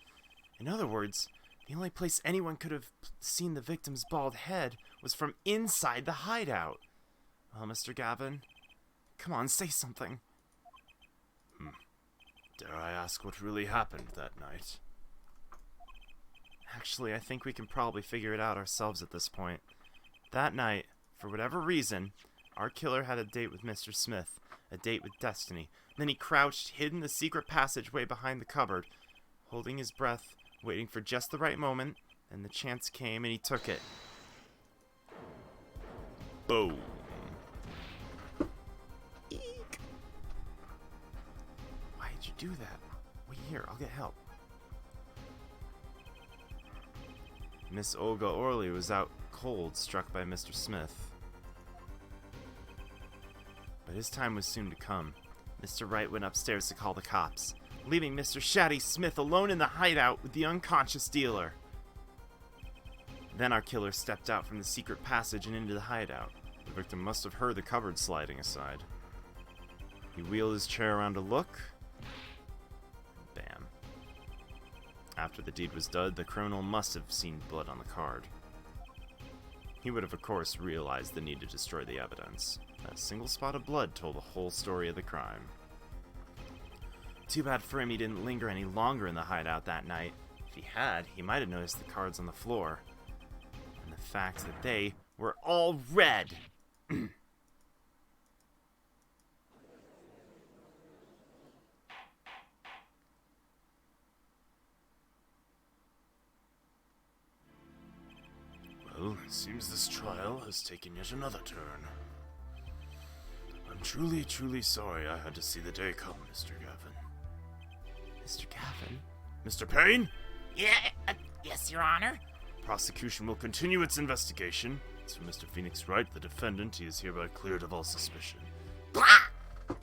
In other words, the only place anyone could have seen the victim's bald head was from inside the hideout. Well, Mr. Gavin, come on, say something. Dare I ask what really happened that night? Actually, I think we can probably figure it out ourselves at this point. That night, for whatever reason, our killer had a date with Mr. Smith, a date with Destiny. Then he crouched, hid in the secret passageway behind the cupboard, holding his breath, waiting for just the right moment, and the chance came and he took it. Boom. Eek. Why did you do that? Wait here, I'll get help. Miss Olga Orley was out cold, struck by Mr. Smith. But his time was soon to come. Mr. Wright went upstairs to call the cops, leaving Mr. Shaddy Smith alone in the hideout with the unconscious dealer. Then our killer stepped out from the secret passage and into the hideout. The victim must have heard the cupboard sliding aside. He wheeled his chair around to look. Bam. After the deed was done, the criminal must have seen blood on the card. He would have, of course, realized the need to destroy the evidence. That single spot of blood told the whole story of the crime. Too bad for him he didn't linger any longer in the hideout that night. If he had, he might have noticed the cards on the floor. And the fact that they were all red.
Well, it seems this trial has taken yet another turn. I'm truly, truly sorry I had to see the day come, Mr. Gavin.
Mr. Gavin?
Mr. Payne?
Yes, Your Honor.
Prosecution will continue its investigation. As for Mr. Phoenix Wright, the defendant, he is hereby cleared of all suspicion.
Blah!
I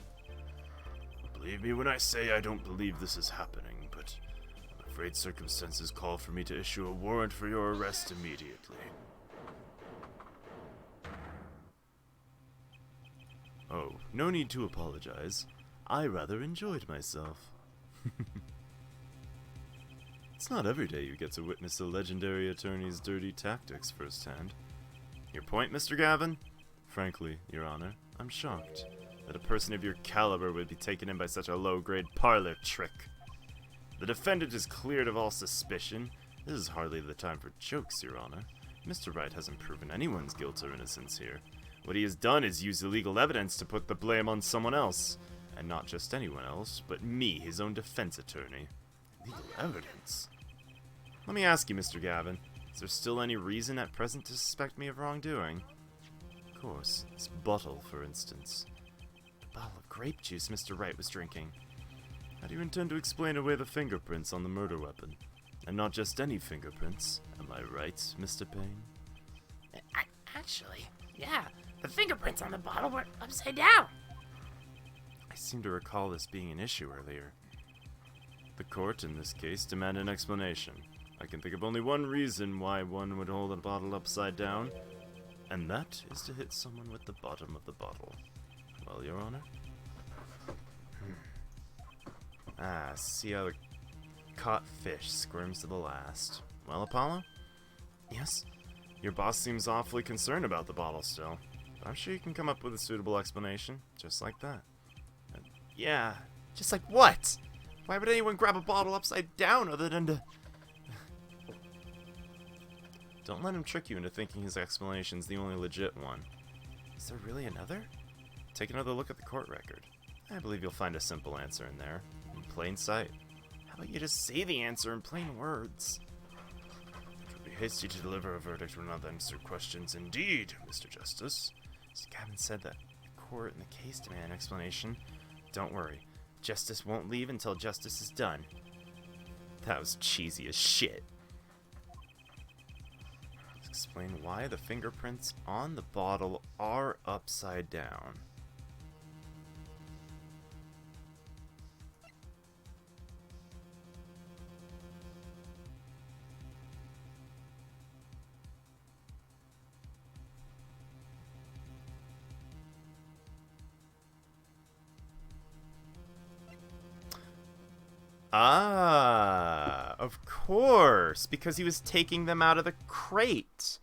Believe me when I say I don't believe this is happening, but I'm afraid circumstances call for me to issue a warrant for your arrest immediately. Oh, no need to apologize. I rather enjoyed myself. It's not every day you get to witness a legendary attorney's dirty tactics firsthand. Your point, Mr. Gavin? Frankly, Your Honor, I'm shocked that a person of your caliber would be taken in by such a low-grade parlor trick. The defendant is cleared of all suspicion. This is hardly the time for jokes, Your Honor. Mr. Wright hasn't proven anyone's guilt or innocence here. What he has done is use illegal evidence to put the blame on someone else. And not just anyone else, but me, his own defense attorney. Legal evidence? Let me ask you, Mr. Gavin, is there still any reason at present to suspect me of wrongdoing? Of course, this bottle, for instance. The bottle of grape juice Mr. Wright was drinking. How do you intend to explain away the fingerprints on the murder weapon? And not just any fingerprints, am I right, Mr. Payne?
Actually, yeah, the fingerprints on the bottle were upside down.
I seem to recall this being an issue earlier. The court, in this case, demanded an explanation. I can think of only one reason why one would hold a bottle upside down, and that is to hit someone with the bottom of the bottle. Well, Your Honor? See how the caught fish squirms to the last. Well, Apollo? Yes? Your boss seems awfully concerned about the bottle still. But I'm sure you can come up with a suitable explanation, just like that. Yeah, just like what? Why would anyone grab a bottle upside down other than to... Don't let him trick you into thinking his explanation's the only legit one. Is there really another? Take another look at the court record. I believe you'll find a simple answer in there, in plain sight. How about you just say the answer in plain words? It would be hasty to deliver a verdict when not answer questions indeed, Mr. Justice. Mr. Gavin said that the court and the case demand an explanation. Don't worry. Justice won't leave until justice is done. That was cheesy as shit. Let's explain why the fingerprints on the bottle are upside down. Ah, of course, because he was taking them out of the crate.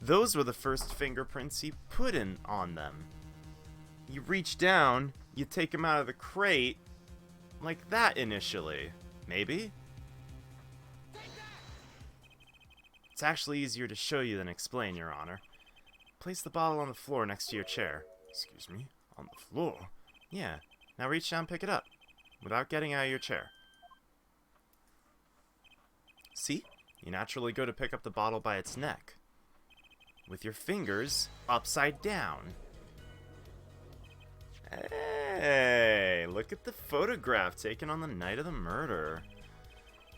Those were the first fingerprints he put in on them. You reach down, you take them out of the crate, like that initially. Maybe? It's actually easier to show you than explain, Your Honor. Place the bottle on the floor next to your chair. Excuse me? On the floor? Yeah. Now reach down and pick it up, without getting out of your chair. See? You naturally go to pick up the bottle by its neck. With your fingers upside down. Hey, look at the photograph taken on the night of the murder.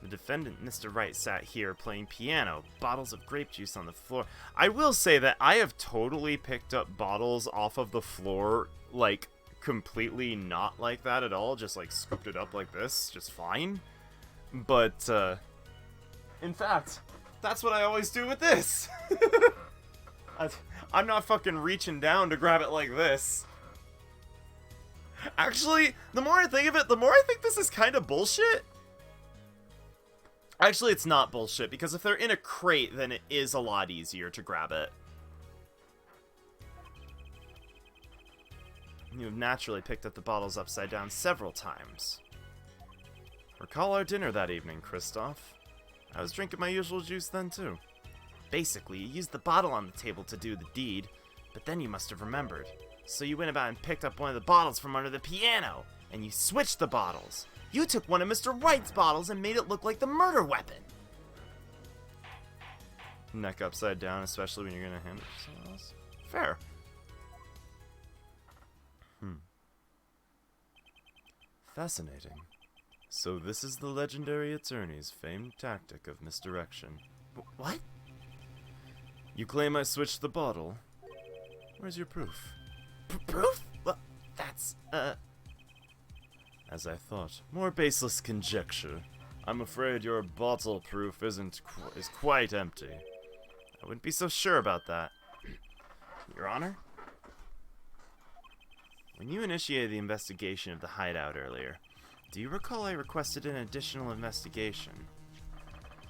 The defendant, Mr. Wright, sat here playing piano, bottles of grape juice on the floor. I will say that I have totally picked up bottles off of the floor, like, completely not like that at all, just, like, scooped it up like this, just fine. But, in fact, that's what I always do with this. I'm not fucking reaching down to grab it like this. Actually, the more I think of it, the more I think this is kind of bullshit. Actually, it's not bullshit, because if they're in a crate, then it is a lot easier to grab it. You have naturally picked up the bottles upside down several times. Recall our dinner that evening, Christoph. I was drinking my usual juice then, too. Basically, you used the bottle on the table to do the deed, but then you must have remembered. So you went about and picked up one of the bottles from under the piano, and you switched the bottles. You took one of Mr. Wright's bottles and made it look like the murder weapon. Neck upside down, especially when you're going to hand it to someone else. Fair. Fascinating. So this is the legendary attorney's famed tactic of misdirection. What? You claim I switched the bottle. Where's your proof?
Proof? Well, that's,
As I thought. More baseless conjecture. I'm afraid your bottle proof is quite empty. I wouldn't be so sure about that. Your Honor? When you initiated the investigation of the hideout earlier, do you recall I requested an additional investigation?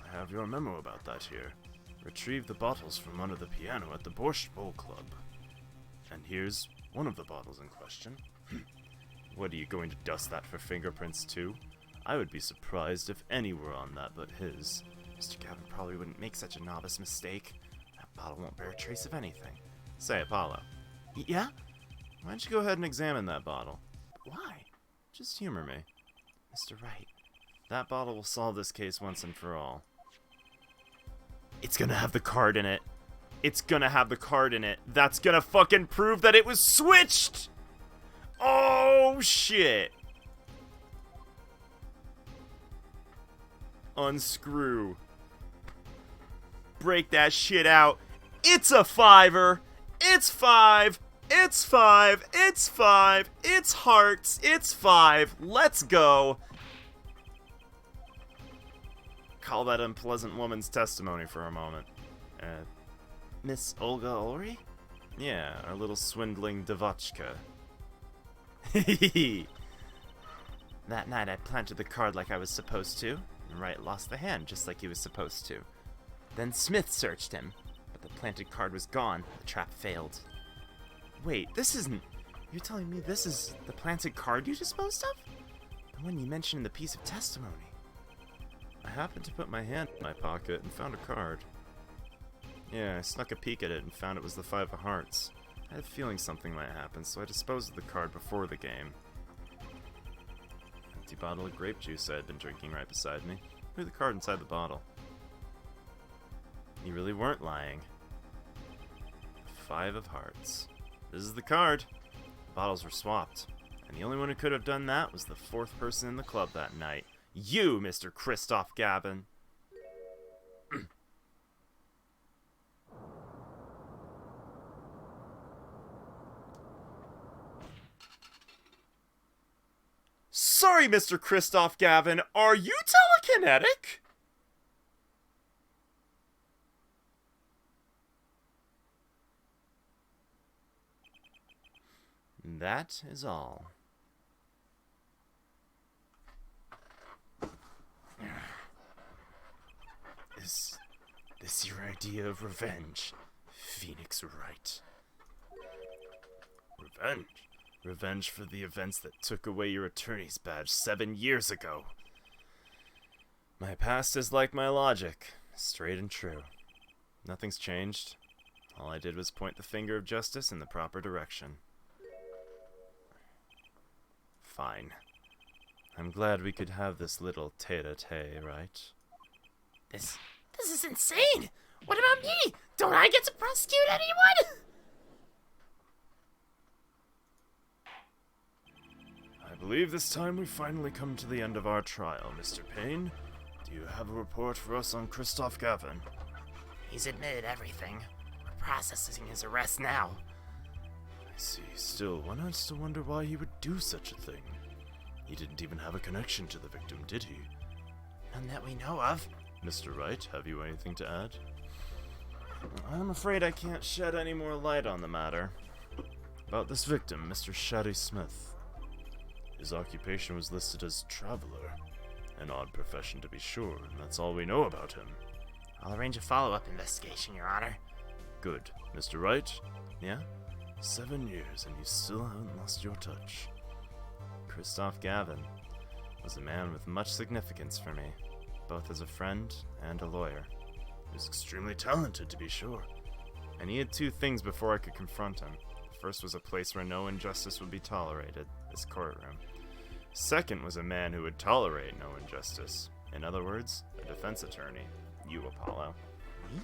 I have your memo about that here. Retrieve the bottles from under the piano at the Borscht Bowl Club. And here's one of the bottles in question. What, are you going to dust that for fingerprints too? I would be surprised if any were on that but his. Mr. Gavin probably wouldn't make such a novice mistake. That bottle won't bear a trace of anything. Say, Apollo. Yeah? Why don't you go ahead and examine that bottle? Why? Just humor me. Mr. Wright, that bottle will solve this case once and for all. It's gonna have the card in it. It's gonna have the card in it. That's gonna fucking prove that it was switched! Oh, shit! Unscrew. Break that shit out. It's a fiver! It's 5! It's 5! It's 5! It's hearts! It's 5! Let's go! Call that unpleasant woman's testimony for a moment. Miss Olga Ulrich? Yeah, our little swindling Devotchka. That night I planted the card like I was supposed to, and Wright lost the hand just like he was supposed to. Then Smith searched him, but the planted card was gone. The trap failed. Wait, this isn't... You're telling me this is the planted card you disposed of? The one you mentioned in the piece of testimony. I happened to put my hand in my pocket and found a card. Yeah, I snuck a peek at it and found it was the 5 of hearts. I had a feeling something might happen, so I disposed of the card before the game. Empty bottle of grape juice I had been drinking right beside me. Threw the card inside the bottle. You really weren't lying. 5 of hearts. This is the card. The bottles were swapped. And the only one who could have done that was the 4th person in the club that night. You, Mr. Christoph Gavin. Sorry, Mr. Christoph Gavin, are you telekinetic? That is all. Is this your idea of revenge, Phoenix Wright? Revenge? Revenge for the events that took away your attorney's badge 7 years ago. My past is like my logic, straight and true. Nothing's changed. All I did was point the finger of justice in the proper direction. Fine. I'm glad we could have this little tete-a-tete, right?
This is insane! What about me? Don't I get to prosecute anyone?
I believe this time we finally come to the end of our trial, Mr. Payne. Do you have a report for us on Christoph Gavin?
He's admitted everything. We're processing his arrest now.
I see. Still, one has to wonder why he would do such a thing. He didn't even have a connection to the victim, did he?
None that we know of.
Mr. Wright, have you anything to add? I'm afraid I can't shed any more light on the matter. About this victim, Mr. Shaddy Smith. His occupation was listed as traveler. An odd profession to be sure, and that's all we know about him.
I'll arrange a follow-up investigation, Your Honor.
Good. Mr. Wright? Yeah? 7 years, and you still haven't lost your touch. Christoph Gavin was a man with much significance for me, both as a friend and a lawyer. He was extremely talented, to be sure. And he had 2 things before I could confront him. The first was a place where no injustice would be tolerated, this courtroom. Second was a man who would tolerate no injustice. In other words, a defense attorney. You, Apollo.
Me?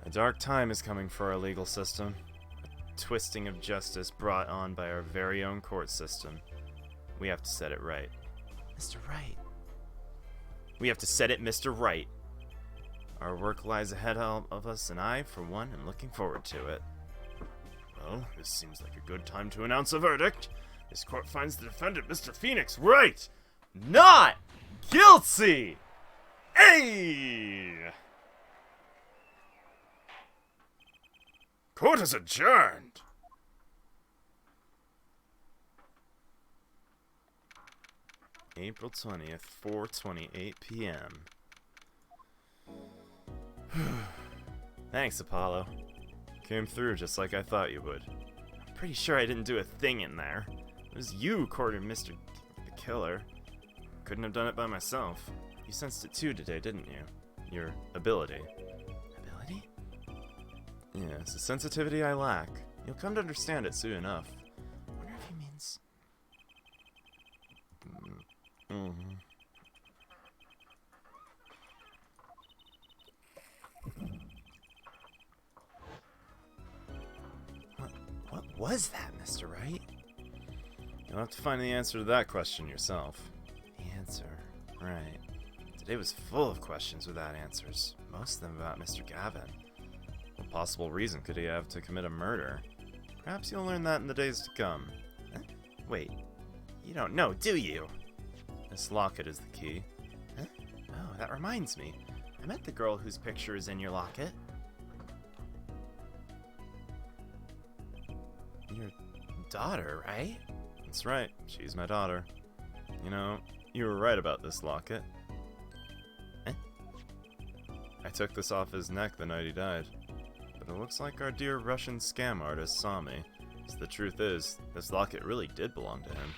A dark time is coming for our legal system. A twisting of justice brought on by our very own court system. We have to set it right.
Mr. Wright.
We have to set it, Mr. Right. Our work lies ahead of us, and I, for one, am looking forward to it. Well, this seems like a good time to announce a verdict. This court finds the defendant, Mr. Phoenix, right, not guilty. Hey! Court is adjourned. April 20th, 4:28 p.m. Thanks, Apollo. Came through just like I thought you would. I'm pretty sure I didn't do a thing in there. It was you who cornered Mr. the Killer. Couldn't have done it by myself. You sensed it too today, didn't you? Your ability.
Ability?
Yeah, it's a sensitivity I lack. You'll come to understand it soon enough.
I wonder if he means...
Mm-hmm.
What was that, Mr. Wright?
You'll have to find the answer to that question yourself.
The answer.
Right. Today was full of questions without answers. Most of them about Mr. Gavin. What possible reason could he have to commit a murder? Perhaps you'll learn that in the days to come.
Huh?
Wait, you don't know, do you? This locket is the key.
Huh? Oh, that reminds me. I met the girl whose picture is in your locket.
Your daughter, right? That's right, she's my daughter. You know, you were right about this locket.
Eh?
I took this off his neck the night he died. But it looks like our dear Russian scam artist saw me. So the truth is, this locket really did belong to him.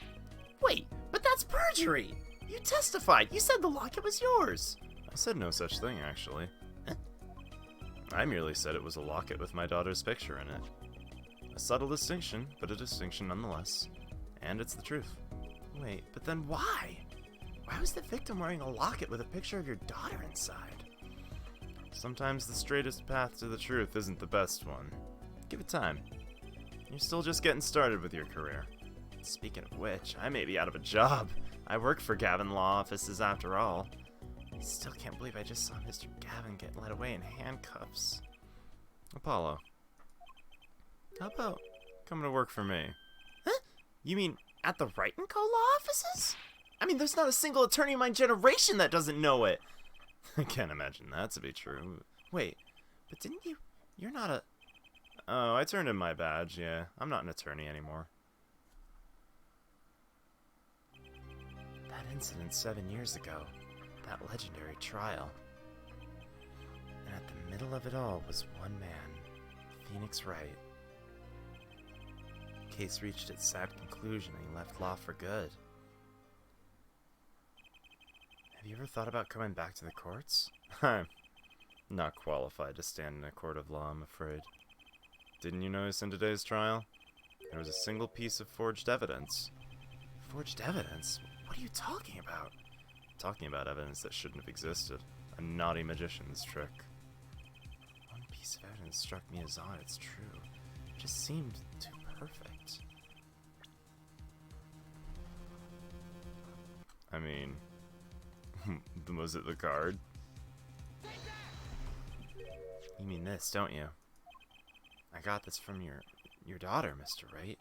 Wait, but that's perjury! You testified! You said the locket was yours!
I said no such thing, actually.
Huh?
I merely said it was a locket with my daughter's picture in it. A subtle distinction, but a distinction nonetheless. And it's the truth.
Wait, but then why? Why was the victim wearing a locket with a picture of your daughter inside?
Sometimes the straightest path to the truth isn't the best one. Give it time. You're still just getting started with your career.
Speaking of which, I may be out of a job. I work for Gavin Law Offices after all. I still can't believe I just saw Mr. Gavin get led away in handcuffs.
Apollo, how about coming to work for me?
Huh? You mean at the Wright & Co. Law Offices? I mean, there's not a single attorney in my generation that doesn't know it.
I can't imagine that to be true.
Wait, but didn't you... You're not a...
Oh, I turned in my badge, yeah. I'm not an attorney anymore.
That incident 7 years ago. That legendary trial. And at the middle of it all was one man, Phoenix Wright. The case reached its sad conclusion and he left law for good. Have you ever thought about coming back to the courts?
I'm not qualified to stand in a court of law, I'm afraid. Didn't you notice in today's trial? There was a single piece of forged evidence.
Forged evidence? What are you talking about?
Talking about evidence that shouldn't have existed. A naughty magician's trick.
One piece of evidence struck me as odd, it's true. It just seemed too perfect.
I mean, was it the card?
You mean this, don't you? I got this from your daughter, Mr. Wright.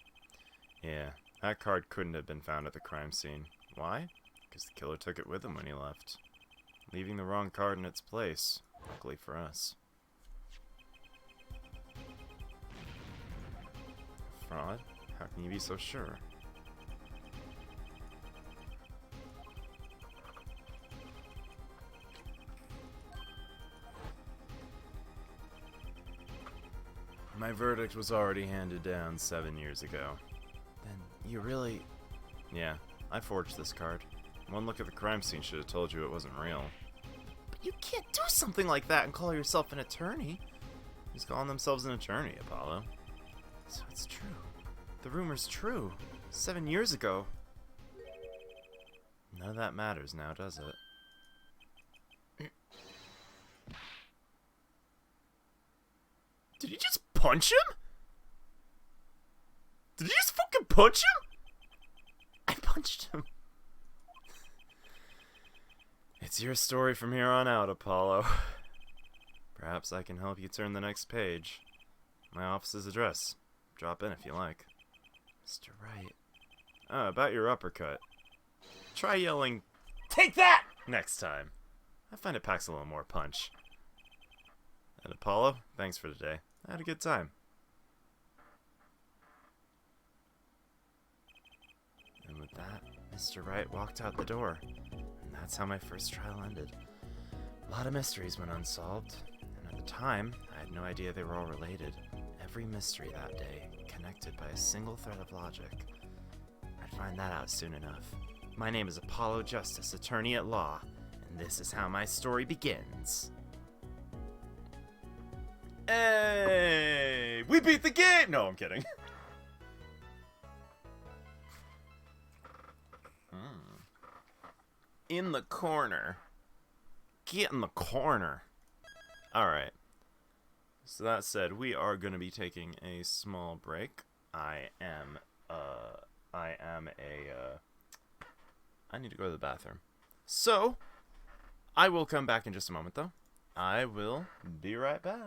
Yeah, that card couldn't have been found at the crime scene. Why? Because the killer took it with him when he left, leaving the wrong card in its place, luckily for us. Fraud? How can you be so sure? My verdict was already handed down 7 years ago.
Then you really...
Yeah, I forged this card. One look at the crime scene should have told you it wasn't real.
But you can't do something like that and call yourself an attorney.
Who's calling themselves an attorney, Apollo?
So it's true. The rumor's true. 7 years ago.
None of that matters now, does it?
Did you just punch him? Did you just fucking punch him? I punched him.
It's your story from here on out, Apollo. Perhaps I can help you turn the next page. My office's address. Drop in if you like.
Mr. Wright.
About your uppercut. Try yelling, "Take that!" next time. I find it packs a little more punch. And Apollo, thanks for today. I had a good time. And with that, Mr. Wright walked out the door. And that's how my first trial ended. A lot of mysteries went unsolved. And at the time, I had no idea they were all related. Every mystery that day connected by a single thread of logic. I'd find that out soon enough. My name is Apollo Justice, attorney at law, and this is how my story begins. Hey! We beat the game! No, I'm kidding. In the corner. Get in the corner. Alright. So that said, we are going to be taking a small break. I need to go to the bathroom. So, I will come back in just a moment, though. I will be right back.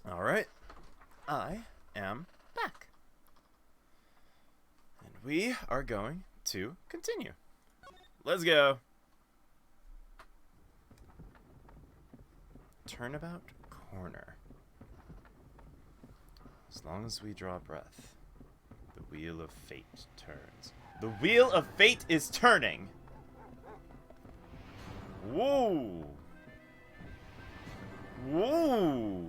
Alright, I am back. And we are going to continue. Let's go. Turnabout corner. As long as we draw breath, the wheel of fate turns. The wheel of fate is turning! Whoa! Whoa!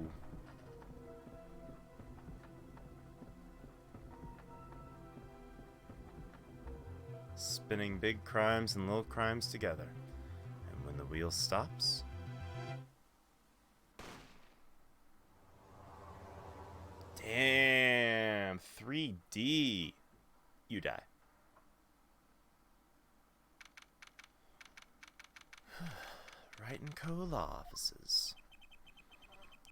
Spinning big crimes and little crimes together. And when the wheel stops... Damn! 3D! You die. Wright & Co. Law Offices.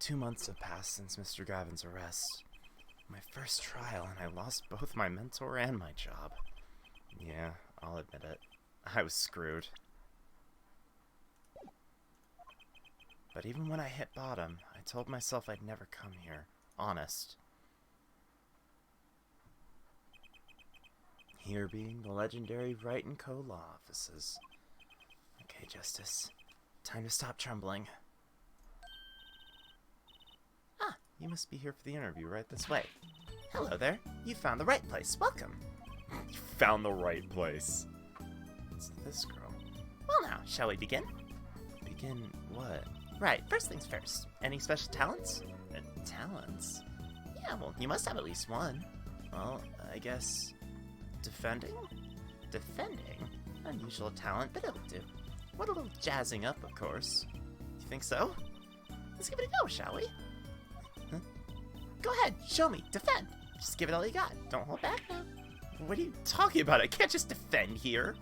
2 months have passed since Mr. Gavin's arrest. My first trial, and I lost both my mentor and my job. Yeah, I'll admit it. I was screwed. But even when I hit bottom, I told myself I'd never come here. Honest. Here being the legendary Wright & Co. Law Offices. Okay, Justice. Time to stop trembling.
Ah, you must be here for the interview right this way. Hello there. You found the right place. Welcome.
You found the right place. It's this girl.
Well now, shall we begin?
Begin what?
Right, first things first. Any special talents?
Talents?
Yeah, well, you must have at least one.
Well, I guess... defending?
Defending? Unusual talent, but it'll do. What a little jazzing up, of course. You think so? Let's give it a go, shall we? Huh? Go ahead, show me, defend. Just give it all you got. Don't hold back now.
What are you talking about? I can't just defend here.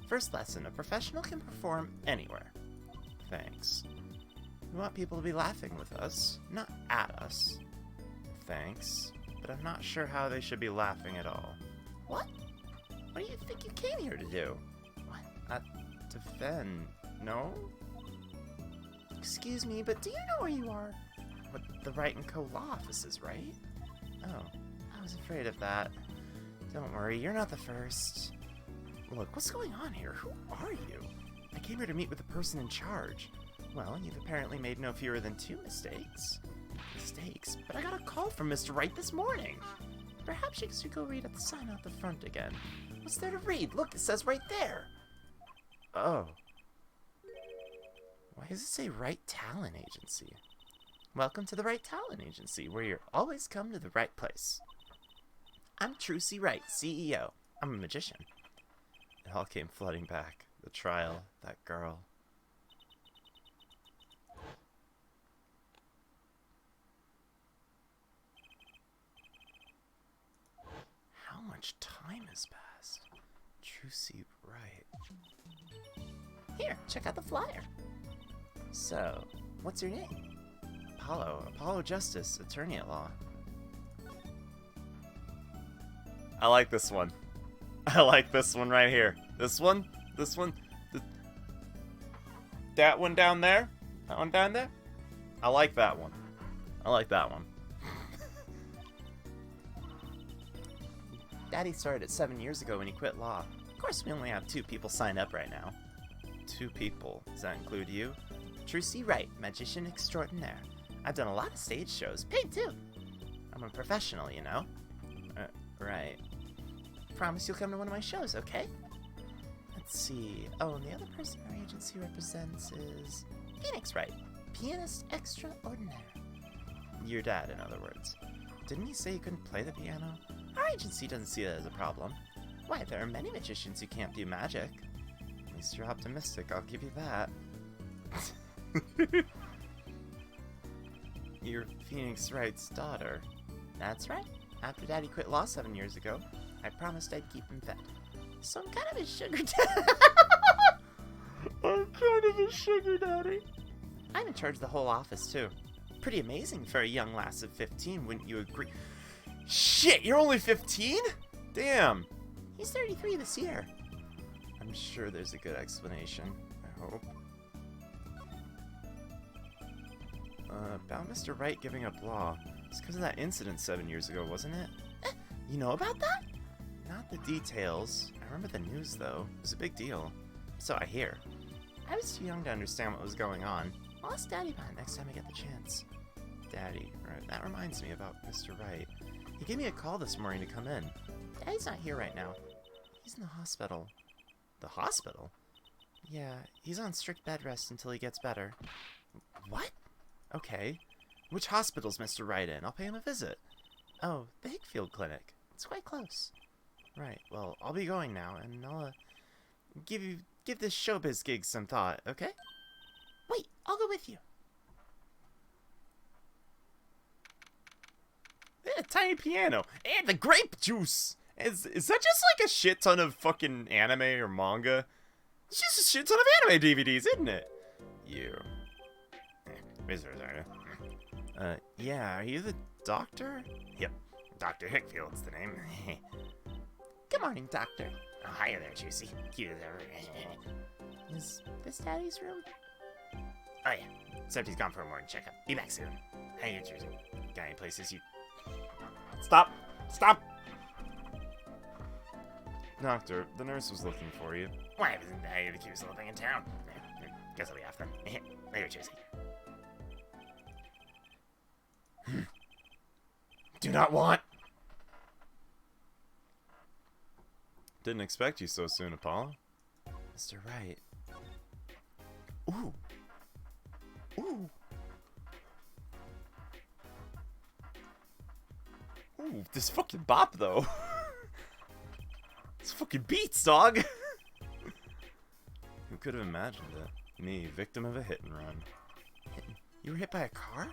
First lesson, a professional can perform anywhere.
Thanks.
We want people to be laughing with us, not at us.
Thanks. But I'm not sure how they should be laughing at all.
What? What do you think you came here to do?
What? Defend. No?
Excuse me, but do you know where you are?
What, the Wright & Co. law offices, right?
Oh, I was afraid of that. Don't worry, you're not the first.
Look, what's going on here? Who are you? I came here to meet with the person in charge.
Well, you've apparently made no fewer than 2 mistakes.
Mistakes? But I got a call from Mr. Wright this morning.
Perhaps you should go read at the sign out the front again. What's there to read? Look, it says right there.
Oh.
Why does it say Wright Talent Agency? Welcome to the Wright Talent Agency, where you're always come to the right place. I'm Trucy Wright, CEO. I'm a magician.
It all came flooding back. The trial, that girl. How much time has passed? Trucy Wright.
Here, check out the flyer. So, what's your name?
Apollo Justice, attorney at law. I like this one. I like this one right here. This one. That one down there. That one down there. I like that one. I like that one.
Daddy started it 7 years ago when he quit law. Of course, we only have 2 people signed up right now.
2 people. Does that include you?
Trucy Wright, magician extraordinaire. I've done a lot of stage shows, paid too. I'm a professional, you know.
Right.
Promise you'll come to one of my shows, okay? Let's see. Oh, and the other person our agency represents is Phoenix Wright, pianist extraordinaire.
Your dad, in other words. Didn't he say he couldn't play the piano?
Our agency doesn't see that as a problem. Why, there are many magicians who can't do magic.
At least you're optimistic, I'll give you that. You're Phoenix Wright's daughter.
That's right. After Daddy quit law 7 years ago, I promised I'd keep him fed. So I'm kind of his sugar daddy.
I'm kind of a sugar daddy.
I'm in charge of the whole office, too. Pretty amazing for a young lass of 15, wouldn't you agree?
Shit, you're only 15? Damn.
He's 33 this year.
I'm sure there's a good explanation. I hope. About Mr. Wright giving up law. It's because of that incident 7 years ago, wasn't it?
You know about that?
Not the details. I remember the news, though. It was a big deal. So I hear.
I was too young to understand what was going on. I'll ask Daddy about it next time I get the chance.
Daddy, right. That reminds me about Mr. Wright. He gave me a call this morning to come in.
Daddy's not here right now. He's in the hospital.
The hospital?
Yeah, he's on strict bed rest until he gets better.
What? Okay. Which hospital's Mr. Wright in? I'll pay him a visit.
Oh, the Hickfield Clinic. It's quite close.
Right, well, I'll be going now, and I'll, give this showbiz gig some thought, okay?
Wait, I'll go with you.
A tiny piano, and the grape juice! Is that just like a shit ton of fucking anime or manga? It's just a shit ton of anime DVDs, isn't it? You.
Visitors, are you?
Yeah, are you the doctor?
Yep. Dr. Hickfield's the name.
Good morning, Doctor.
Oh, hiya there, Juicy. Cute as ever.
Is this Daddy's room?
Oh, yeah. Except he's gone for a morning checkup. Be back soon. How you, Juicy? Got any places you... Stop! Stop!
Doctor, the nurse was looking for you.
Why, isn't that the cutest little thing in town? Guess I'll be off then. Later, Juicy.
Do not want. Didn't expect you so soon, Apollo.
Mr. Wright.
Ooh. Ooh. Ooh, this fucking bop, though. This fucking beats, dog. Who could have imagined it? Me, victim of a hit and run.
You were hit by a car?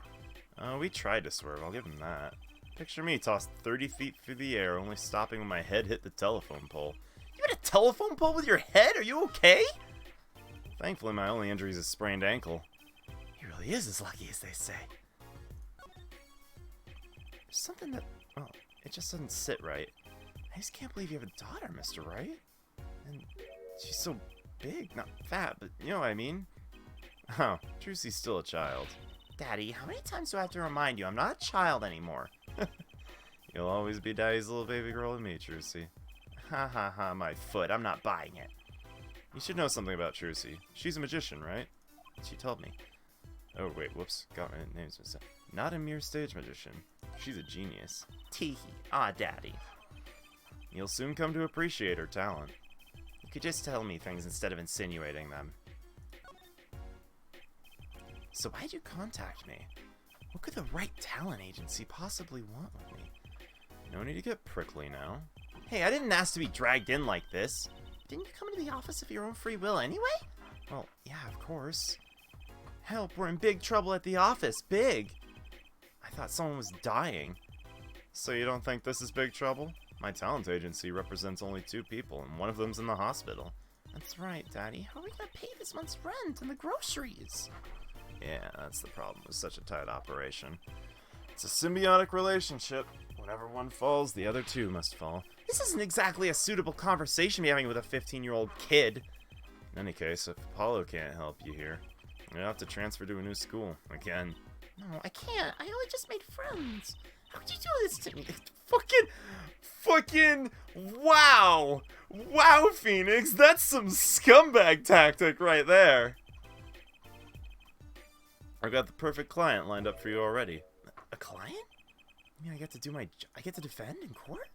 We tried to swerve, I'll give him that. Picture me tossed 30 feet through the air, only stopping when my head hit the telephone pole. You hit a telephone pole with your head? Are you okay? Thankfully, my only injury is a sprained ankle. He really is as lucky as they say. There's something that, well, it just doesn't sit right. I just can't believe you have a daughter, Mr. Wright. And she's so big, not fat, but you know what I mean. Oh, Trucy's still a child. Daddy, how many times do I have to remind you I'm not a child anymore? You'll always be Daddy's little baby girl with me, Trucy. Ha ha ha, my foot, I'm not buying it. You should know something about Trucy. She's a magician, right? She told me. Oh, wait, whoops. Got my names mixed up. Not a mere stage magician. She's a genius. Teehee. Ah, Daddy. You'll soon come to appreciate her talent. You could just tell me things instead of insinuating them. So why'd you contact me? What could the right talent agency possibly want with me? No need to get prickly now. Hey, I didn't ask to be dragged in like this. Didn't you come into the office of your own free will anyway? Well, yeah, of course. Help, we're in big trouble at the office. Big. I thought someone was dying. So you don't think this is big trouble? My talent agency represents only 2 people, and one of them's in the hospital. That's right, Daddy. How are we gonna pay this month's rent and the groceries? Yeah, that's the problem with such a tight operation. It's a symbiotic relationship. Whenever one falls, the other 2 must fall. This isn't exactly a suitable conversation to be having with a 15-year-old kid. In any case, if Apollo can't help you here, you'll have to transfer to a new school, again. No, I can't. I only just made friends. How could you do this to me? Fucking, wow! Wow, Phoenix, that's some scumbag tactic right there. I got the perfect client lined up for you already. A client? You mean I get to defend in court?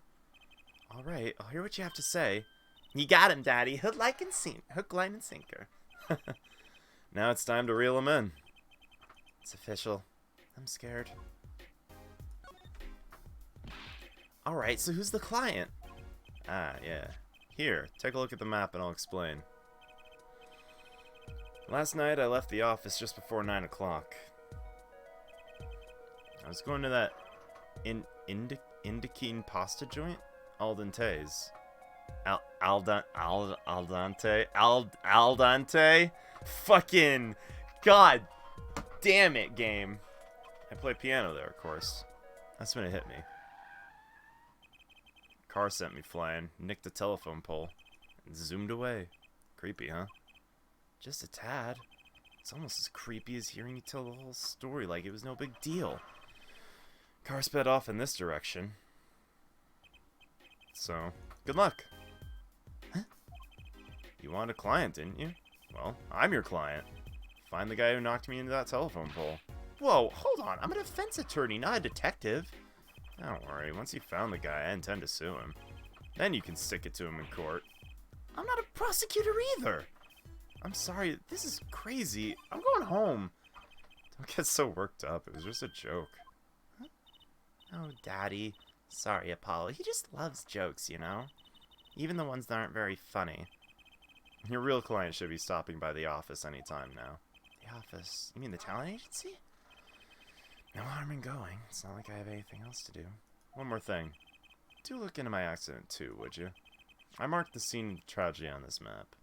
Alright, I'll hear what you have to say. You got him, Daddy. Hook, line, and sinker. Now it's time to reel him in. It's official. I'm scared. Alright, so who's the client? Ah, yeah. Here, take a look at the map and I'll explain. Last night I left the office just before 9 o'clock. I was going to that Indiquine pasta joint? Al dente's. Al dente? Fucking god damn it, game. I play piano there, of course. That's when it hit me. Car sent me flying, nicked a telephone pole, and zoomed away. Creepy, huh? Just a tad. It's almost as creepy as hearing you tell the whole story like it was no big deal. Car sped off in this direction. So, good luck. Huh? You wanted a client, didn't you? Well, I'm your client. Find the guy who knocked me into that telephone pole. Whoa, hold on. I'm a defense attorney, not a detective. Don't worry. Once you found the guy, I intend to sue him. Then you can stick it to him in court. I'm not a prosecutor either. I'm sorry. This is crazy. I'm going home. Don't get so worked up. It was just a joke. Huh? Oh, Daddy. Sorry, Apollo. He just loves jokes, you know? Even the ones that aren't very funny. Your real client should be stopping by the office anytime now. The office? You mean the talent agency? No harm in going. It's not like I have anything else to do. One more thing. Do look into my accident too, would you? I marked the scene of tragedy on this map.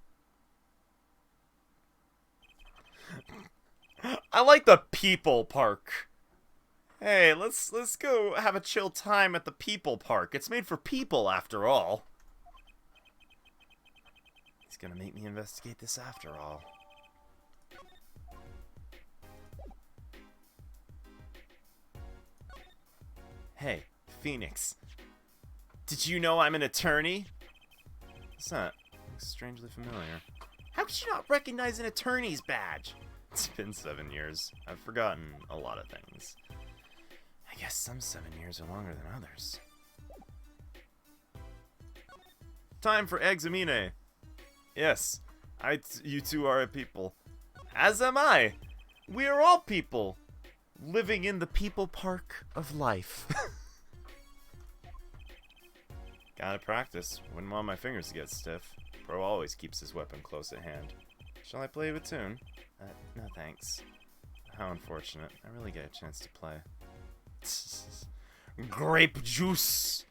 I like the people park. Hey, let's go have a chill time at the people park. It's made for people, after all. He's gonna make me investigate this after all. Hey, Phoenix. Did you know I'm an attorney? What's that? Looks strangely familiar. How could you not recognize an attorney's badge? It's been 7 years. I've forgotten a lot of things. I guess some 7 years are longer than others. Time for examine. Yes, you two are a people. As am I. We are all people. Living in the people park of life. Gotta practice. Wouldn't want my fingers to get stiff. Pro always keeps his weapon close at hand. Shall I play you a tune? No thanks. How unfortunate. I really get a chance to play. Grape juice!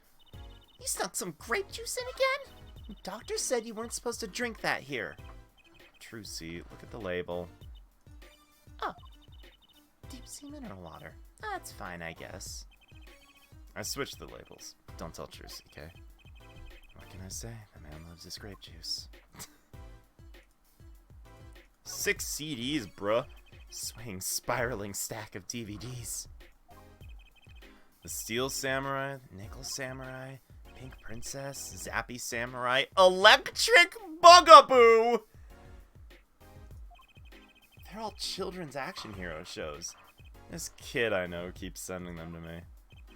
You snuck some grape juice in again? Doctor said you weren't supposed to drink that here.
True seat. Look at the label.
Oh. Deep sea mineral water. That's fine, I guess.
I switched the labels. Don't tell Trucy, okay? What can I say? The man loves his grape juice. 6 CDs, bruh. Swaying, spiraling stack of DVDs. The Steel Samurai, Nickel Samurai, Pink Princess, Zappy Samurai, Electric Bugaboo! They're all children's action hero shows. This kid I know keeps sending them to me.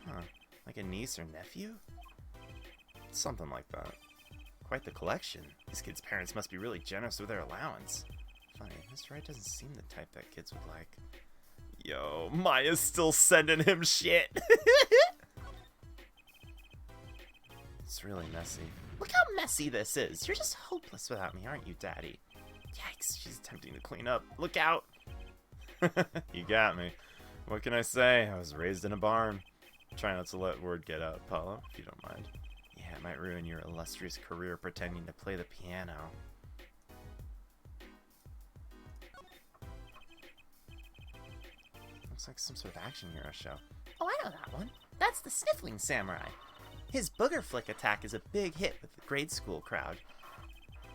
Huh. Like a niece or nephew? Something like that. Quite the collection. These kids' parents must be really generous with their allowance. Funny, Mr. Wright doesn't seem the type that kids would like. Yo, Maya's still sending him shit. It's really messy.
Look how messy this is. You're just hopeless without me, aren't you, Daddy?
Yikes, she's attempting to clean up. Look out! You got me. What can I say? I was raised in a barn. Try not to let word get out, Paulo, if you don't mind. Yeah, it might ruin your illustrious career pretending to play the piano. Looks like some sort of action hero show.
Oh, I know that one. That's the Sniffling Samurai. His booger flick attack is a big hit with the grade school crowd.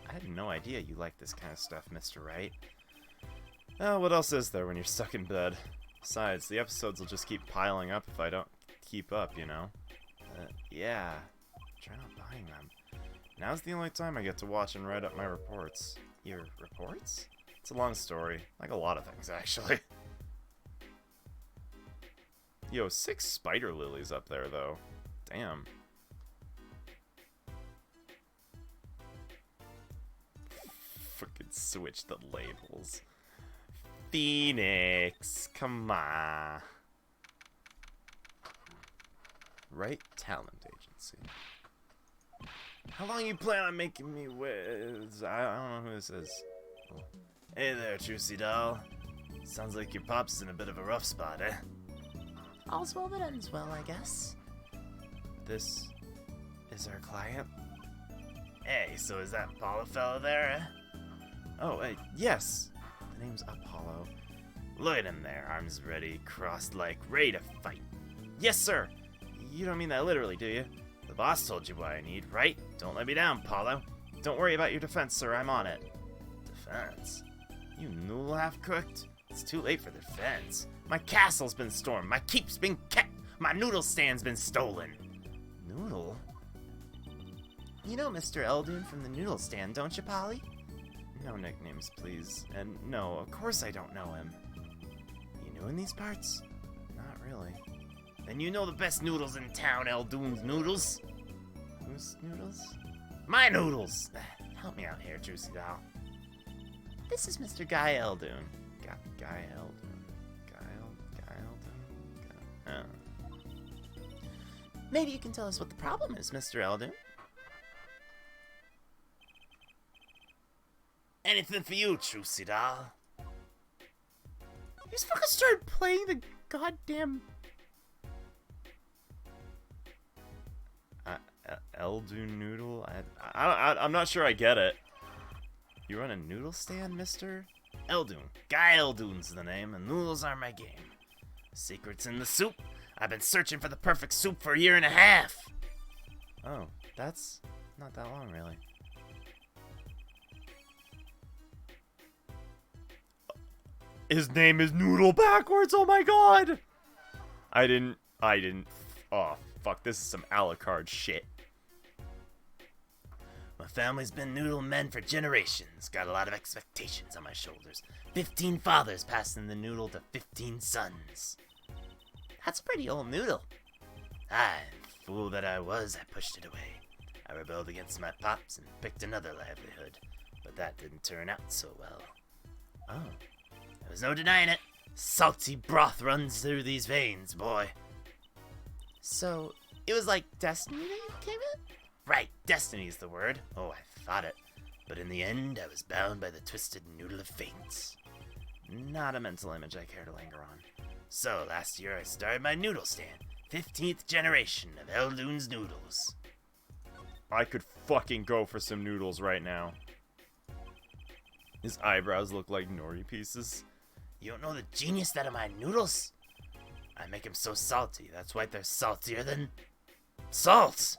I had no idea you liked this kind of stuff, Mr. Wright. Oh, what else is there when you're stuck in bed? Besides, the episodes will just keep piling up if I don't keep up, you know? Yeah. Try not buying them. Now's the only time I get to watch and write up my reports. Your reports? It's a long story. Like a lot of things, actually. Yo, 6 spider lilies up there, though. Damn. Fucking switch the labels. Phoenix, come on. Right Talent Agency. How long you plan on making me with? I don't know who this is. Oh. Hey there, Trucy doll. Sounds like your pop's in a bit of a rough spot, eh?
All's well that ends well, I guess.
This is our client?
Hey, so is that Apollo fella there, eh?
Oh, yes. The name's Apollo.
Look at him there, arms ready, crossed like, ready to fight.
Yes, sir. You don't mean that literally, do you?
The boss told you what I need, right? Don't let me down, Apollo.
Don't worry about your defense, sir. I'm on it.
Defense? You noodle half-cooked? It's too late for defense. My castle's been stormed, my keep's been kept, my noodle stand's been stolen.
Noodle?
You know Mr. Eldoon from the noodle stand, don't you, Polly?
No nicknames, please. And no, of course I don't know him. You new in these parts? Not really.
Then you know the best noodles in town, Eldoon's Noodles.
Whose noodles?
My noodles! Help me out here, Juicy Doll.
This is Mr. Guy Eldoon.
Guy Eldoon. Guy Eldoon. Oh.
Maybe you can tell us what the problem is, Mr. Eldoon.
Anything for you, Juicy Doll.
You just fucking started playing the goddamn...
Eldoon noodle? I'm not sure I get it. You run a noodle stand, mister?
Eldoon. Guy Eldoon's the name, and noodles are my game. Secrets in the soup. I've been searching for the perfect soup for a year and a half.
Oh, that's not that long, really. His name is Noodle backwards, oh my god! I didn't, oh, fuck, this is some a la carte shit.
My family's been noodle men for generations. Got a lot of expectations on my shoulders. 15 fathers passing the noodle to 15 sons.
That's a pretty old noodle.
Aye, fool that I was, I pushed it away. I rebelled against my pops and picked another livelihood, but that didn't turn out so well.
Oh.
There's no denying it. Salty broth runs through these veins, boy.
So, it was like destiny that you came in?
Right, destiny's the word. Oh, I thought it. But in the end, I was bound by the twisted noodle of fate. not a mental image I care to linger on. So, last year I started my noodle stand. 15th generation of Eldoon's noodles.
I could fucking go for some noodles right now. His eyebrows look like nori pieces.
You don't know the genius that are my noodles? I make them so salty, that's why they're saltier than salt.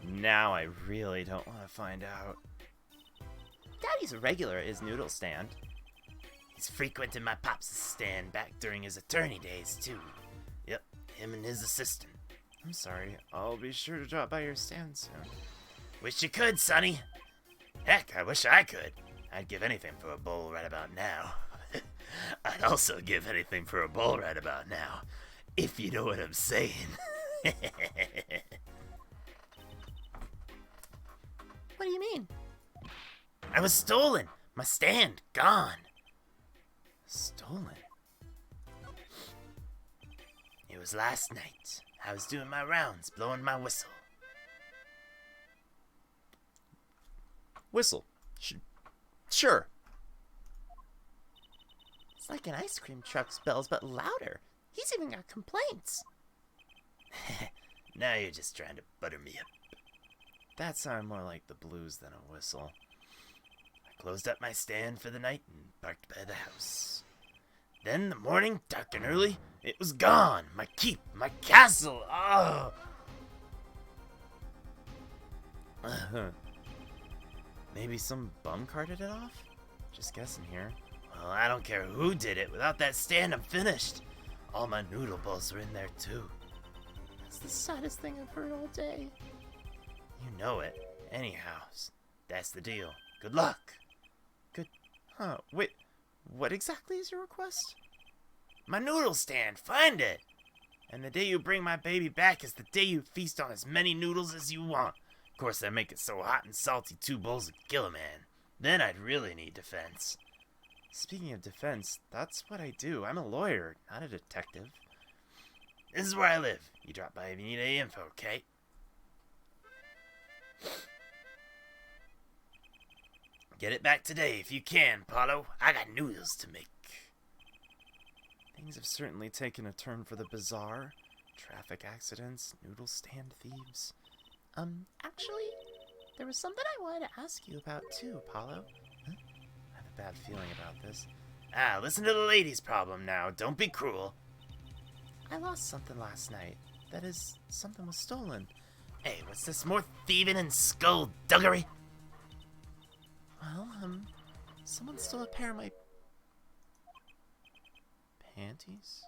Now I really don't want to find out.
Daddy's a regular at his noodle stand.
He's frequented my pops' stand back during his attorney days, too. Yep, him and his assistant.
I'm sorry. I'll be sure to drop by your stand soon.
Wish you could, Sonny. Heck, I wish I could. I'd give anything for a bowl right about now. I'd also give anything for a bowl right about now, if you know what I'm saying.
What do you mean?
I was stolen. My stand, gone.
Stolen?
It was last night. I was doing my rounds, blowing my whistle.
Whistle. Sure.
It's like an ice cream truck's bells, but louder. He's even got complaints.
Now you're just trying to butter me up.
That sounded more like the blues than a whistle.
I closed up my stand for the night and parked by the house. Then the morning, dark and early, it was gone. My keep, my castle. Oh.
Maybe some bum carted it off? Just guessing here.
Well, I don't care who did it. Without that stand, I'm finished. All my noodle balls are in there, too.
That's the saddest thing I've heard all day.
You know it. Anyhow, that's the deal. Good luck.
Huh, wait. What exactly is your request?
My noodle stand, find it. And the day you bring my baby back is the day you feast on as many noodles as you want. Of course, I make it so hot and salty 2 bowls would kill a man. Then I'd really need defense.
Speaking of defense, that's what I do. I'm a lawyer, not a detective.
This is where I live. You drop by if you need any info, okay? Get it back today if you can, Paulo. I got noodles to make.
Things have certainly taken a turn for the bizarre. Traffic accidents, noodle stand thieves.
Actually, there was something I wanted to ask you about too, Apollo.
I have a bad feeling about this.
Ah, listen to the lady's problem now. Don't be cruel.
I lost something last night. That is, something was stolen.
Hey, what's this? More thieving and skullduggery?
Well, someone stole a pair of my
Panties?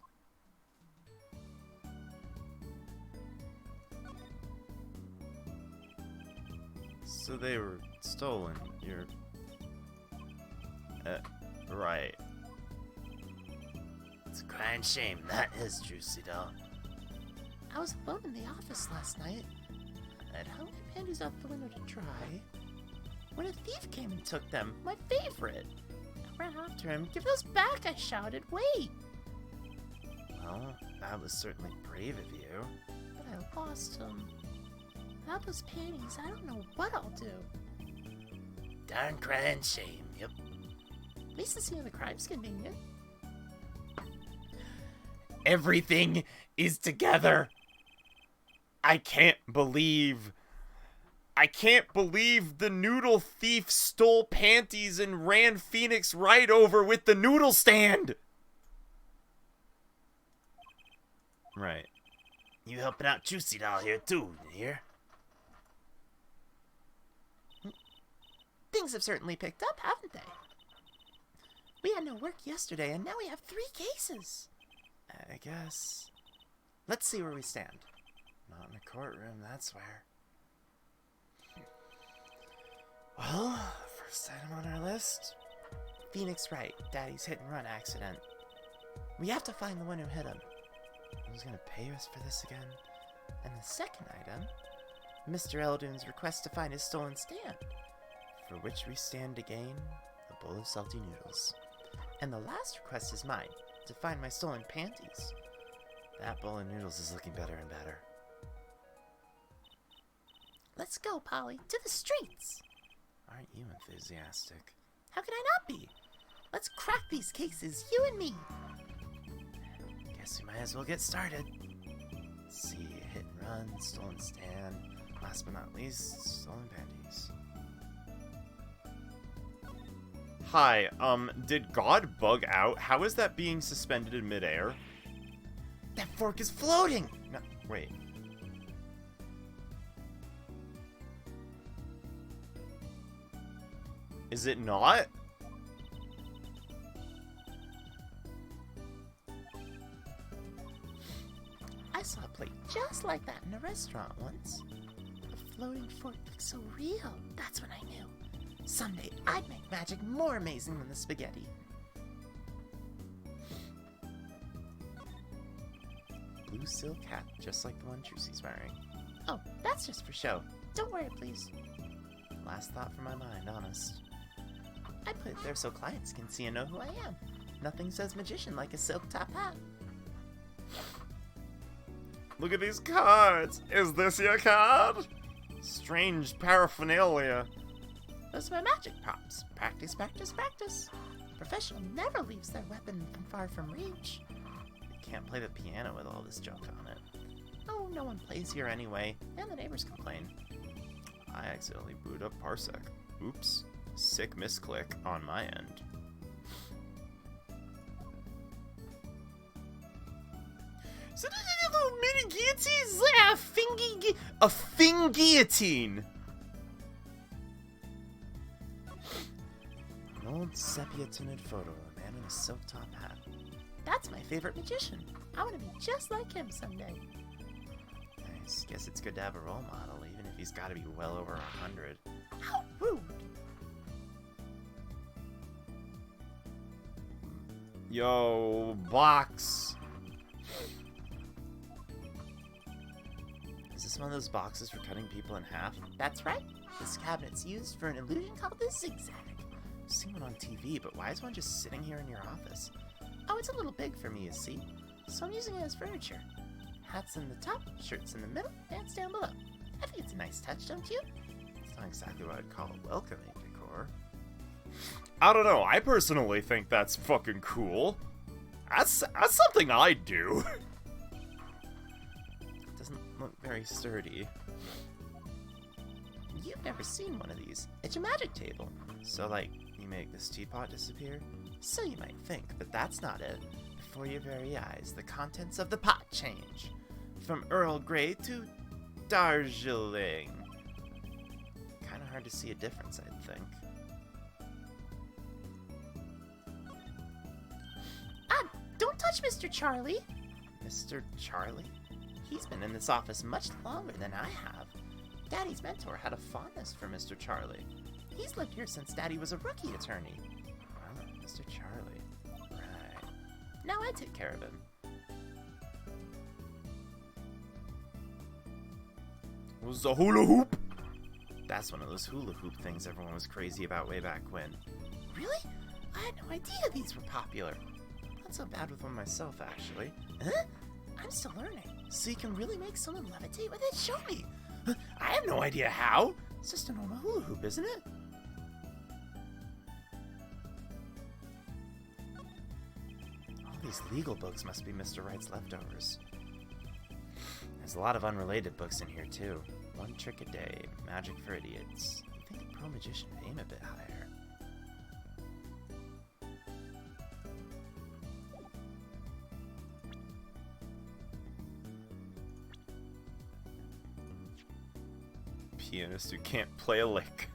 So they were stolen. You're... right.
It's a crying shame, that is, Juicy Doll.
I was alone in the office last night. I'd hung my panties out the window to dry when a thief came and took them, my favorite. I ran after him. Give those back, I shouted. Wait!
Well, that was certainly brave of you.
But I lost them. Without those panties, I don't know what I'll do.
Darn crying shame, yep.
At least the scene of the crime's convenient.
Everything is together. I can't believe the noodle thief stole panties and ran Phoenix right over with the noodle stand. Right.
You helping out Juicy Doll here too, you hear?
Things have certainly picked up, haven't they? We had no work yesterday, and now we have 3 cases.
I guess.
Let's see where we stand.
Not in a courtroom, that's where. Well, first item on our list.
Phoenix Wright, Daddy's hit-and-run accident. We have to find the one who hit him.
Who's gonna pay us for this again?
And the second item, Mr. Eldoon's request to find his stolen stand.
For which we stand to gain a bowl of salty noodles.
And the last request is mine, to find my stolen panties.
That bowl of noodles is looking better and better.
Let's go, Polly, to the streets.
Aren't you enthusiastic?
How can I not be? Let's crack these cases, you and me.
Guess we might as well get started. Let's see, hit and run, stolen stand, last but not least, stolen panties. Hi, did God bug out? How is that being suspended in midair?
That fork is floating!
No, wait. Is it not?
I saw a plate just like that in a restaurant once. The floating fork looked so real. That's when I knew. Someday I'd make magic more amazing than the spaghetti.
Blue silk hat, just like the one Trucy's wearing.
Oh, that's just for show. Don't wear it, please.
Last thought from my mind, honest.
I put it there so clients can see and know who I am. Nothing says magician like a silk top hat.
Look at these cards! Is this your card? Strange paraphernalia.
Those are my magic props. Practice, practice, practice. Professional never leaves their weapon far from reach.
You can't play the piano with all this junk on it.
Oh, no one plays here anyway, and the neighbors complain.
I accidentally booted up Parsec. Oops. Sick misclick on my end. So a little mini guillotine is like a thing guillotine. An old sepia tinted photo of a man in a silk top hat.
That's my favorite magician. I want to be just like him someday.
Nice. Guess it's good to have a role model, even if he's got to be well over 100.
How rude!
Yo, box. Is this one of those boxes for cutting people in half?
That's right. This cabinet's used for an illusion called the zigzag.
I've seen one on TV, but why is one just sitting here in your office?
Oh, it's a little big for me, you see. So I'm using it as furniture. Hats in the top, shirts in the middle, pants down below. I think it's a nice touch, don't you?
It's not exactly what I'd call welcoming decor. I don't know. I personally think that's fucking cool. That's something I'd do. It doesn't look very sturdy.
You've never seen one of these. It's a magic table.
So, like, you make this teapot disappear?
So you might think, but that's not it. Before your very eyes, the contents of the pot change. From Earl Grey to Darjeeling.
Kind of hard to see a difference, I'd think.
Don't touch Mr. Charlie.
Mr. Charlie?
He's been in this office much longer than I have. Daddy's mentor had a fondness for Mr. Charlie. He's lived here since Daddy was a rookie attorney.
Oh, Mr. Charlie. Right.
Now I take care of him.
Was the hula hoop? That's one of those hula hoop things everyone was crazy about way back when.
Really? I had no idea these were popular.
Not so bad with one myself, actually.
Huh? I'm still learning. So you can really make someone levitate with it? Show me. I have no idea how. It's just a normal hula hoop, isn't it?
All these legal books must be Mr. Wright's leftovers. There's a lot of unrelated books in here, too. One Trick a Day, Magic for Idiots. I think a pro magician would aim a bit higher. Pianist who can't play a lick.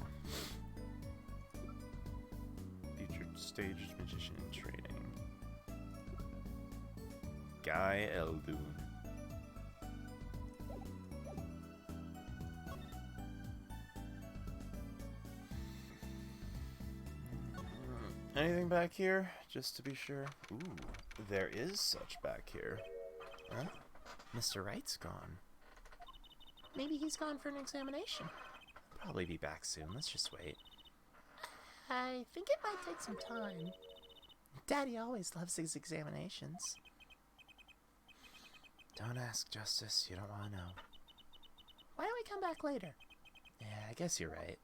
Future stage magician in training. Guy Eldoon. Anything back here? Just to be sure. Ooh, there is such back here. Huh? Mr. Wright's gone.
Maybe he's gone for an examination.
Probably be back soon. Let's just wait.
I think it might take some time. Daddy always loves his examinations.
Don't ask, Justice. You don't want to know.
Why don't we come back later?
Yeah, I guess you're right.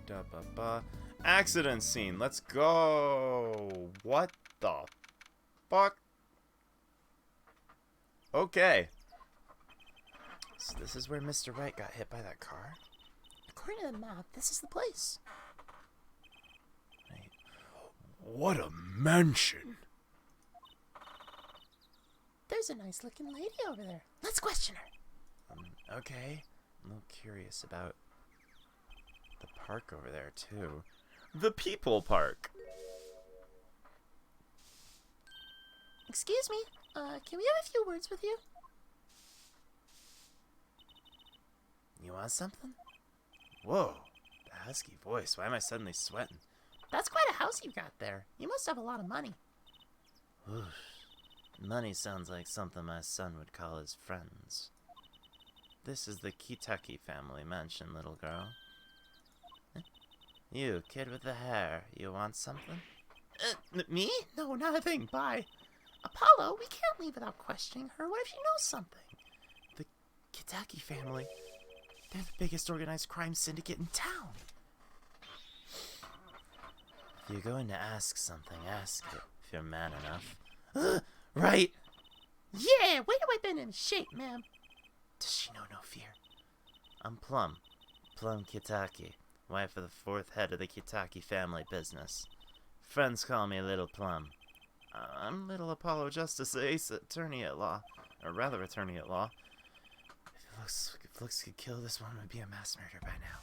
ba-da-ba-ba. Accident scene. Let's go. What the fuck? Okay. So this is where Mr. Wright got hit by that car?
According to the map, this is the place.
Right. What a mansion.
There's a nice looking lady over there. Let's question her.
Okay. I'm a little curious about the park over there, too. The People Park.
Excuse me, can we have a few words with you?
You want something? Whoa. The husky voice. Why am I suddenly sweating?
That's quite a house you got there. You must have a lot of money.
Oof. Money sounds like something my son would call his friends. This is the Kitaki family mansion, little girl. You, kid with the hair, you want something?
Me? No, not a thing. Bye. Apollo, we can't leave without questioning her. What if she knows something? The Kitaki family. They're the biggest organized crime syndicate in town.
If you're going to ask something, ask it, if you're man enough. Right!
Yeah, way to whip in and shape, ma'am.
Does she know no fear? I'm Plum. Plum Kitaki, wife of the fourth head of the Kitaki family business. Friends call me Little Plum. I'm Little Apollo Justice, the ace attorney at law. Or rather, attorney at law. If looks could kill, this one would be a mass murder by now.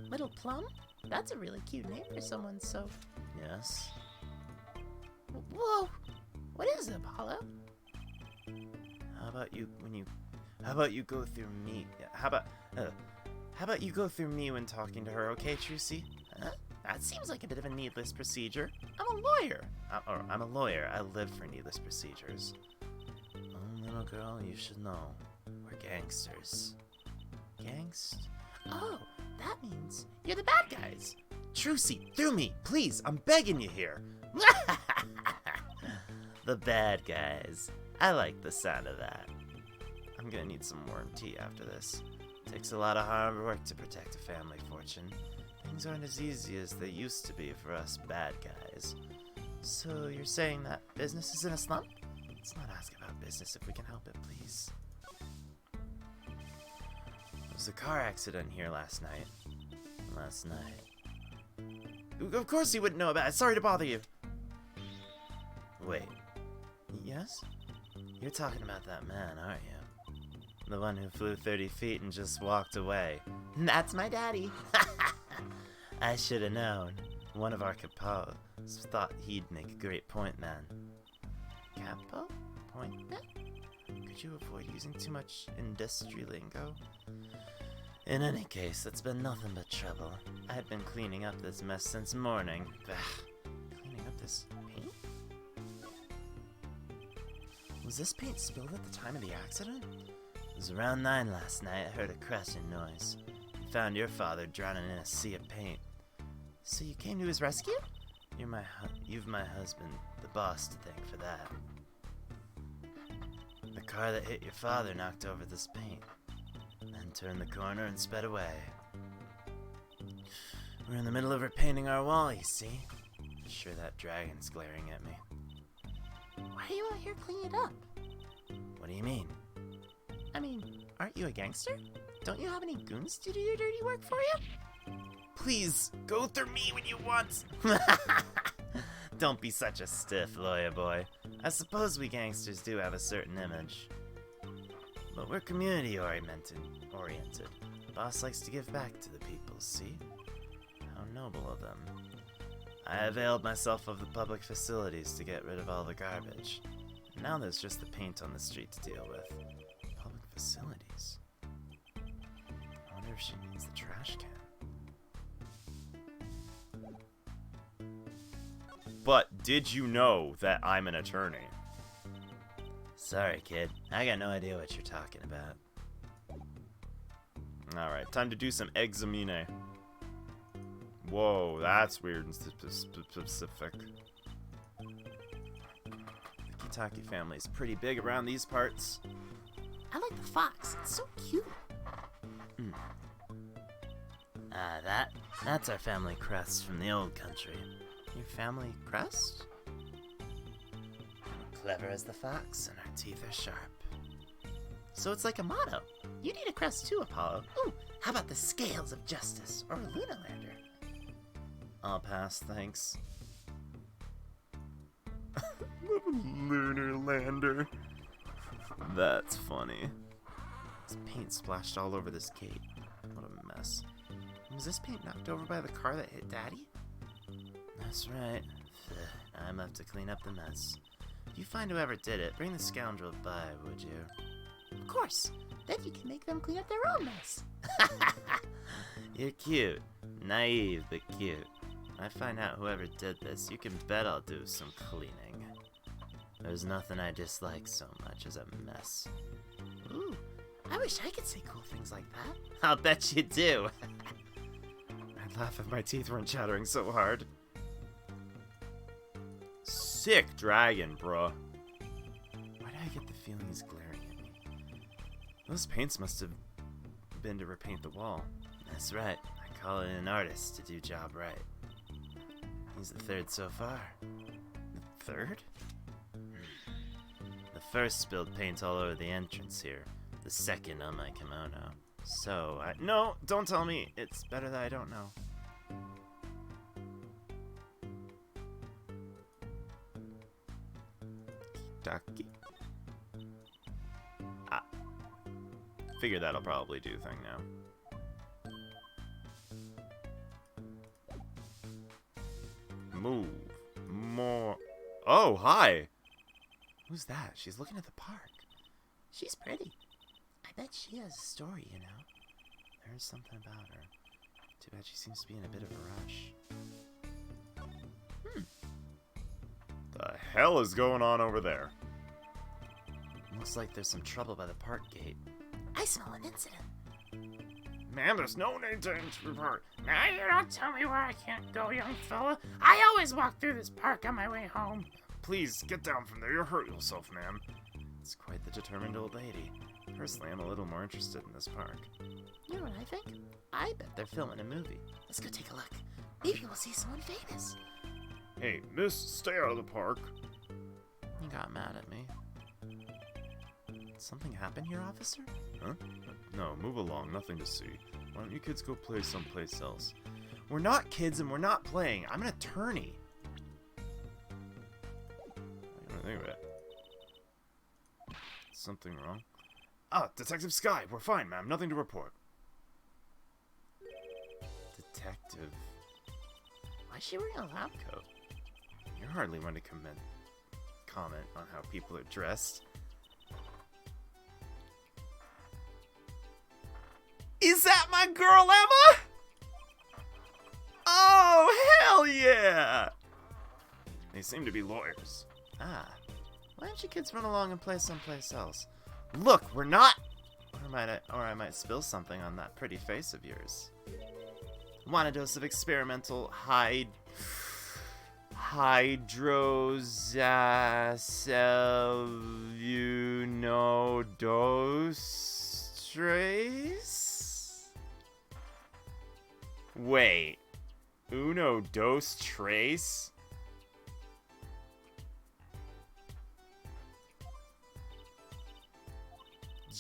Little Plum? That's a really cute name for someone so...
Yes?
Whoa! What is it, Apollo?
How about you go through me? How about you go through me when talking to her, okay, Trucy?
Huh? That seems like a bit of a needless procedure.
I'm a lawyer. I'm a lawyer. I live for needless procedures. Oh, little girl, you should know. We're gangsters.
Oh, that means you're the bad guys.
Trucy, through me, please. I'm begging you here. The bad guys. I like the sound of that. I'm gonna need some warm tea after this. Takes a lot of hard work to protect a family fortune. Things aren't as easy as they used to be for us bad guys.
So you're saying that business is in a slump?
Let's not ask about business if we can help it, please. There was a car accident here last night. Of course he wouldn't know about it. Sorry to bother you. Wait.
Yes?
You're talking about that man, aren't you? The one who flew 30 feet and just walked away.
That's my daddy.
I should have known. One of our capos thought he'd make a great point man.
Capo? Point man?
Could you avoid using too much industry lingo? In any case, it's been nothing but trouble. I had been cleaning up this mess since morning.
Cleaning up this paint? Was this paint spilled at the time of the accident?
It was around 9 last night. I heard a crashing noise. Found your father drowning in a sea of paint.
So you came to his rescue?
You've my husband, the boss, to thank for that. The car that hit your father knocked over this paint, then turned the corner and sped away. We're in the middle of repainting our wall, you see. Sure that dragon's glaring at me.
Why are you out here cleaning it up?
What do you mean?
I mean, aren't you a gangster? Don't you have any goons to do your dirty work for you?
Please, go through me when you want. Don't be such a stiff, lawyer boy. I suppose we gangsters do have a certain image. But we're community-oriented. The boss likes to give back to the people, see? How noble of them. I availed myself of the public facilities to get rid of all the garbage. Now there's just the paint on the street to deal with. Public facilities? I wonder if she means the trash can. But did you know that I'm an attorney? Sorry, kid. I got no idea what you're talking about. Alright, time to do some examine. Whoa, that's weird and specific. The Kitaki family is pretty big around these parts.
I like the fox. It's so cute.
That's our family crest from the old country. Your family crest? We're clever as the fox, and our teeth are sharp. So it's like a motto. You need a crest too, Apollo. Ooh, how about the scales of justice, or a Lunalander? I'll pass, thanks.
Lunar lander. That's funny.
There's paint splashed all over this gate. What a mess. Was this paint knocked over by the car that hit Daddy? That's right. I'm left to clean up the mess. If you find whoever did it, bring the scoundrel by, would you?
Of course. Then you can make them clean up their own mess.
You're cute. Naive, but cute. When I find out whoever did this, you can bet I'll do some cleaning. There's nothing I dislike so much as a mess.
Ooh, I wish I could say cool things like that.
I'll bet you do.
I'd laugh if my teeth weren't chattering so hard. Sick dragon, bruh. Why do I get the feeling he's glaring at me? Those paints must have been to repaint the wall.
That's right. I call in an artist to do job right. He's the third so far.
The third?
The first spilled paint all over the entrance here. The second on my kimono. So,
No, don't tell me. It's better that I don't know. Ducky. Figure that'll probably do thing now. Move. More. Oh, hi. Who's that? She's looking at the park.
She's pretty.
I bet she has a story, you know. There's something about her. Too bad she seems to be in a bit of a rush.
The hell is going on over there?
Looks like there's some trouble by the park gate.
I smell an incident.
Man, there's no need to report.
Now you don't tell me where I can't go, young fella. I always walk through this park on my way home.
Please, get down from there. You'll hurt yourself, ma'am.
It's quite the determined old lady. Personally, I'm a little more interested in this park.
You know what I think?
I bet they're filming a movie.
Let's go take a look. Maybe we'll see someone famous.
Hey, miss, stay out of the park.
You got mad at me. Something happen here, officer?
Huh? No, move along. Nothing to see. Why don't you kids go play someplace else?
We're not kids and we're not playing. I'm an attorney.
I don't think of it. Something wrong? Ah, Detective Sky. We're fine, ma'am. Nothing to report.
Detective.
Why is she wearing a lab coat?
You're hardly one to comment on how people are dressed. Is that my girl, Emma? Oh, hell yeah! They seem to be lawyers.
Ah. Why don't you kids run along and play someplace else? Look, we're not... Or I might spill something on that pretty face of yours. Want a dose of experimental hydrosalunodostrase?
Wait. Uno dos trace?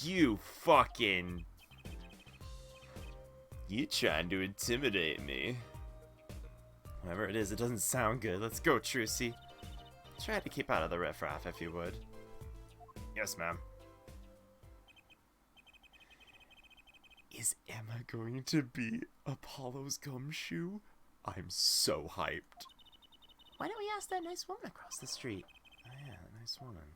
You fucking... You trying to intimidate me. Whatever it is, it doesn't sound good. Let's go, Trucy. Try to keep out of the riffraff, if you would. Yes, ma'am. Is Emma going to be Apollo's gumshoe? I'm so hyped.
Why don't we ask that nice woman across the street?
Oh yeah, nice woman.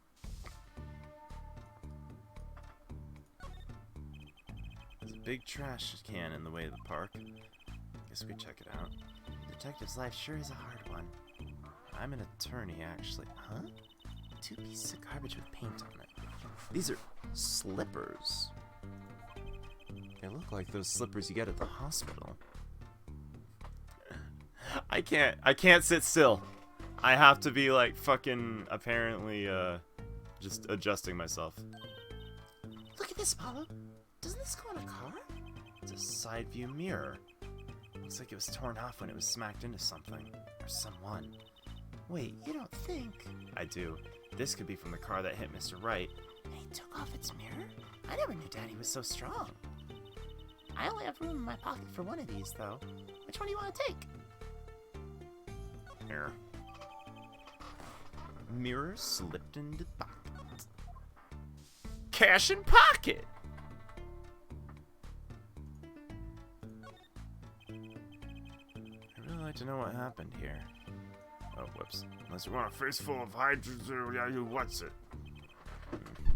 There's a big trash can in the way of the park. Guess we check it out. Detective's life sure is a hard one. I'm an attorney, actually. Huh? 2 pieces of garbage with paint on it. These are slippers. They look like those slippers you get at the hospital.
I can't sit still. I have to be like fucking apparently just adjusting myself.
Look at this, Apollo. Doesn't this go in a car?
It's a side view mirror. Looks like it was torn off when it was smacked into something. Or someone.
Wait, you don't think...
I do. This could be from the car that hit Mr. Wright.
And he took off its mirror? I never knew Daddy was so strong. I only have room in my pocket for one of these, though. Which one do you want to take?
Here. Mirror slipped into pocket. Cash in pocket! I'd really like to know what happened here. Oh, whoops.
Unless you want a face full of hydrogen, yeah, you what's it?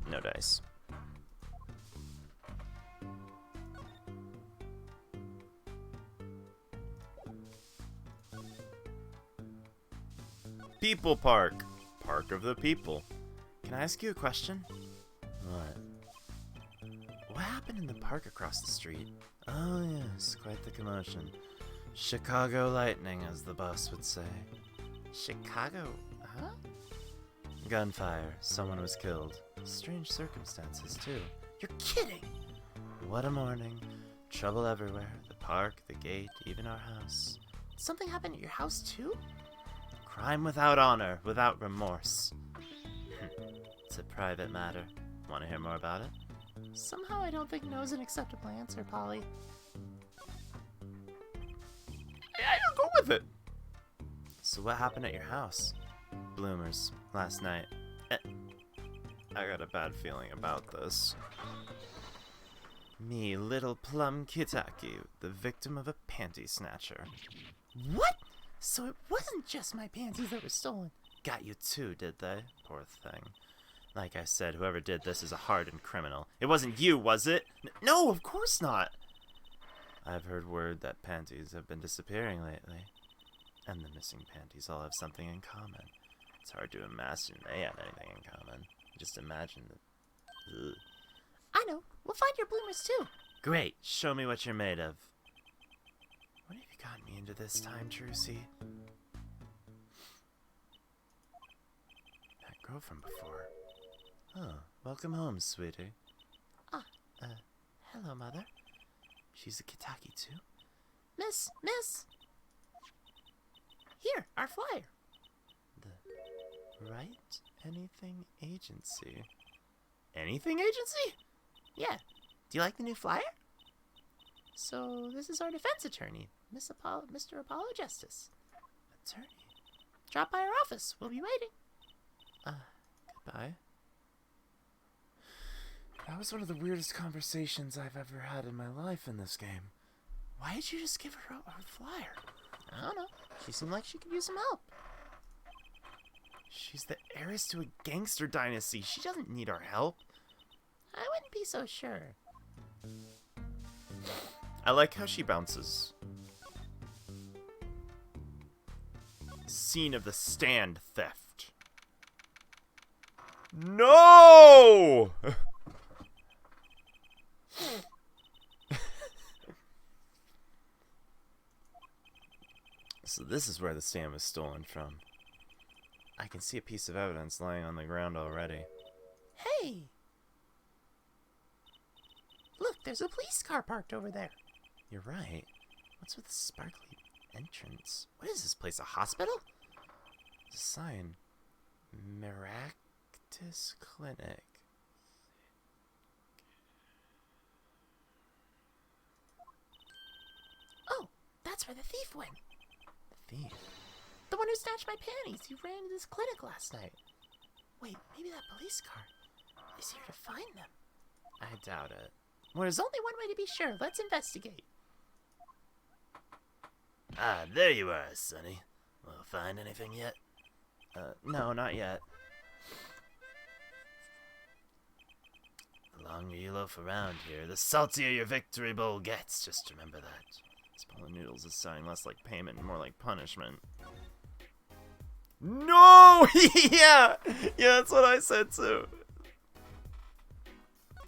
No dice. People Park. Park of the People. Can I ask you a question? What? What happened in the park across the street? Oh yes, quite the commotion. Chicago lightning, as the boss would say.
Chicago, huh?
Gunfire. Someone was killed. Strange circumstances, too.
You're kidding!
What a morning. Trouble everywhere. The park, the gate, even our house.
Something happened at your house, too?
Crime without honor, without remorse. It's a private matter. Want to hear more about it?
Somehow I don't think no is an acceptable answer, Polly.
Yeah, go with it. So what happened at your house? Bloomers, last night. I got a bad feeling about this. Me, little plum Kitaki, the victim of a panty snatcher.
What? So it wasn't just my panties that were stolen.
Got you too, did they? Poor thing. Like I said, whoever did this is a hardened criminal. It wasn't you, was it? No, of course not! I've heard word that panties have been disappearing lately. And the missing panties all have something in common. It's hard to imagine they have anything in common. Just imagine that. Ugh.
I know. We'll find your bloomers, too.
Great. Show me what you're made of. What have you gotten me into this time, Trucy? That girl from before. Oh, welcome home, sweetie.
Hello, Mother.
She's a Kitaki, too?
Miss! Here, our flyer.
The Right Anything Agency. Anything Agency?
Yeah. Do you like the new flyer? So, this is our defense attorney, Mr. Apollo Justice.
Attorney?
Drop by our office. We'll be waiting.
Goodbye. That was one of the weirdest conversations I've ever had in my life in this game. Why did you just give her a flyer?
I don't know. She seemed like she could use some help.
She's the heiress to a gangster dynasty. She doesn't need our help.
I wouldn't be so sure.
I like how she bounces. Scene of the stand theft. No! So this is where the stand was stolen from. I can see a piece of evidence lying on the ground already.
Hey! Look, there's a police car parked over there.
You're right. What's with the sparkly entrance? What is this place, a hospital? There's a sign. Miractus Clinic.
Oh, that's where the thief went.
The thief?
The one who snatched my panties. He ran into this clinic last night. Wait, maybe that police car is here to find them.
I doubt it.
Well, there's only one way to be sure. Let's investigate.
Ah, there you are, Sonny. Well, find anything yet?
No, not yet.
The longer you loaf around here, the saltier your victory bowl gets. Just remember that.
This bowl of noodles is sounding less like payment and more like punishment. No! Yeah, that's what I said too.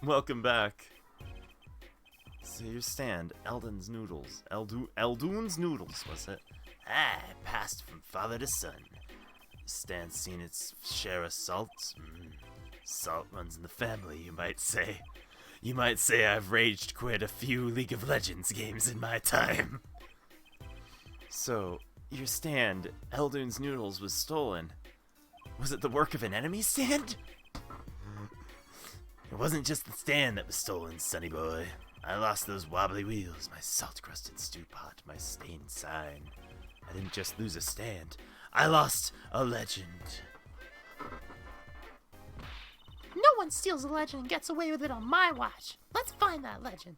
Welcome back. So your stand, Eldon's Noodles. Eldoon's Noodles, was it?
Ah, passed from father to son. The stand's seen its share of salt. Salt runs in the family, you might say. You might say I've raged quit a few League of Legends games in my time.
So, your stand, Eldune's Noodles, was stolen. Was it the work of an enemy stand?
It wasn't just the stand that was stolen, sonny boy. I lost those wobbly wheels, my salt-crusted stew pot, my stained sign. I didn't just lose a stand. I lost a legend.
No one steals a legend and gets away with it on my watch. Let's find that legend.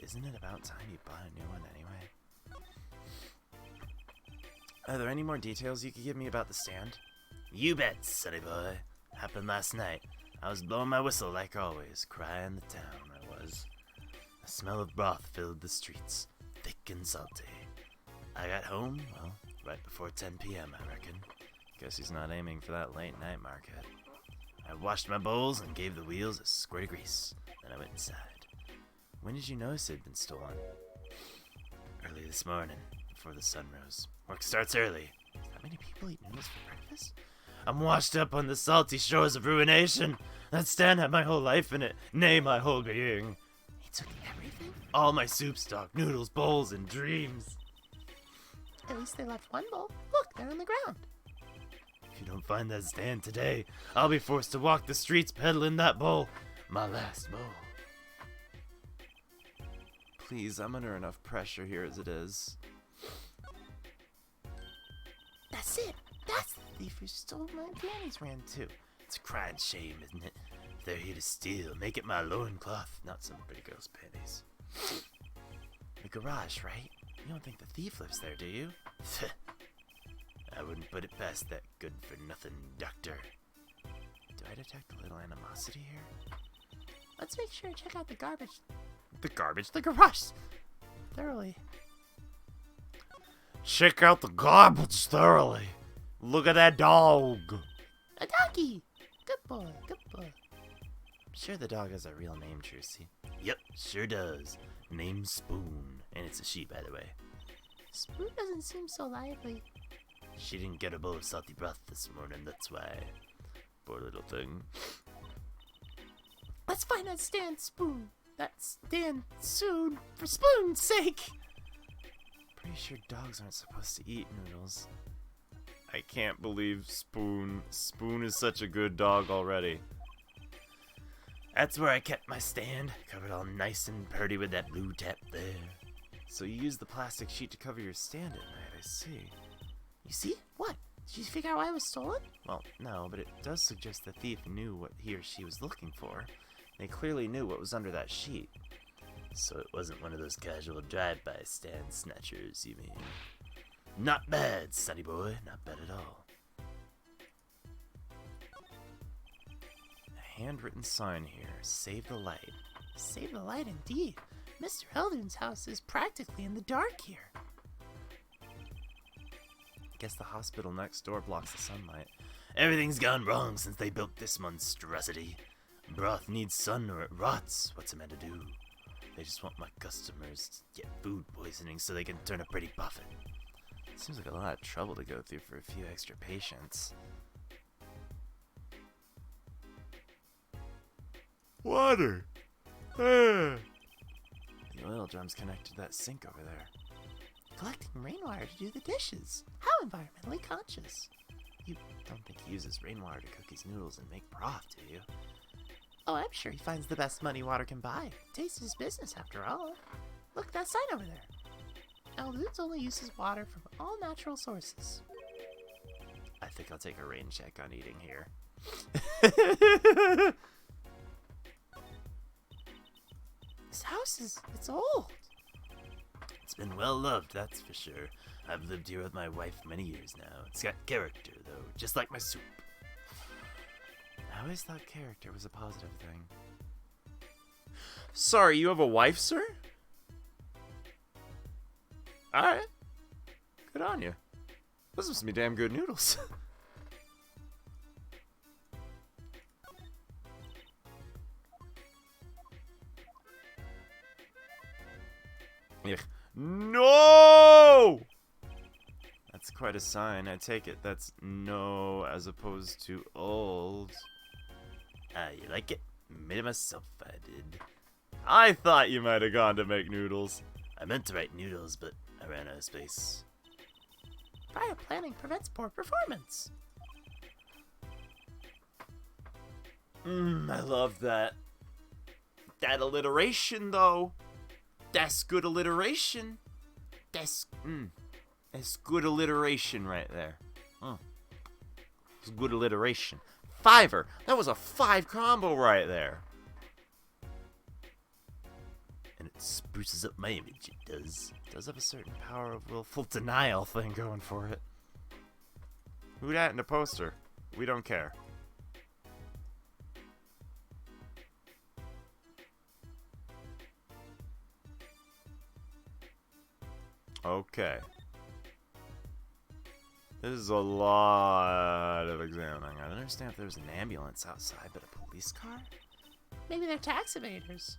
Isn't it about time you bought a new one anyway? Are there any more details you could give me about the stand?
You bet, sonny boy. Happened last night. I was blowing my whistle like always, crying the town I was. The smell of broth filled the streets, thick and salty. I got home, well, right before 10 p.m., I reckon.
Guess he's not aiming for that late night market.
I washed my bowls and gave the wheels a squirt of grease. Then I went inside.
When did you notice it had been stolen?
Early this morning, before the sun rose. Work starts early.
How many people eat noodles for breakfast?
I'm washed up on the salty shores of ruination. That stand had my whole life in it, nay, my whole being.
He took everything?
All my soup stock, noodles, bowls, and dreams.
At least they left one bowl. Look, they're on the ground.
If you don't find that stand today, I'll be forced to walk the streets peddling that bowl. My last bowl.
Please, I'm under enough pressure here as it is.
That's it. That's the thief who stole my granny's ran too.
It's a crying shame, isn't it? If they're here to steal, make it my loincloth, not some pretty girl's panties.
The garage, right? You don't think the thief lives there, do you?
I wouldn't put it past that good-for-nothing doctor.
Do I detect a little animosity here?
Let's make sure to check out the garbage.
The garbage?
The garage. Thoroughly.
Check out the garbage thoroughly. Look at that dog.
A doggy. Good boy. Good boy.
I'm sure the dog has a real name, Trucy.
Yep, sure does. Name's Spoon. And it's a she, by the way.
Spoon doesn't seem so lively.
She didn't get a bowl of salty broth this morning, that's why. Poor little thing.
Let's find that stand, Spoon. That stand soon, for Spoon's sake.
Pretty sure dogs aren't supposed to eat noodles. I can't believe Spoon. Spoon is such a good dog already.
That's where I kept my stand, covered all nice and purty with that blue tap there.
So you used the plastic sheet to cover your stand at night, I see.
You see? What? Did you figure out why it was stolen?
Well, no, but it does suggest the thief knew what he or she was looking for. They clearly knew what was under that sheet.
So it wasn't one of those casual drive-by stand snatchers, you mean? Not bad, sonny boy, not bad at all.
A handwritten sign here, save the light.
Save the light indeed. Mr. Eldune's house is practically in the dark here.
Guess the hospital next door blocks the sunlight.
Everything's gone wrong since they built this monstrosity. Broth needs sun or it rots. What's a man to do? They just want my customers to get food poisoning so they can turn a pretty puffin.
Seems like a lot of trouble to go through for a few extra patients.
Water!
The oil drum's connected to that sink over there.
Collecting rainwater to do the dishes. How environmentally conscious.
You don't think he uses rainwater to cook his noodles and make broth, do you?
Oh, I'm sure he finds the best money water can buy. Taste his business, after all. Look, that sign over there. Eldune's only uses water from all natural sources.
I think I'll take a rain check on eating here.
This house it's old.
It's been well loved, that's for sure. I've lived here with my wife many years now. It's got character, though, just like my soup.
I always thought character was a positive thing. Sorry, you have a wife, sir? Alright. Good on you. Those must be damn good noodles. Yuck. No! That's quite a sign. I take it that's no as opposed to old.
You like it?
Made it myself, I did. I thought you might have gone to make noodles. I meant to write noodles, but I ran out of space.
Prior planning prevents poor performance.
I love that. That alliteration, though. That's good alliteration. That's good alliteration right there. It's good alliteration. Fiver. That was a 5 combo right there. And it spruces up my image, it does. It does have a certain power of willful denial thing going for it. Who dat in the poster? We don't care. Okay. This is a lot of examining. I don't understand if there's an ambulance outside, but a police car?
Maybe they're tax evaders.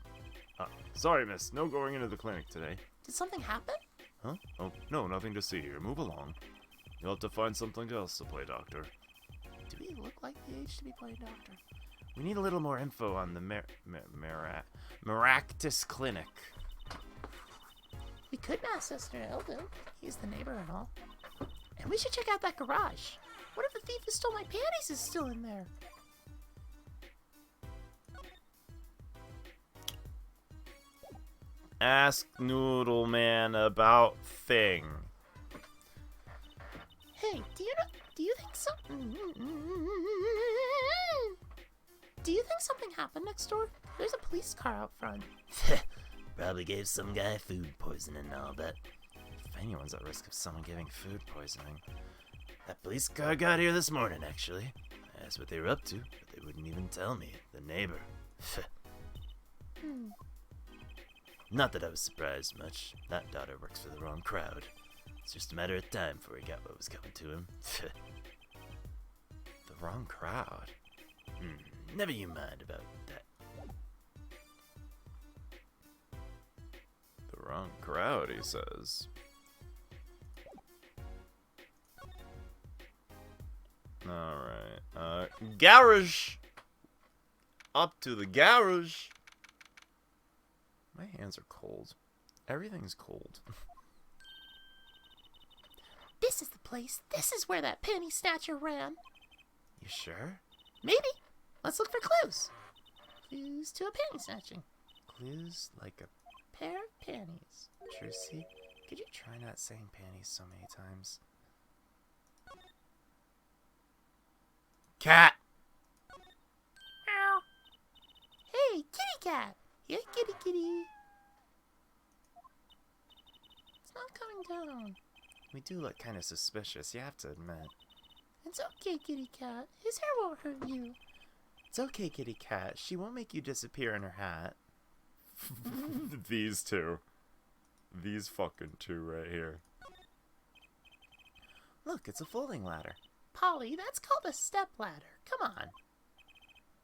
Sorry, miss. No going into the clinic today.
Did something happen?
Huh? Oh, no, nothing to see here. Move along. You'll have to find something else to play doctor.
Do we look like the age to be playing doctor?
We need a little more info on the Maractus Clinic.
We could ask Mr. Eldon. He's the neighbor and all. And we should check out that garage. What if the thief who stole my panties is still in there?
Ask Noodle Man about thing.
Hey, do you think something... Do you think something happened next door? There's a police car out front.
Probably gave some guy food poisoning and all that.
If anyone's at risk of someone getting food poisoning.
That police car got here this morning, actually. I asked what they were up to, but they wouldn't even tell me. The neighbor. Not that I was surprised much. That daughter works for the wrong crowd. It's just a matter of time before he got what was coming to him.
The wrong crowd?
Never you mind about that.
The wrong crowd, he says. Alright, garage! Up to the garage! My hands are cold. Everything's cold.
This is the place. This is where that penny snatcher ran.
You sure?
Maybe. Let's look for clues. Clues to a penny snatching.
Clues like a
Pair of panties.
Trucy? Could you try not saying panties so many times? Cat!
Meow. Hey, kitty cat. Yeah, kitty kitty. It's not coming down.
We do look kind of suspicious, you have to admit.
It's okay, kitty cat. His hair won't hurt you.
It's okay, kitty cat. She won't make you disappear in her hat. These two. These fucking two right here. Look, it's a folding ladder.
Polly, that's called a step ladder. Come on.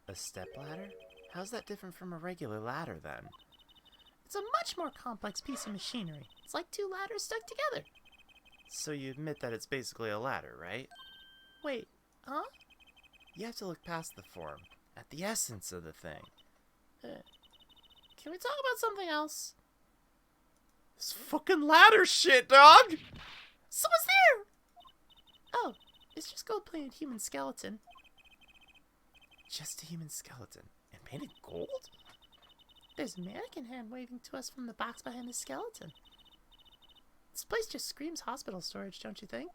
A step ladder? How's that different from a regular ladder, then?
It's a much more complex piece of machinery. It's like two ladders stuck together.
So you admit that it's basically a ladder, right?
Wait, huh?
You have to look past the form, at the essence of the thing.
Can we talk about something else?
This fucking ladder shit, dog!
Someone's there! Oh, it's just gold-plated human skeleton.
Just a human skeleton. And painted gold?
There's a mannequin hand waving to us from the box behind the skeleton. This place just screams hospital storage, don't you think?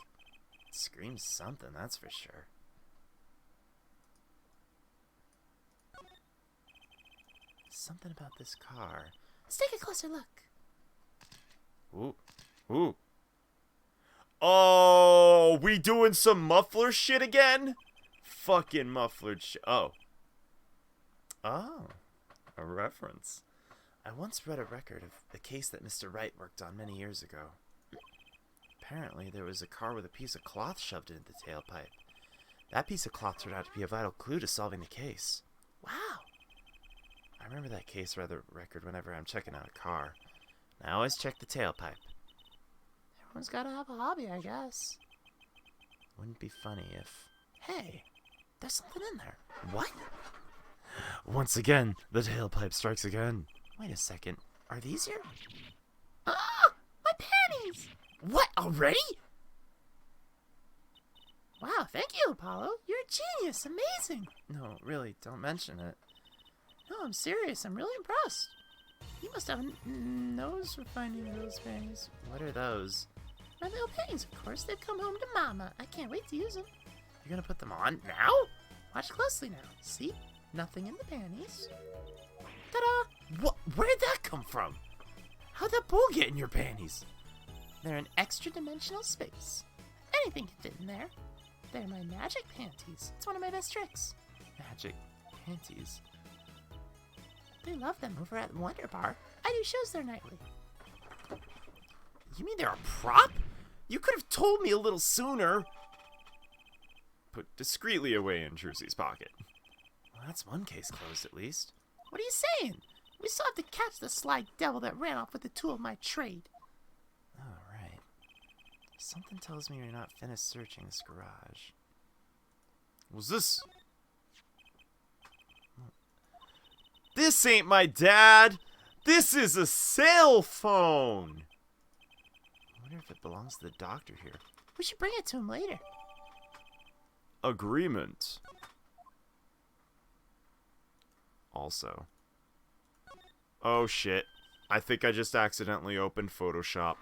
It screams something, that's for sure. Something about this car.
Let's take a closer look.
Ooh. Ooh. Oh, we doing some muffler shit again? Fucking mufflered shit. Oh. Oh. A reference. I once read a record of a case that Mr. Wright worked on many years ago. Apparently, there was a car with a piece of cloth shoved into the tailpipe. That piece of cloth turned out to be a vital clue to solving the case.
Wow.
I remember that case record whenever I'm checking out a car. I always check the tailpipe.
Everyone's gotta have a hobby, I guess.
Wouldn't be funny if...
Hey, there's something in there.
What? Once again, the tailpipe strikes again.
Wait a second. Are these your...
Ah! My panties!
What, already?
Wow, thank you, Apollo. You're a genius. Amazing.
No, really, don't mention it.
No, I'm serious. I'm really impressed. You must have a nose for finding those panties.
What are those?
My little panties, of course. They've come home to Mama. I can't wait to use them.
You're gonna put them on now?
Watch closely now. See? Nothing in the panties. Ta-da!
What? Where did that come from? How'd that ball get in your panties?
They're an extra-dimensional space. Anything can fit in there. They're my magic panties. It's one of my best tricks.
Magic panties.
They love them over at Wonder Bar. I do shows there nightly.
You mean they're a prop? You could have told me a little sooner.
Put discreetly away in Trucy's pocket.
Well, that's one case closed at least.
What are you saying? We still have to catch the sly devil that ran off with the tool of my trade.
Oh, right. Something tells me you're not finished searching this garage.
Was this... This ain't my dad! This is a cell phone!
I wonder if it belongs to the doctor here.
We should bring it to him later.
Agreement. Also. Oh shit. I think I just accidentally opened Photoshop.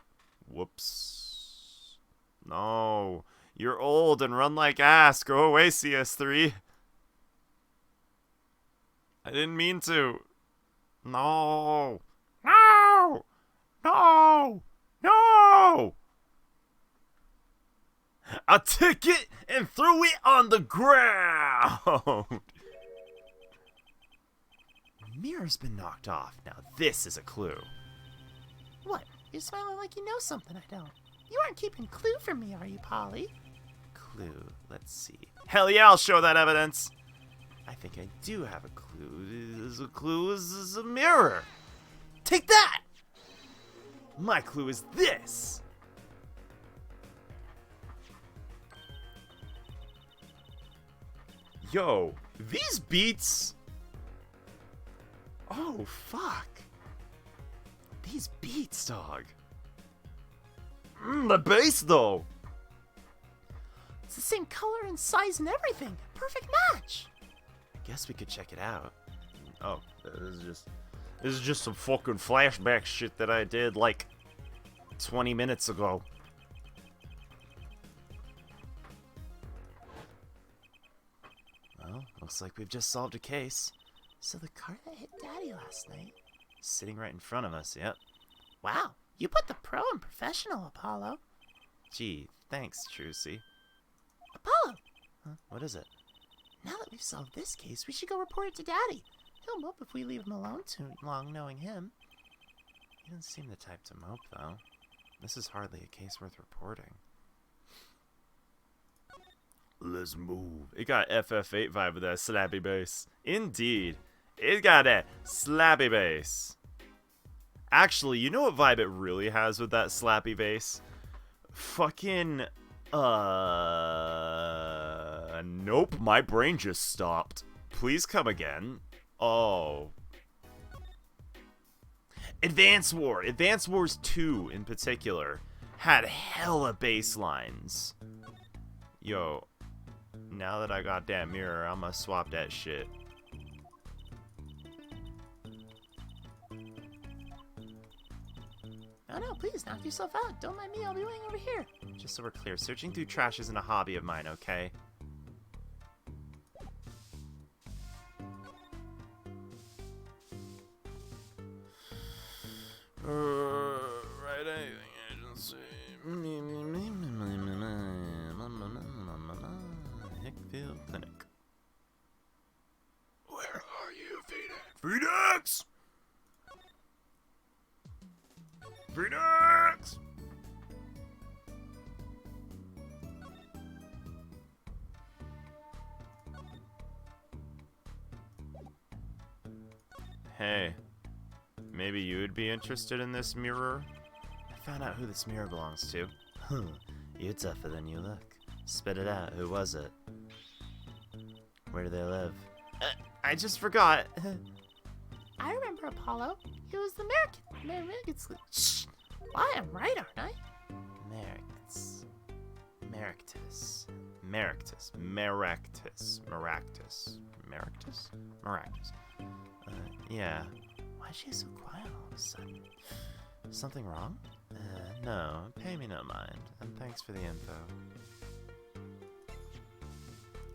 Whoops. No. You're old and run like ass. Go away, CS3. I didn't mean to. No. No! No! No! I took it and threw it on the ground!
Mirror's been knocked off. Now this is a clue.
What? You're smiling like you know something I don't. You aren't keeping clue from me, are you, Polly?
Clue. Let's see.
Hell yeah, I'll show that evidence.
I think I do have a clue. The clue is a mirror. Take that!
My clue is this. Yo, these beats... Oh, fuck. These beats, dog. The bass, though.
It's the same color and size and everything. Perfect match.
Guess we could check it out.
Oh, this is just some fucking flashback shit that I did like 20 minutes ago.
Well, looks like we've just solved a case.
So the car that hit Daddy last night.
Sitting right in front of us, yep.
Wow, you put the pro in professional, Apollo.
Gee, thanks, Trucy.
Apollo,
Huh? What is it?
now that we've solved this case, we should go report it to Daddy. He'll mope if we leave him alone too long, knowing him.
He doesn't seem the type to mope, though. This is hardly a case worth reporting.
Let's move. It got FF8 vibe with that slappy bass. Indeed. It got that slappy bass. Actually, you know what vibe it really has with that slappy bass? Fucking, nope, my brain just stopped. Please come again. Oh. Advance Wars 2 in particular had hella bass lines. Yo, now that I got that mirror, I'ma swap that shit.
Oh no, please knock yourself out. Don't mind me, I'll be waiting over here.
Just so we're clear, searching through trash isn't a hobby of mine, okay?
Right anything agency.
Hickfield Clinic.
Where are you, Phoenix? Phoenix! Hey, maybe you would be interested in this mirror?
I found out who this mirror belongs to. Huh, you're tougher than you look. Spit it out, who was it? Where do they live?
I just forgot.
I remember Apollo. He was the American sleuth. Shh! Why, I'm right, aren't I?
Maractus. Maractus. Maractus. Maractus. Maractus. Maractus? Maractus. Yeah. Why is she so quiet all of a sudden? Something wrong? No. Pay me no mind. And thanks for the info.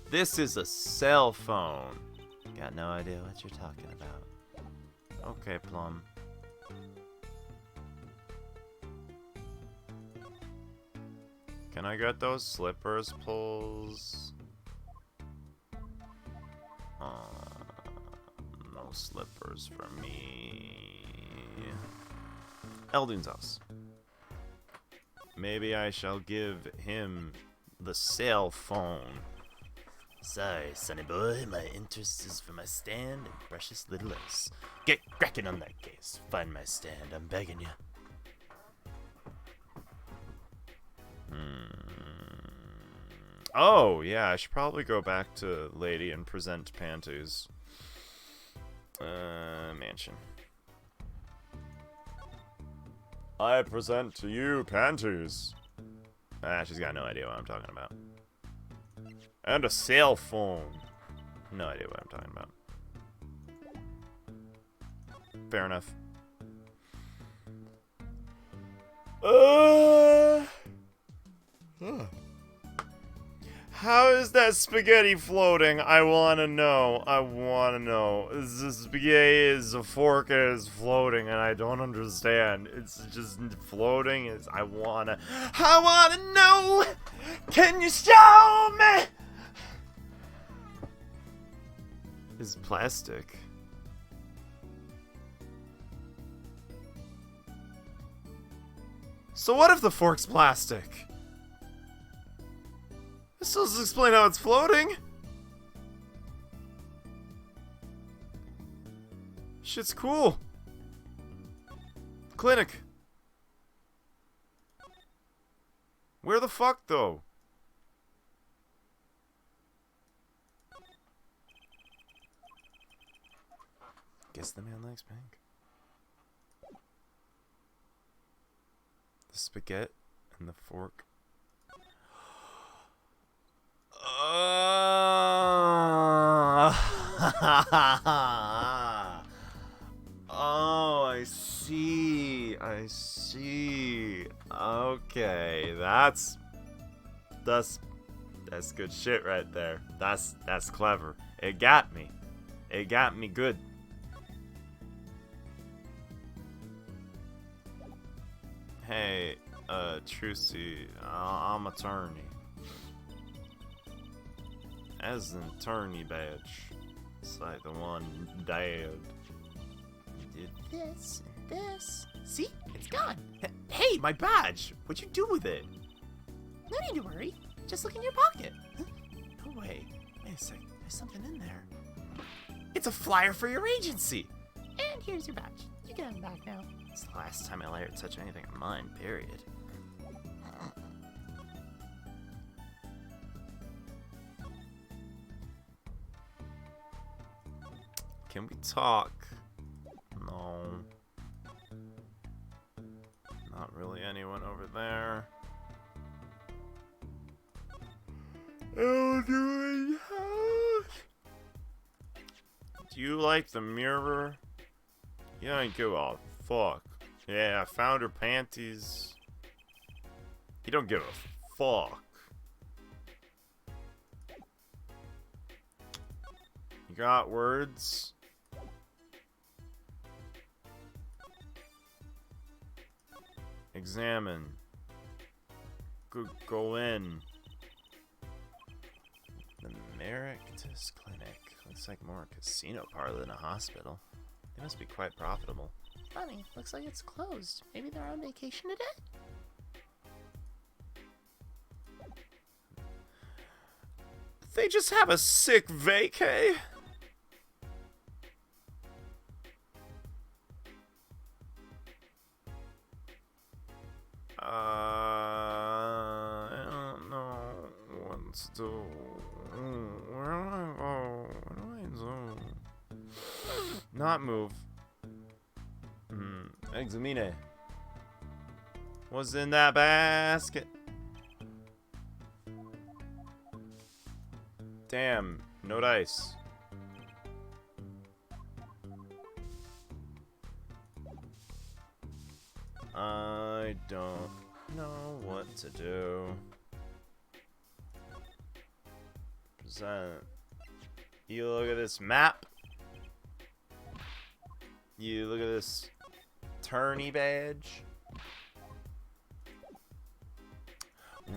This is a cell phone. Got no idea what you're talking about. Okay, Plum. Can I get those slippers, please? No slippers for me. Eldon's house. Maybe I shall give him the cell phone.
Sorry, sonny boy, my interest is for my stand and precious little else. Get cracking on that case. Find my stand, I'm begging you.
Oh, yeah, I should probably go back to Lady and present panties. Mansion. I present to you panties. She's got no idea what I'm talking about. And a cell phone. No idea what I'm talking about. Fair enough. How is that spaghetti floating? I wanna know. I wanna know. The spaghetti is a fork and it's floating and I don't understand. It's just floating. I wanna know. Can you show me? It's plastic. So what if the fork's plastic? This doesn't explain how it's floating. Shit's cool. Clinic. Where the fuck, though? Guess the man likes pink. The spaghetti and the fork. Oh, I see. I see. Okay, that's good shit right there. That's clever. It got me. It got me good. Hey, Trucy, I'm attorney. As an attorney badge. It's like the one Dad did.
This and this. See? It's gone.
Hey, my badge! What'd you do with it?
No need to worry. Just look in your pocket.
No way. Wait a sec. There's something in there. It's a flyer for your agency!
And here's your badge. You can have it back now.
It's the last time I let her touch anything of mine, period. Can we talk? No. Not really anyone over there. Eldridge house. Do you like the mirror? You don't give a fuck. Yeah, I found her panties. You don't give a fuck. You got words? Examine. Go in. The Maractus Clinic. Looks like more a casino parlor than a hospital. They must be quite profitable.
Funny, looks like it's closed. Maybe they're on vacation today?
They just have a sick vacay. I don't know what to do. Where do I go? What do I do? Not move. Examine. What's in that basket? Damn, no dice. I don't know what to do. Present. You look at this map. You look at this tourney badge.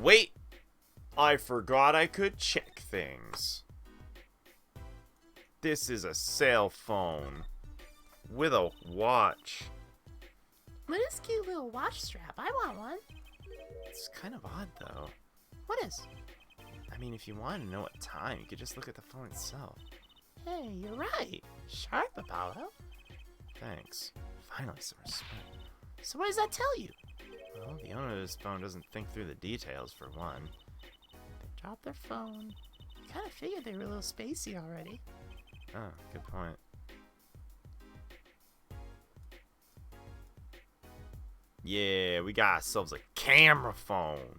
Wait! I forgot I could check things. This is a cell phone with a watch.
Look at this cute little watch strap. I want one.
It's kind of odd, though.
What is?
I mean, if you want to know what time, you could just look at the phone itself.
Hey, you're right. Sharp, Apollo.
Thanks. Finally, some respect.
So what does that tell you?
Well, the owner of this phone doesn't think through the details, for one.
They dropped their phone. Kind of figured they were a little spacey already.
Oh, good point. Yeah, we got ourselves a camera phone.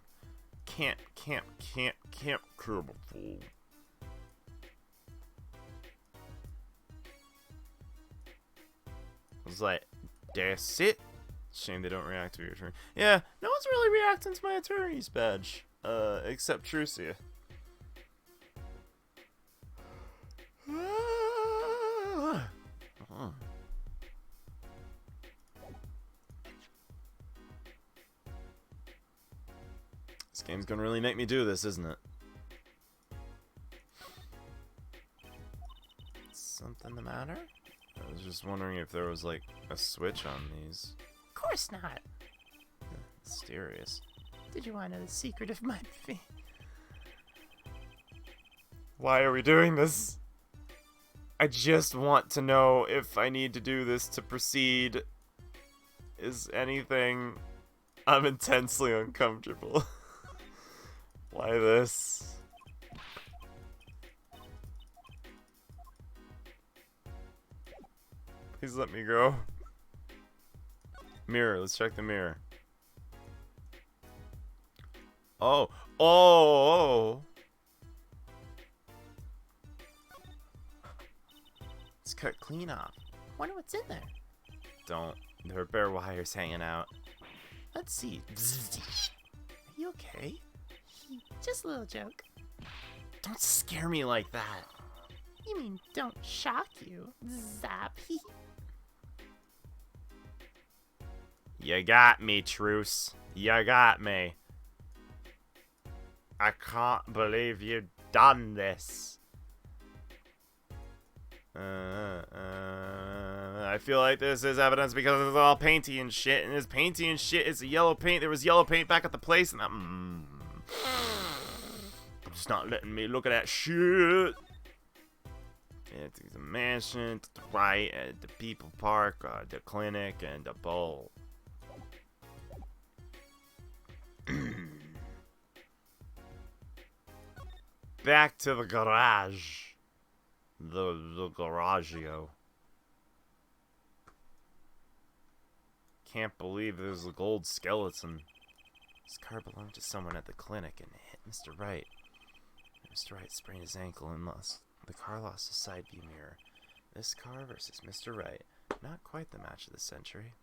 Camera phone. I was like, that's it. Shame they don't react to your turn. Yeah, no one's really reacting to my attorney's badge. Except Trucia. This game's gonna really make me do this, isn't it? Something the matter? I was just wondering if there was like a switch on these.
Of course not.
Mysterious.
Did you want to know the secret of my fee?
Why are we doing this? I just want to know if I need to do this to proceed. Is anything... I'm intensely uncomfortable. Why this? Please let me go. Mirror, let's check the mirror. Oh. Oh! It's cut clean off.
Wonder what's in there.
Don't. There are bare wires hanging out.
Let's see.
Are you okay?
Just a little joke.
Don't scare me like that.
You mean don't shock you? Zap.
You got me, Truce. You got me. I can't believe you done this. I feel like this is evidence because it's all painty and shit, and this painty and shit is a yellow paint. There was yellow paint back at the place, and it's not letting me look at that shit. It's the mansion, to the right, the people park, the clinic, and the bowl. Back to the garage. The garagio. Can't believe there's a gold skeleton. This car belonged to someone at the clinic and it hit Mr. Wright. Mr. Wright sprained his ankle and the car lost his side view mirror. This car versus Mr. Wright. Not quite the match of the century.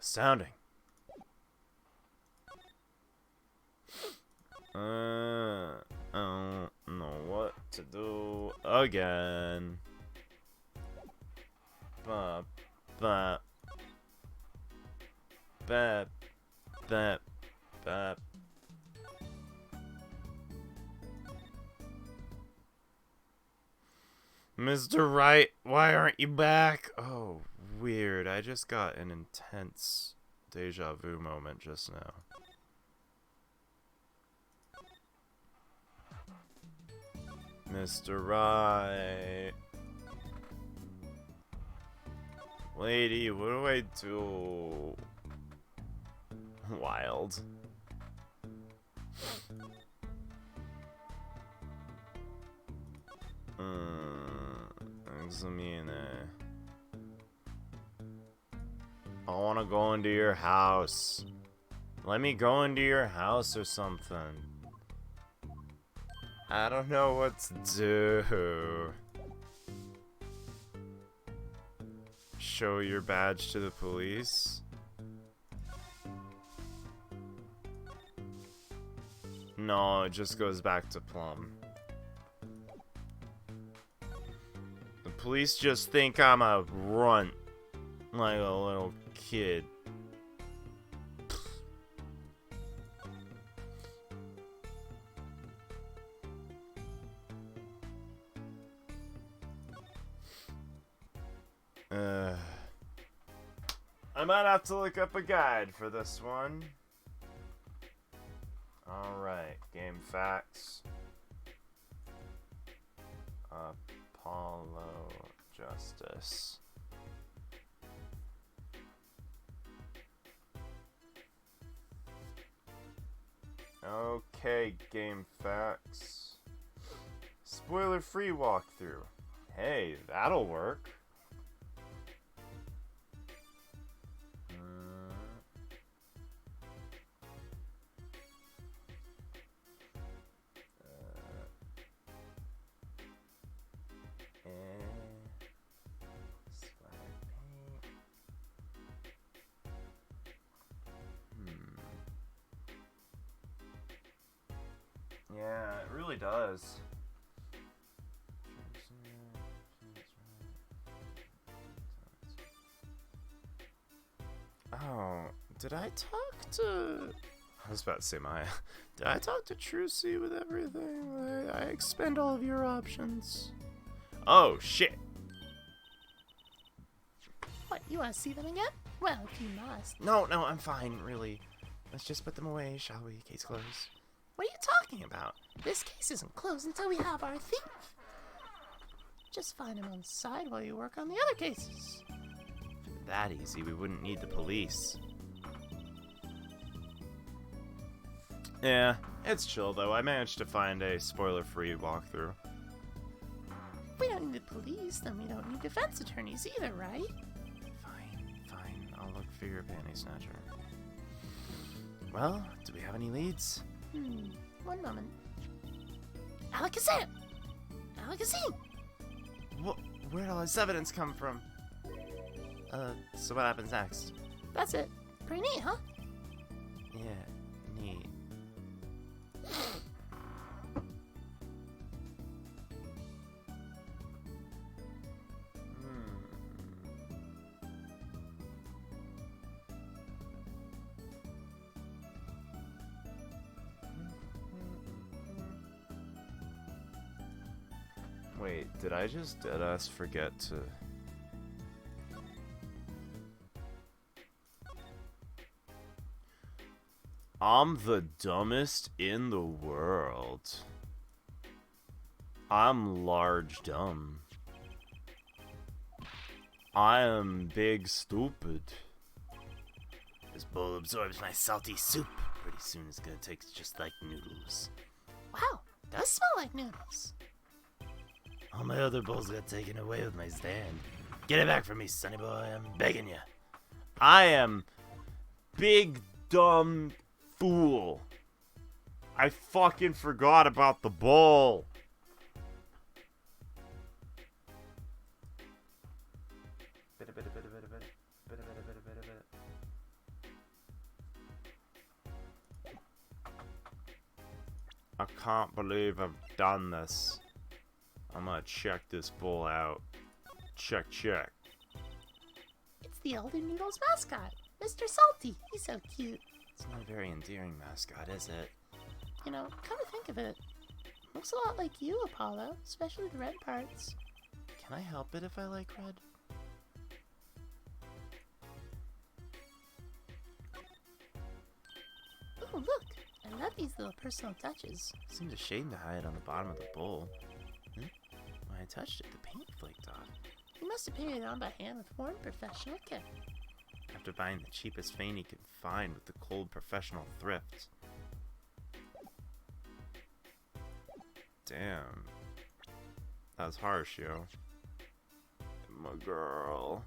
Astounding. I don't know what to do again. Bop, bop, bop, bop, bop. Mr. Wright, why aren't you back? Oh, weird. I just got an intense deja vu moment just now. Mr. Wright. Lady, what do I do? Wild. Examine. I want to go into your house. Let me go into your house or something. I don't know what to do. Show your badge to the police? No, it just goes back to Plum. The police just think I'm a runt. Like a little kid. I might have to look up a guide for this one. Alright, game facts. Apollo Justice. Okay, game facts. Spoiler-free walkthrough. Hey, that'll work. Yeah, it really does. Oh, did I talk to... I was about to say Maya. Did I talk to Trucy with everything? I expend all of your options. Oh, shit.
What, you want to see them again? Well, if you must.
No, I'm fine, really. Let's just put them away, shall we? Case closed.
What are you talking about? This case isn't closed until we have our thief. Just find him on the side while you work on the other cases.
If it were that easy, we wouldn't need the police. Yeah, it's chill though. I managed to find a spoiler-free walkthrough.
If we don't need the police, then we don't need defense attorneys either, right?
Fine. I'll look for your panty snatcher. Well, do we have any leads?
One moment. Alakazam! Alakazam!
Where'd all this evidence come from? So what happens next?
That's it. Pretty neat, huh?
Yeah, neat. Wait, did I just deadass forget to... I'm the dumbest in the world. I'm large dumb. I am big stupid.
This bowl absorbs my salty soup. Pretty soon it's gonna taste just like noodles.
Wow, does smell like noodles.
All my other bowls got taken away with my stand. Get it back from me, sonny boy. I'm begging you.
I am big dumb fool. I fucking forgot about the bowl. I can't believe I've done this. I'm gonna check this bowl out. Check.
It's the Elder Noodles mascot, Mr. Salty. He's so cute.
It's not a very endearing mascot, is it?
You know, come to think of it, looks a lot like you, Apollo, especially the red parts.
Can I help it if I like red?
Oh, look! I love these little personal touches.
Seems a shame to hide on the bottom of the bowl. When I touched it, the paint flaked off.
You must have painted it on by hand with warm professional care.
After buying the cheapest paint he could find with the cold professional thrift. Damn.
That's harsh, yo. My girl.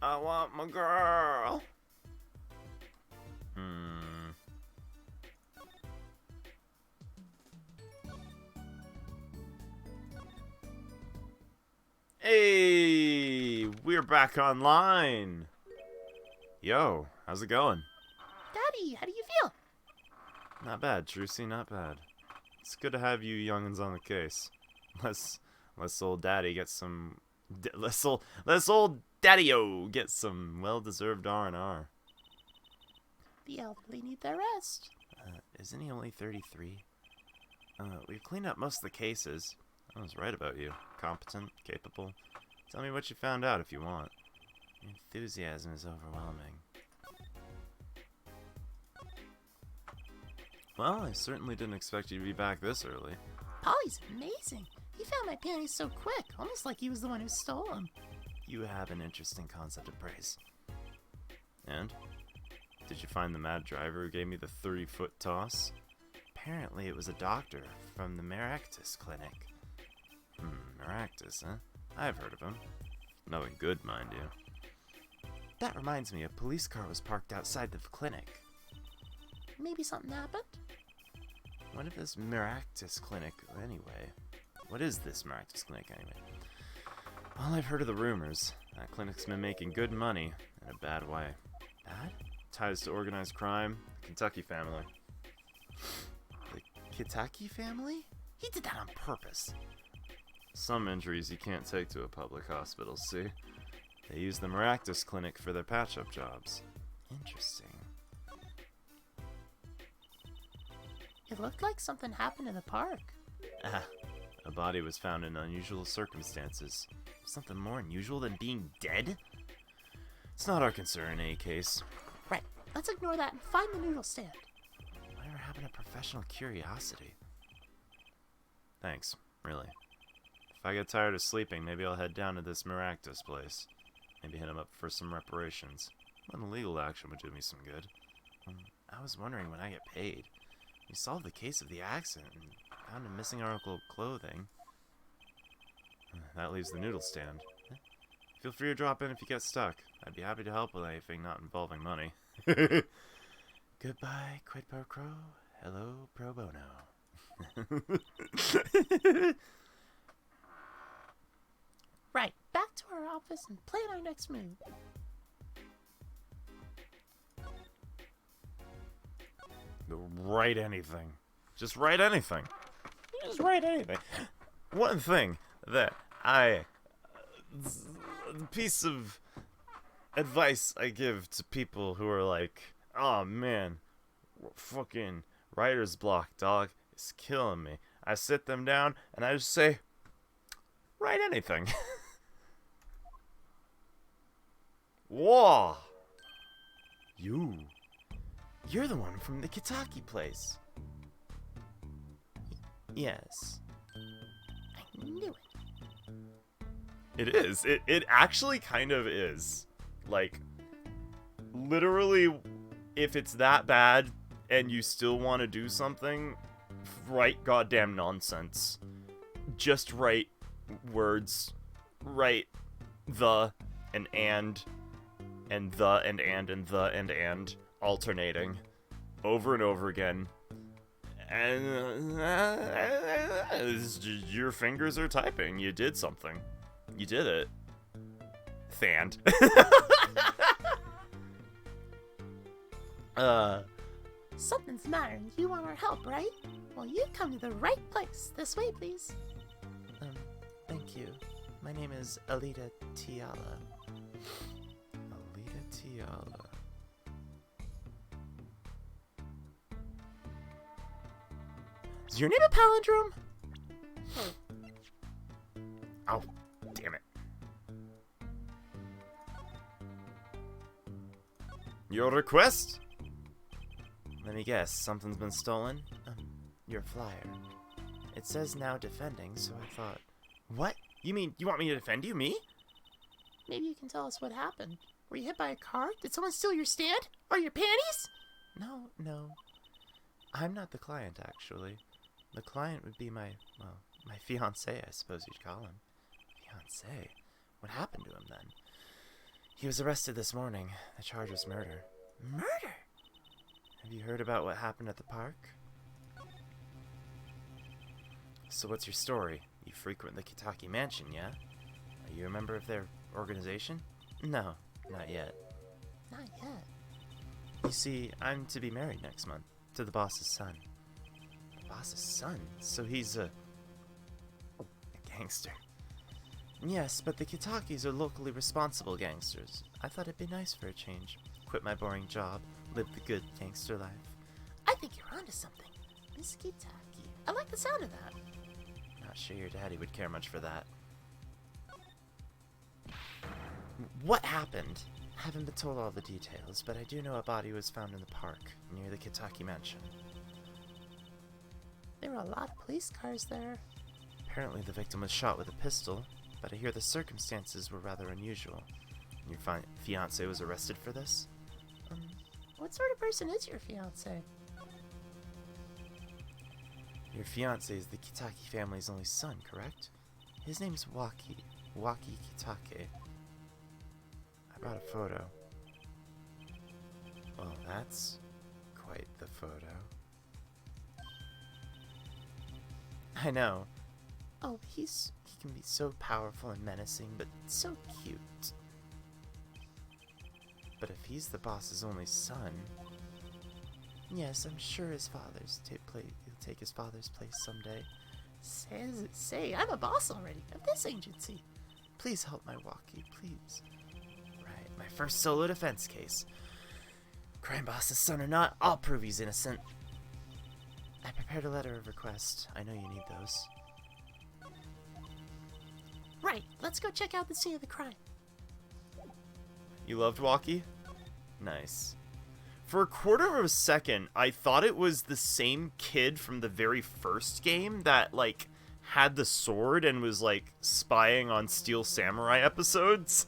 I want my girl. Hey, we're back online. Yo, how's it going?
Daddy, how do you feel?
Not bad, Trucy, not bad. It's good to have you youngins on the case. Let's old daddy get some... Let's old daddy-o get some well-deserved R&R.
The elderly need their rest.
Isn't he only 33? We've cleaned up most of the cases. I was right about you. Competent, capable. Tell me what you found out if you want. Your enthusiasm is overwhelming. Well, I certainly didn't expect you to be back this early.
Polly's amazing. He found my panties so quick, almost like he was the one who stole them.
You have an interesting concept of praise. And? Did you find the mad driver who gave me the 30-foot toss? Apparently it was a doctor from the Maractus Clinic. Maractus, huh? I've heard of him. Nothing good, mind you. That reminds me, a police car was parked outside the clinic.
Maybe something happened?
What if this Maractus Clinic, anyway? What is this Maractus Clinic, anyway? Well, I've heard of the rumors. That clinic's been making good money in a bad way. Bad? Ties to organized crime, the Kentucky family. The Kentucky family? He did that on purpose. Some injuries you can't take to a public hospital, see? They use the Maractus Clinic for their patch-up jobs. Interesting.
It looked like something happened in the park.
A body was found in unusual circumstances. Something more unusual than being dead? It's not our concern in any case.
Right, let's ignore that and find the noodle stand.
Whatever happened to professional curiosity? Thanks, really. If I get tired of sleeping, maybe I'll head down to this Maractus place. Maybe hit him up for some reparations. One legal action would do me some good. I was wondering when I get paid. We solved the case of the accident and found a missing article of clothing. That leaves the noodle stand. Feel free to drop in if you get stuck. I'd be happy to help with anything not involving money. Goodbye, quid pro quo. Hello, pro bono.
Right, back to our office and plan our next move.
Write anything. Just write anything. Just write anything. One thing that piece of advice I give to people who are like, oh man, fucking writer's block, dog, it's killing me. I sit them down and I just say, write anything. Whoa. You're the one from the Kentucky place. Yes.
I knew it.
It is. It actually kind of is. Like, literally, if it's that bad and you still want to do something, write goddamn nonsense. Just write words. Write the and the and the and alternating over and over again. And your fingers are typing. You did something. You did it. Thand.
Something's the matter and you want our help, right? Well, you've come to the right place. This way, please.
Thank you. My name is Alita Tiala.
Alita Tiala.
Is your name a palindrome?
Oh, damn it. Your request?
Let me guess, something's been stolen? Your flyer. It says now defending, so I thought...
What? You mean you want me to defend you? Me?
Maybe you can tell us what happened. Were you hit by a car? Did someone steal your stand? Or your panties?
No. I'm not the client, actually. The client would be my My fiancé, I suppose you'd call him. Fiancé? What happened to him then? He was arrested this morning. The charge was murder. Murder? Have you heard about what happened at the park? So what's your story? You frequent the Kitaki Mansion, yeah? Are you a member of their organization? No, not yet.
Not yet.
You see, I'm to be married next month to the boss's son. The boss's son? So he's a gangster. Yes, but the Kitakis are locally responsible gangsters. I thought it'd be nice for a change. Quit my boring job, live the good gangster life.
I think you're onto something. Miss Kitaki. I like the sound of that.
Not sure your daddy would care much for that. What happened? Haven't been told all the details, but I do know a body was found in the park, near the Kitaki Mansion.
There were a lot of police cars there.
Apparently the victim was shot with a pistol, but I hear the circumstances were rather unusual. Your fiancé was arrested for this?
What sort of person is your fiance?
Your fiancé is the Kitaki family's only son, correct? His name's Waki Kitake. I brought a photo. Well, that's quite the photo. I know.
Oh,
He can be so powerful and menacing, but
so cute.
But if he's the boss's only son... Yes, I'm sure his he'll take his father's place someday.
Say, I'm a boss already of this agency.
Please help my Waki, please. Right, my first solo defense case. Crime boss's son or not, I'll prove he's innocent. I prepared a letter of request. I know you need those.
Right, let's go check out the scene of the crime.
You loved Waki? Nice. For a quarter of a second, I thought it was the same kid from the very first game that, like, had the sword and was, like, spying on Steel Samurai episodes.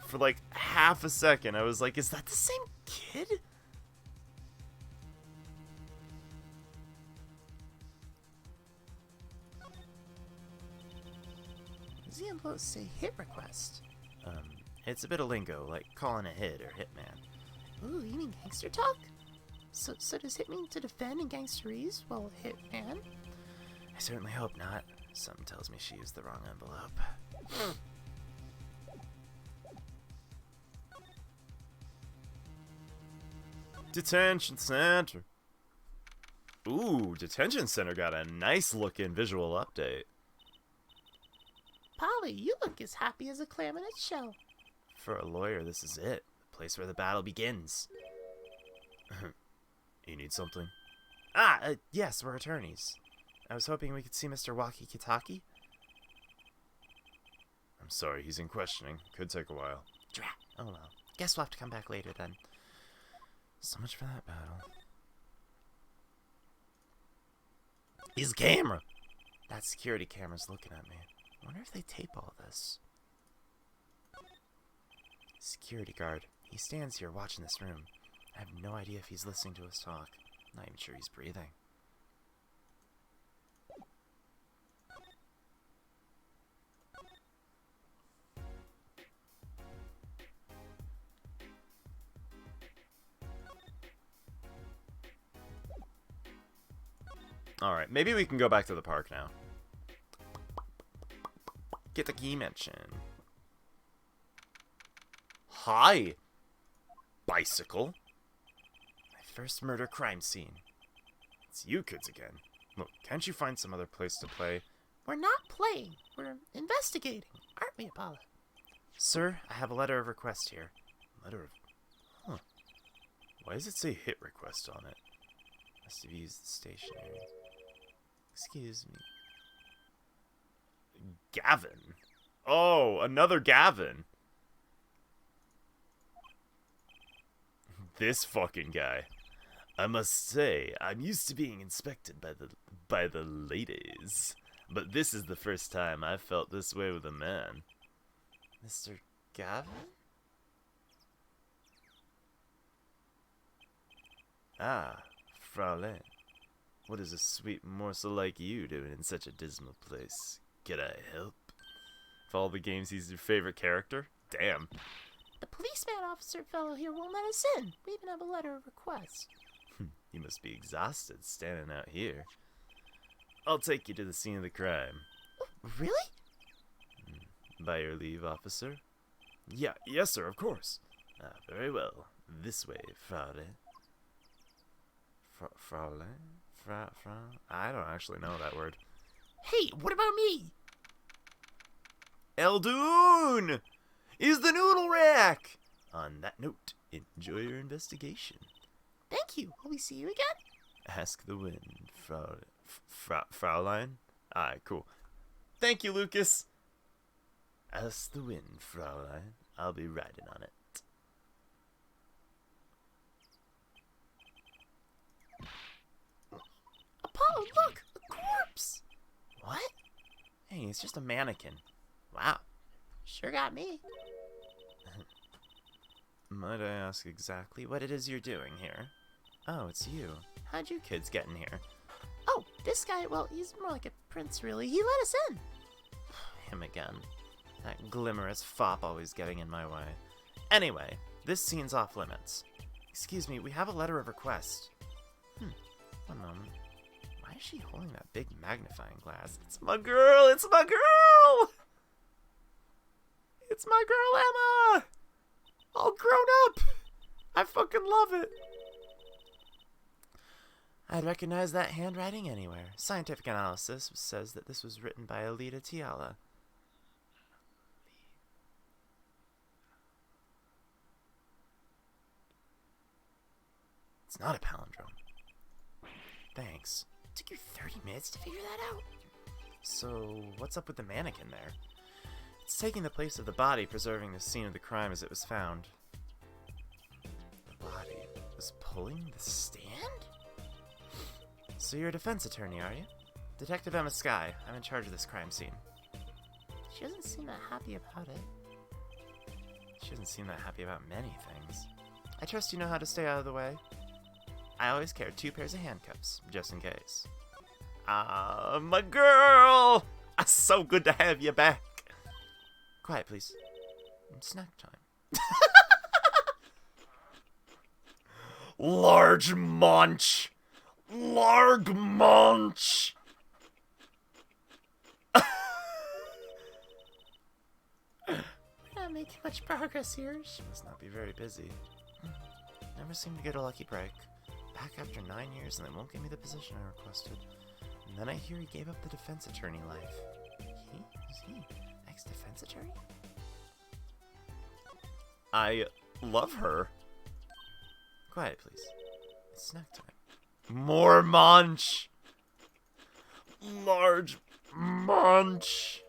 For, like, half a second, I was like, is that the same kid?
Does the envelope say hit request?
It's a bit of lingo, like calling a hit or hitman.
Ooh, you mean gangster talk? So does hit mean to defend in gangsterese? Well, hitman?
I certainly hope not. Something tells me she used the wrong envelope.
Detention Center. Ooh, Detention Center got a nice looking visual update.
Polly, you look as happy as a clam in its shell.
For a lawyer, this is it. The place where the battle begins.
You need something?
Yes, we're attorneys. I was hoping we could see Mr. Waki Kitaki.
I'm sorry, he's in questioning. Could take a while.
Drat. Oh well. Guess we'll have to come back later then. So much for that battle.
He's a camera.
That security camera's looking at me. I wonder if they tape all this. Security guard. He stands here watching this room. I have no idea if he's listening to us talk. Not even sure he's breathing.
Alright, maybe we can go back to the park now. Get the key mention. Hi, bicycle.
My first murder crime scene.
It's you kids again. Look, can't you find some other place to play?
We're not playing. We're investigating. Aren't we, Apollo?
Sir, I have a letter of request here.
Letter of... Huh. Why does it say hit request on it?
Must have used the stationery. Excuse me.
Gavin. Oh, another Gavin. This fucking guy. I must say, I'm used to being inspected by the ladies, but this is the first time I've felt this way with a man.
Mr. Gavin?
Ah, Fraulein. What is a sweet morsel like you doing in such a dismal place? Could I help? Of all the games, he's your favorite character? Damn.
The policeman officer fellow here won't let us in. We even have a letter of request.
You must be exhausted standing out here. I'll take you to the scene of the crime.
Really?
By your leave, officer? Yes, sir, of course. Very well. This way, Fraulein. Fraulein? I don't actually know that word.
Hey, what about me?
Eldoon is the noodle rack! On that note, enjoy your investigation.
Thank you. Will we see you again?
Ask the wind, Fraulein? Alright, cool. Thank you, Lucas. Ask the wind, Fraulein. I'll be riding on it.
Apollo, look! A corpse!
What? Hey, it's just a mannequin. Wow.
Sure got me.
Might I ask exactly what it is you're doing here? Oh, it's you. How'd you kids get in here?
Oh, this guy, well, he's more like a prince, really. He let us in.
Him again. That glimmerous fop always getting in my way. Anyway, this scene's off limits. Excuse me, we have a letter of request. One moment. Why is she holding that big magnifying glass? It's my girl! It's my girl! It's my girl, Emma! All grown up! I fucking love it! I'd recognize that handwriting anywhere. Scientific analysis says that this was written by Alita Tiala. It's not a palindrome. Thanks.
It took you 30 minutes to figure that out.
So, what's up with the mannequin there? It's taking the place of the body, preserving the scene of the crime as it was found. The body was pulling the stand? So you're a defense attorney, are you? Detective Emma Skye. I'm in charge of this crime scene.
She doesn't seem that happy about it.
She doesn't seem that happy about many things. I trust you know how to stay out of the way. I always carry 2 pairs of handcuffs, just in case. Ah, my girl! So good to have you back. Quiet, please. Snack time. Large munch! Large munch!
We're not making much progress here.
She must not be very busy. Never seem to get a lucky break. Back after 9 years and they won't give me the position I requested. And then I hear he gave up the defense attorney life. Who's he? Ex-defense attorney? I love her. Quiet, please. It's snack time. More munch! Large munch!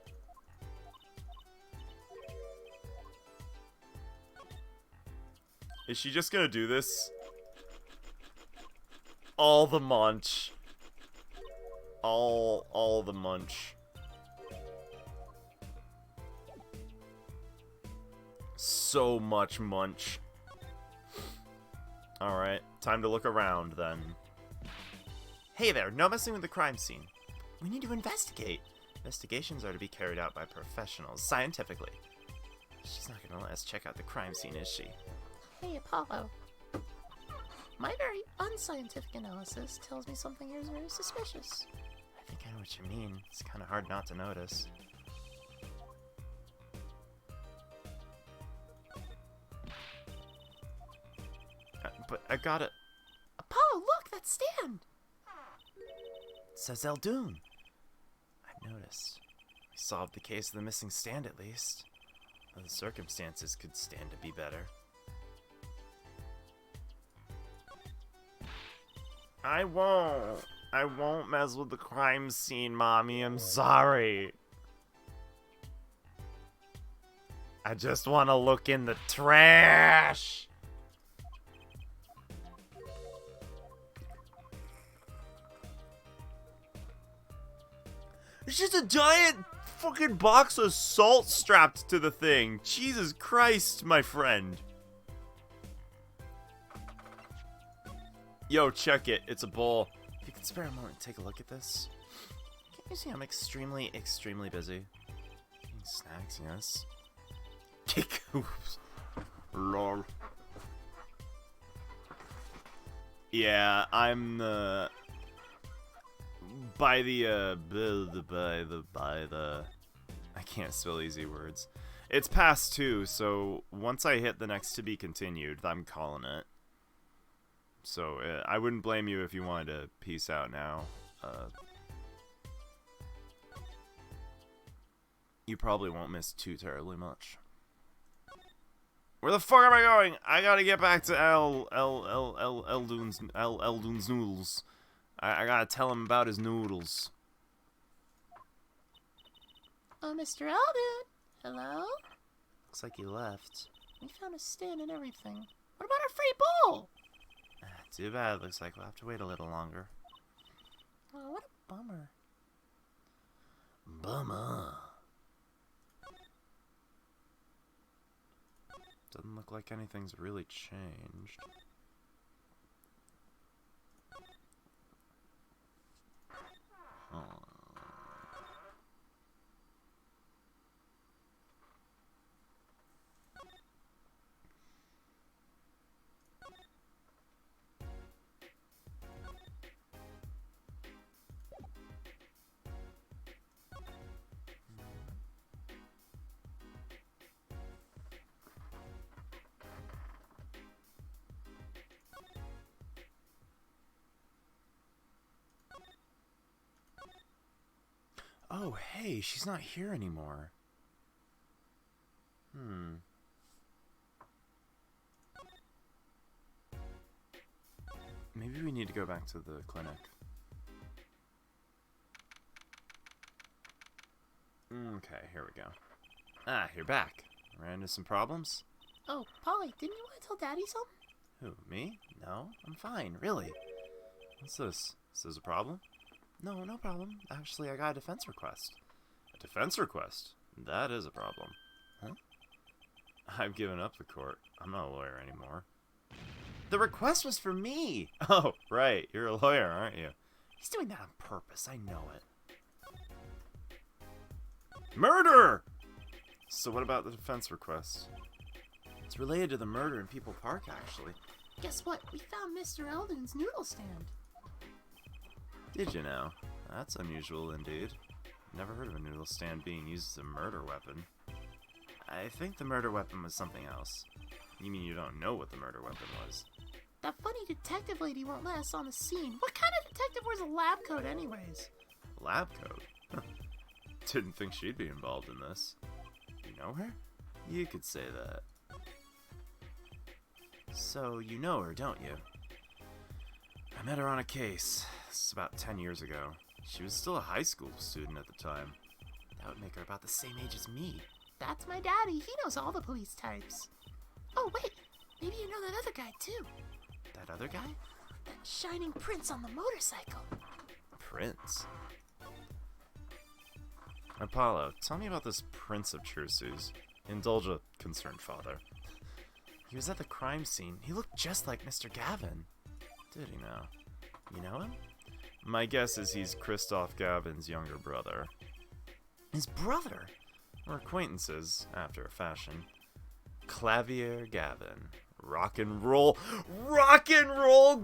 Is she just gonna do this? All the munch. All the munch. So much munch. Alright, time to look around then. Hey there, no messing with the crime scene. We need to investigate. Investigations are to be carried out by professionals, scientifically. She's not gonna let us check out the crime scene, is she?
Hey, Apollo. My very unscientific analysis tells me something here is very suspicious.
I think I know what you mean. It's kind of hard not to notice. But I got it.
Apollo, look, that stand!
It says Eldoon. I've noticed. We solved the case of the missing stand at least. Though the circumstances could stand to be better. I won't mess with the crime scene, Mommy. I'm sorry. I just want to look in the trash. It's just a giant fucking box of salt strapped to the thing. Jesus Christ, my friend. Yo, check it. It's a bowl. If
you could spare a moment to take a look at this? Can't you see I'm extremely, extremely busy? Eating snacks, yes. Oops. Lol. Yeah, I'm by the I can't spell easy words. It's past 2, so once I hit the next to be continued, I'm calling it. So I wouldn't blame you if you wanted to peace out now. You probably won't miss too terribly much. Where the fuck am I going? I gotta get back to Eldune's noodles. I gotta tell him about his noodles.
Oh, Mr. Eldon. Hello?
Looks like he left.
We found a stand and everything. What about our free bowl?
Too bad. Looks like we'll have to wait a little longer.
Oh, what a bummer.
Bummer. Doesn't look like anything's really changed. Oh, hey, she's not here anymore. Maybe we need to go back to the clinic. Okay, here we go. Ah, you're back. Ran into some problems?
Oh, Polly, didn't you want to tell Daddy something?
Who, me? No, I'm fine, really. What's this? Is this a problem? No, no problem. Actually, I got a defense request. A defense request? That is a problem. Huh? I've given up the court. I'm not a lawyer anymore. The request was for me! Oh, right. You're a lawyer, aren't you? He's doing that on purpose. I know it. Murder! So what about the defense request? It's related to the murder in People Park, actually.
Guess what? We found Mr. Eldon's noodle stand.
Did you know? That's unusual indeed. Never heard of a noodle stand being used as a murder weapon. I think the murder weapon was something else. You mean you don't know what the murder weapon was?
That funny detective lady won't let us on the scene. What kind of detective wears a lab coat anyways?
Lab coat? Didn't think she'd be involved in this. You know her? You could say that. So, you know her, don't you? I met her on a case. This is about 10 years ago. She was still a high school student at the time. That would make her about the same age as me.
That's my daddy. He knows all the police types. Oh, wait. Maybe you know that other guy, too.
That other guy?
That shining prince on the motorcycle.
Prince? Apollo, tell me about this Prince of Truces. Indulge a concerned father. He was at the crime scene. He looked just like Mr. Gavin. Did he now? You know him? My guess is he's Christoph Gavin's younger brother. His brother? We're acquaintances, after a fashion. Clavier Gavin. Rock and roll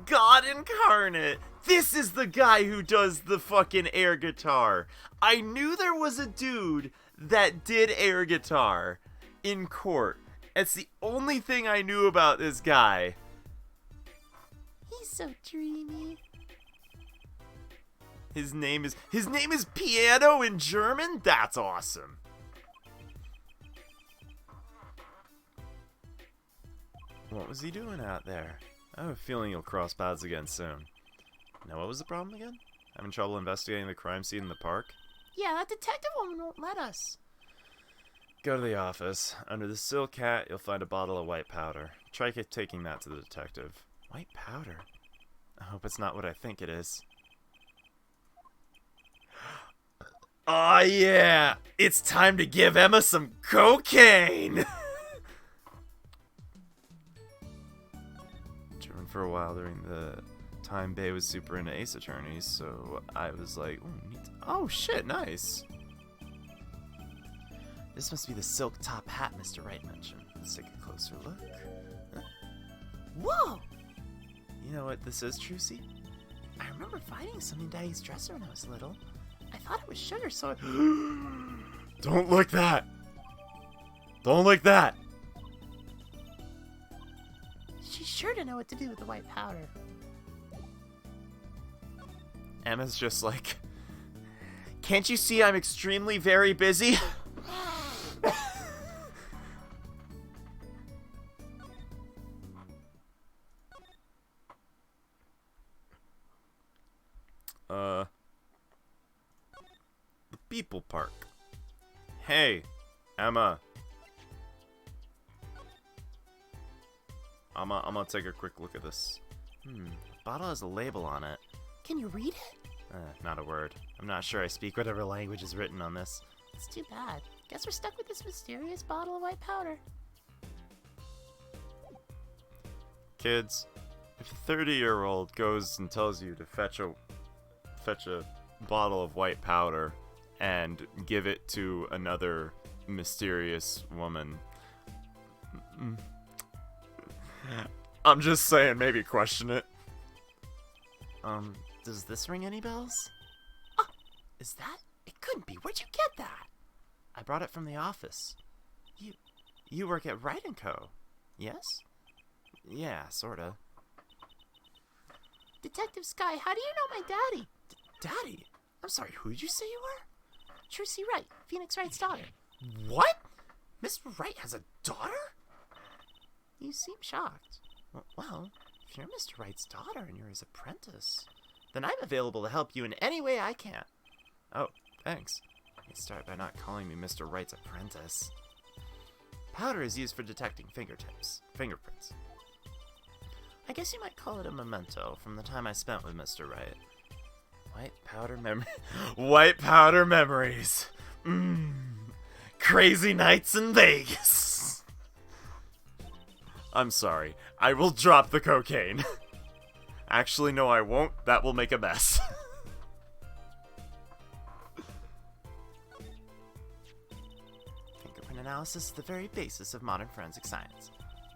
God incarnate! This is the guy who does the fucking air guitar. I knew there was a dude that did air guitar in court. It's the only thing I knew about this guy.
He's so dreamy.
His name is Piano in German? That's awesome. What was he doing out there? I have a feeling you'll cross paths again soon. Now, what was the problem again? Having trouble investigating the crime scene in the park?
Yeah, that detective woman won't let us.
Go to the office. Under the silk hat, you'll find a bottle of white powder. Try taking that to the detective. White powder? I hope it's not what I think it is. Aw, yeah! It's time to give Emma some cocaine! German for a while during the time, Bay was super into Ace Attorneys, so I was like, ooh, neat. Oh shit, nice.
This must be the silk top hat Mr. Wright mentioned. Let's take a closer look. Huh? Whoa! You know what this is, Trucy? I remember finding some in Daddy's dresser when I was little. I thought it was sugar, so I...
Don't lick that! Don't lick that!
She's sure to know what to do with the white powder.
Emma's just like, can't you see I'm extremely very busy? The People Park. Hey, Emma. I'm gonna take a quick look at this. The bottle has a label on it.
Can you read it?
Not a word. I'm not sure I speak whatever language is written on this.
It's too bad. Guess we're stuck with this mysterious bottle of white powder.
Kids, if a 30-year-old goes and tells you to fetch a bottle of white powder and give it to another mysterious woman, I'm just saying, maybe question it.
Does this ring any bells?
Oh, is that? It couldn't be. Where'd you get that?
I brought it from the office. You work at Wright & Co., yes? Yeah, sorta.
Detective Sky, how do you know my daddy?
Daddy? I'm sorry, who did you say you were?
Trucy Wright, Phoenix Wright's daughter.
What? Mr. Wright has a daughter?
You seem shocked.
Well, if you're Mr. Wright's daughter and you're his apprentice, then I'm available to help you in any way I can. Oh, thanks. You start by not calling me Mr. Wright's apprentice. Powder is used for detecting fingerprints. I guess you might call it a memento from the time I spent with Mr. Wright. White powder memories. Crazy nights in Vegas. I'm sorry. I will drop the cocaine. Actually, no, I won't. That will make a mess. Fingerprint analysis is the very basis of modern forensic science.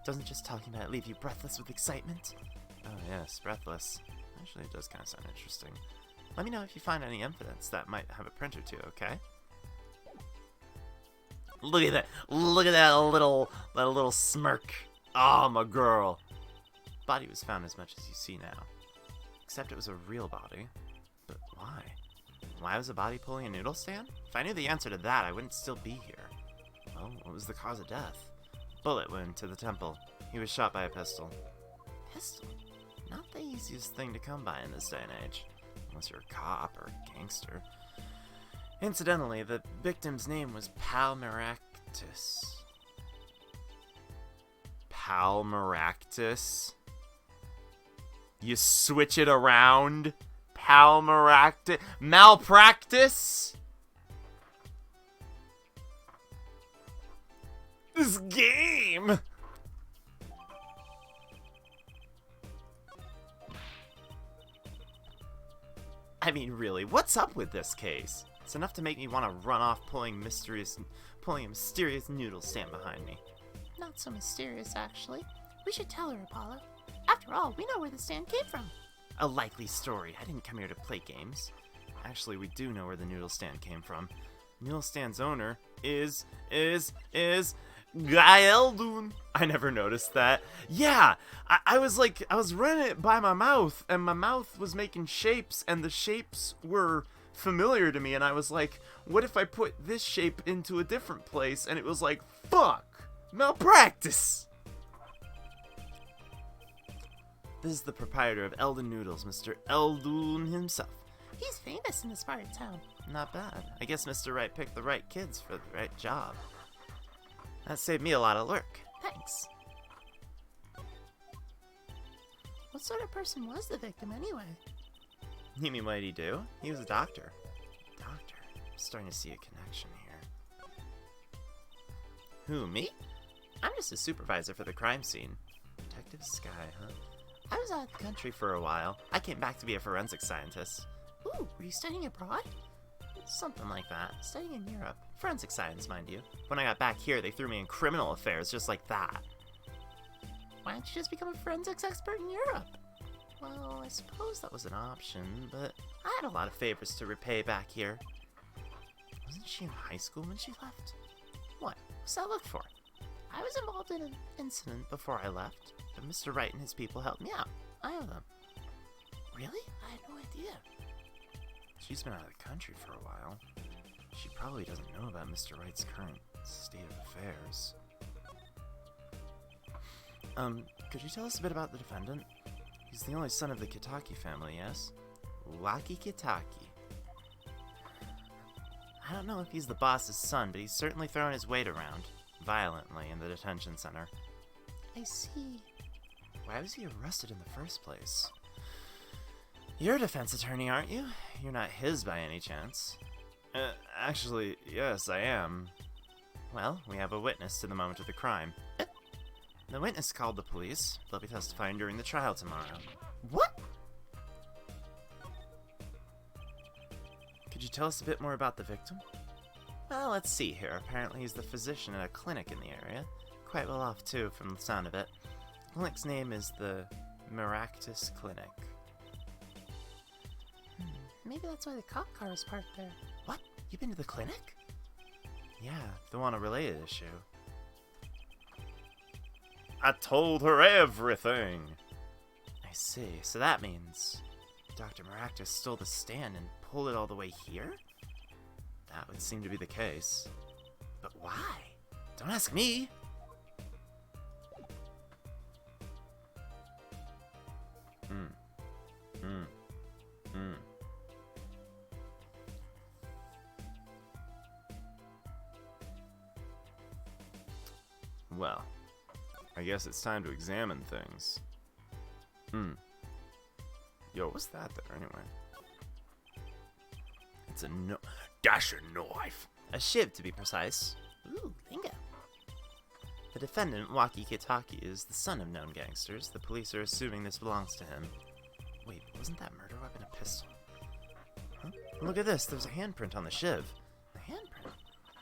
Doesn't just talking about it leave you breathless with excitement? Oh yes, breathless. Actually, it does kind of sound interesting. Let me know if you find any evidence that might have a print or two, okay? Look at that! Look at that little smirk! Oh, my girl! Body was found as much as you see now. Except it was a real body. But why? Why was a body pulling a noodle stand? If I knew the answer to that, I wouldn't still be here. Well, what was the cause of death? Bullet wound to the temple. He was shot by a pistol. Pistol? Not the easiest thing to come by in this day and age. Unless you're a cop or a gangster. Incidentally, the victim's name was Palmeractus. Palmeractus? You switch it around? Palmeractus? Malpractice? This game! I mean, really, what's up with this case? It's enough to make me want to run off pulling a mysterious noodle stand behind me.
Not so mysterious, actually. We should tell her, Apollo. After all, we know where the stand came from.
A likely story. I didn't come here to play games. Actually, we do know where the noodle stand came from. Noodle stand's owner is Gaeldun. I never noticed that. Yeah, I was running it by my mouth, and my mouth was making shapes, and the shapes were familiar to me, and I was like, what if I put this shape into a different place? And it was like, fuck, malpractice. This is the proprietor of Eldon Noodles, Mr. Eldun himself.
He's famous in this part of town.
Not bad. I guess Mr. Wright picked the right kids for the right job. That saved me a lot of work.
Thanks. What sort of person was the victim, anyway?
You mean what did he do? He was a doctor. Doctor? I'm starting to see a connection here. Who, me? I'm just a supervisor for the crime scene. Detective Sky, huh? I was out of the country for a while. I came back to be a forensic scientist.
Ooh, were you studying abroad?
Something like that. Studying in Europe. Forensic science, mind you. When I got back here, they threw me in criminal affairs just like that.
Why don't you just become a forensics expert in Europe?
Well, I suppose that was an option, but I had a lot of favors to repay back here. Wasn't she in high school when she left? What? What's that look for? I was involved in an incident before I left, but Mr. Wright and his people helped me out. I owe them.
Really? I had no idea.
She's been out of the country for a while. She probably doesn't know about Mr. Wright's current state of affairs. Could you tell us a bit about the defendant? He's the only son of the Kitaki family, yes? Waki Kitaki. I don't know if he's the boss's son, but he's certainly throwing his weight around, violently, in the detention center.
I see.
Why was he arrested in the first place? You're a defense attorney, aren't you? You're not his by any chance. Actually, yes, I am. Well, we have a witness to the moment of the crime. The witness called the police. They'll be testifying during the trial tomorrow.
What?
Could you tell us a bit more about the victim? Well, let's see here. Apparently he's the physician at a clinic in the area. Quite well off, too, from the sound of it. The clinic's name is the Maractus Clinic.
Maybe that's why the cop car was parked there.
What? You been to the clinic? Yeah, the one on a related issue. I told her everything. I see. So that means Dr. Maractus stole the stand and pulled it all the way here? That would seem to be the case. But why? Don't ask me. Well, I guess it's time to examine things. Yo, what's that there anyway? It's a
Dash a knife.
a shiv, to be precise.
Ooh, lingo.
The defendant, Waki Kitaki, is the son of known gangsters. The police are assuming this belongs to him. Wait, wasn't that murder weapon a pistol? Huh? Look at this, there's a handprint on the shiv.
A handprint?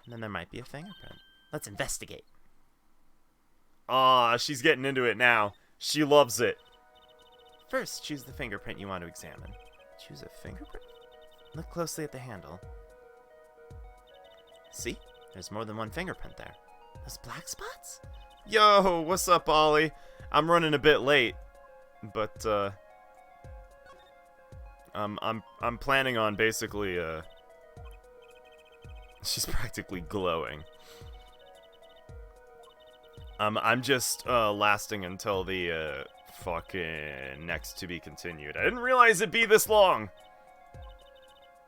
And then there might be a fingerprint. Let's investigate.
Aw, she's getting into it now. She loves it.
First, choose the fingerprint you want to examine. Choose a fingerprint? Look closely at the handle. See? There's more than one fingerprint there. Those black spots?
Yo, what's up, Ollie? I'm running a bit late, but I'm planning on basically she's practically glowing. I'm just lasting until the fucking next to be continued. I didn't realize it'd be this long.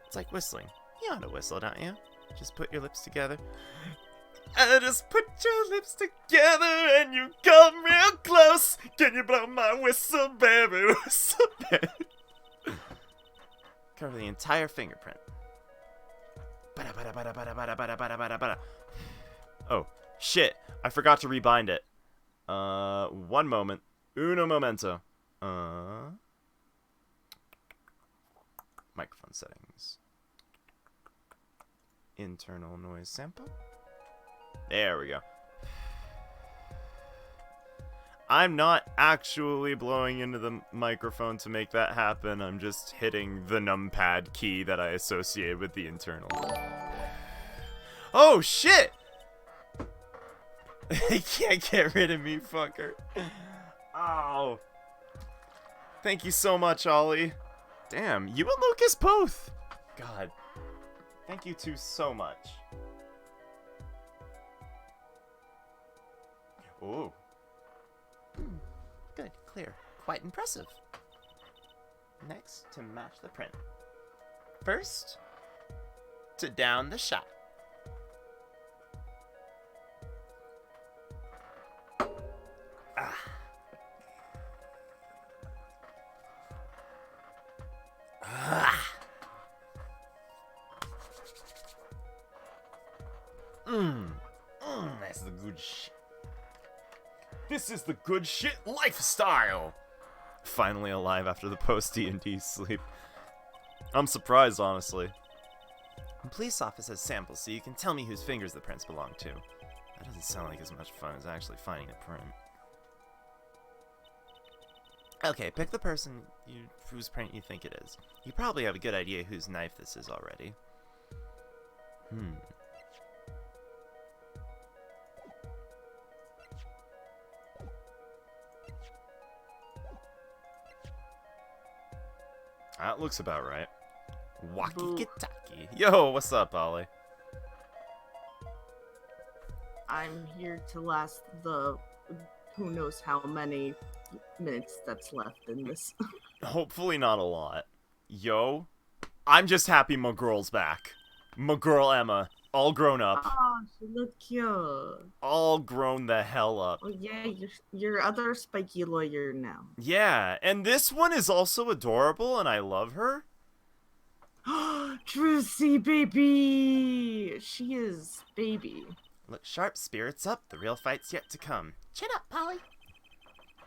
It's like whistling. You know how to whistle, don't you? Just put your lips together.
I just put your lips together and you come real close. Can you blow my whistle, baby? Whistle, baby.
Cover the entire fingerprint. Bada, bada, bada, bada, bada, bada, bada, bada, bada.
Oh, shit. I forgot to rebind it. One moment. Uno momento. Microphone settings. Internal noise sample. There we go. I'm not actually blowing into the microphone to make that happen. I'm just hitting the numpad key that I associate with the internal. Oh, shit! They can't get rid of me, fucker. Oh. Thank you so much, Ollie. Damn, you and Lucas both. God. Thank you two so much. Ooh.
Good, clear. Quite impressive. Next, to match the print. First, to down the shot.
That's the good shit. This is the good shit lifestyle. finally alive after the post D&D sleep. I'm surprised, honestly. The police officer has samples, so you can tell me whose fingers the prints belong to. That doesn't sound like as much fun as actually finding a print. Okay, pick the person whose print you think it is. You probably have a good idea whose knife this is already. That looks about right. Walkie-talkie. Yo, what's up, Ollie?
I'm here to last the who knows how many minutes that's left in this.
Hopefully not a lot. Yo, I'm just happy my girl's back. My girl Emma, all grown up.
Oh, she look cute.
All grown the hell up.
Oh yeah, you're other spiky lawyer now.
Yeah, and this one is also adorable, and I love her.
Trucy baby! She is baby.
Look sharp, spirits up. The real fight's yet to come.
Chin up, Polly.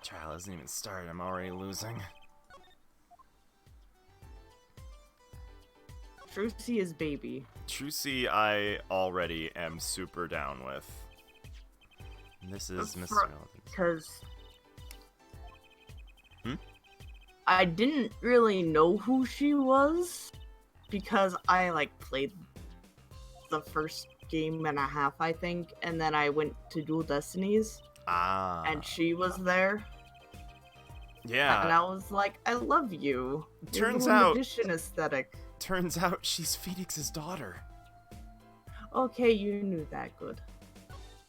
Trial hasn't even started. I'm already losing.
Trucy is baby.
Trucy, I already am super down with. And this is Mr. Elton.
Because I didn't really know who she was because I played the first game and a half, I think, and then I went to Dual Destinies and she was there.
Yeah.
And I was like, I love you.
Turns
Your
out
magician aesthetic.
Turns out she's Phoenix's daughter.
Okay, you knew that. Good.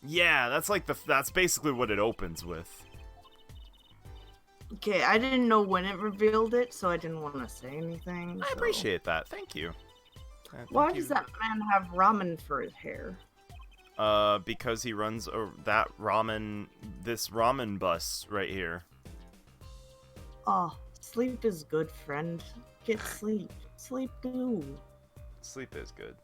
Yeah, that's basically what it opens with.
Okay, I didn't know when it revealed it, so I didn't want to say anything.
I appreciate that. Thank you.
Why does that man have ramen for his hair?
Because he runs this ramen bus right here.
Oh, sleep is good, friend. Get sleep. Sleep too.
Sleep is good.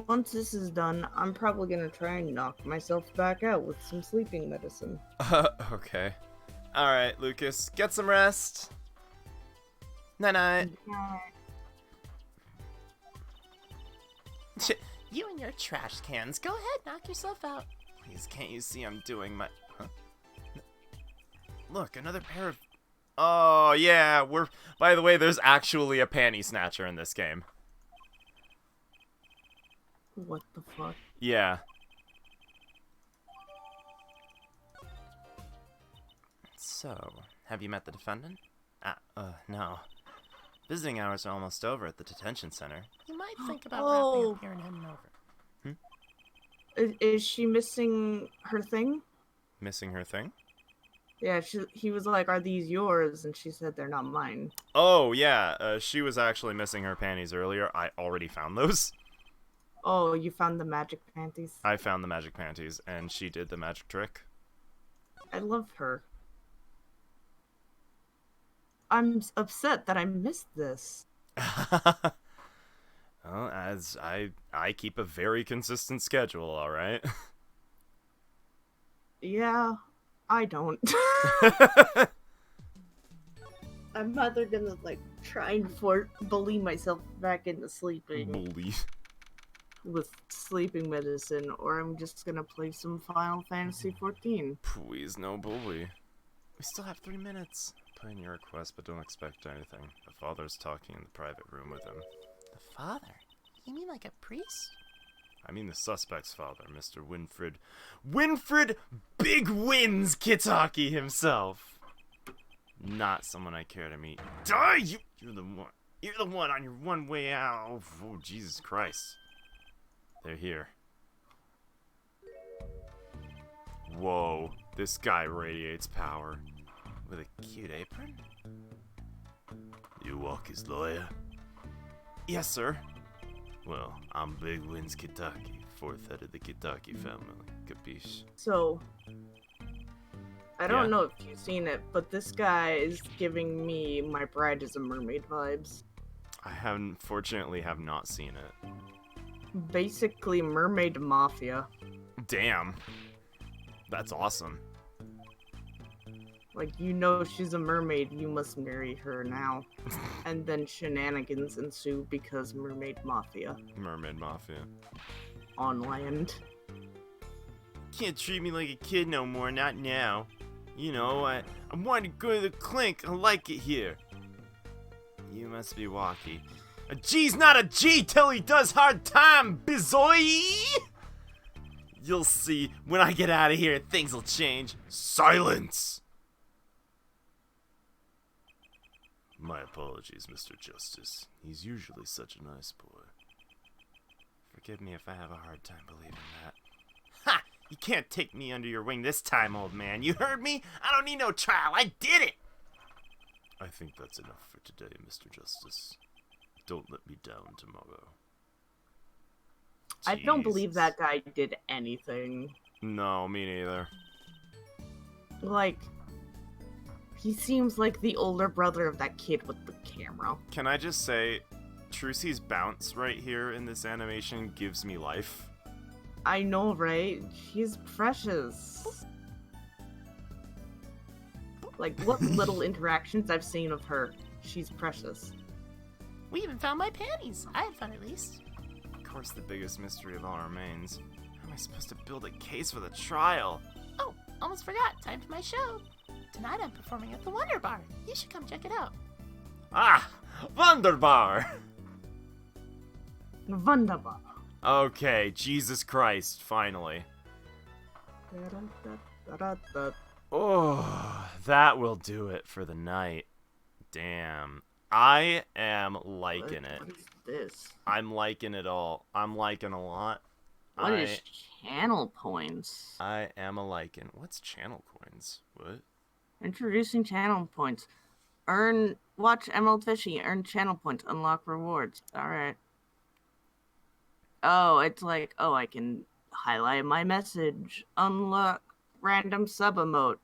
Once this is done, I'm probably gonna try and knock myself back out with some sleeping medicine.
Okay. Alright, Lucas. Get some rest. Night-night.
You and your trash cans. Go ahead, knock yourself out.
Please, can't you see I'm doing my... Huh? Look, another pair of... Oh, yeah, By the way, there's actually a panty snatcher in this game.
What the fuck?
Yeah. So, have you met the defendant? No. Visiting hours are almost over at the detention center.
You might think about wrapping
Oh.
up here and heading over.
Is she missing her thing?
Missing her thing?
Yeah, he was like, are these yours? And she said, they're not mine.
Oh, yeah, she was actually missing her panties earlier. I already found those.
Oh, you found the magic panties?
I found the magic panties, and she did the magic trick.
I love her. I'm upset that I missed this.
Well, as I keep a very consistent schedule, alright?
Yeah, I don't. I'm either gonna, try and bully myself back into sleeping
Bully.
with sleeping medicine, or I'm just gonna play some Final Fantasy XIV.
Please, no bully. We still have 3 minutes. Put in your request, but don't expect anything. The father's talking in the private room with him.
The father? You mean like a priest?
I mean the suspect's father, Mr. Winfred. Winfred Big Wins Kitaki himself! Not someone I care to meet. Die! You're the one. You're the one on your one way out. Oh, Jesus Christ. They're here. Whoa, this guy radiates power. With a cute apron? You walk as lawyer? Yes, sir. Well, I'm Big Wins Kitaki, 4th head of the Kitaki family. Capiche?
So, I don't
Yeah.
know if you've seen it, but this guy is giving me My Bride is a Mermaid vibes.
I unfortunately have not seen it.
Basically, Mermaid Mafia.
Damn. That's awesome.
Like, you know she's a mermaid, you must marry her now. And then shenanigans ensue because mermaid mafia
Mermaid Mafia.
on land.
Can't treat me like a kid no more, not now. You know, I want to go to the clink. I like it here. You must be walkie. A G's not a G till he does hard time, bizoy! You'll see, when I get out of here, things'll change. Silence! My apologies, Mr. Justice. He's usually such a nice boy. Forgive me if I have a hard time believing that. Ha! You can't take me under your wing this time, old man. You heard me? I don't need no trial. I did it! I think that's enough for today, Mr. Justice. Don't let me down tomorrow.
I don't believe
Jesus.
that guy did anything.
No, me neither.
Like, he seems like the older brother of that kid with the camera.
Can I just say, Trucy's bounce right here in this animation gives me life.
I know, right? She's precious. Like, what little interactions I've seen of her, she's precious.
We even found my panties. I had fun at least.
Of course, the biggest mystery of all remains. How am I supposed to build a case for the trial?
Oh, almost forgot. Time for my show. Tonight I'm performing at the Wonder Bar. You should come check it out.
Ah! Wunderbar!
Wunderbar.
Okay, Jesus Christ, finally. Oh, that will do it for the night. Damn. I am liking it.
What is this?
I'm liking it all. I'm liking a lot.
What is channel points?
I am a liking. What's channel coins? What?
Introducing channel points. Watch Emerald Fishing, earn channel points, unlock rewards. Alright. Oh, it's like, oh, I can highlight my message, unlock random sub emote.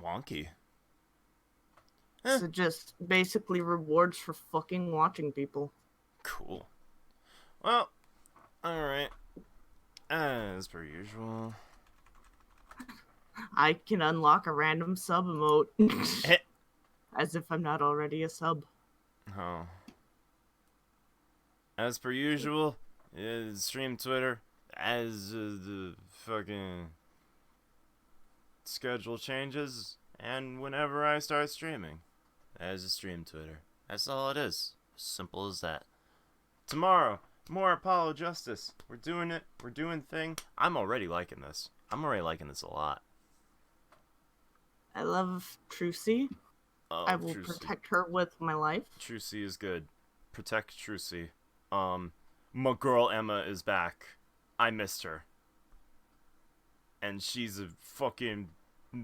Wonky.
So just basically rewards for fucking watching people.
Cool. Well, alright. As per usual.
I can unlock a random sub emote.
Eh.
As if I'm not already a sub.
Oh. As per usual, stream Twitter as the fucking schedule changes and whenever I start streaming. As a stream Twitter. That's all it is. Simple as that. Tomorrow, more Apollo Justice. We're doing it. We're doing thing. I'm already liking this. I'm already liking this a lot.
I love Trucy.
Oh,
I will
Trucy.
protect her with my life.
Trucy is good. Protect Trucy. My girl Emma is back. I missed her. And she's a fucking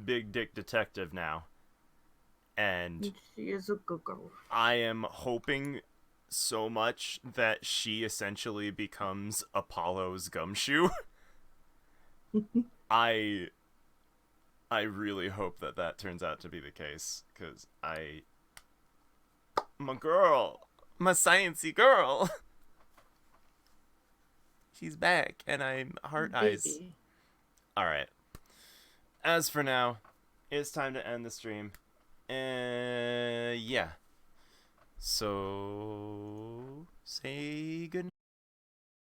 big dick detective now. And
She is a good girl.
I am hoping so much that she essentially becomes Apollo's gumshoe. I really hope that that turns out to be the case, because my girl, my sciencey girl, she's back, and I'm heart eyes.
Baby.
Alright. As for now, it's time to end the stream. Yeah. So, say good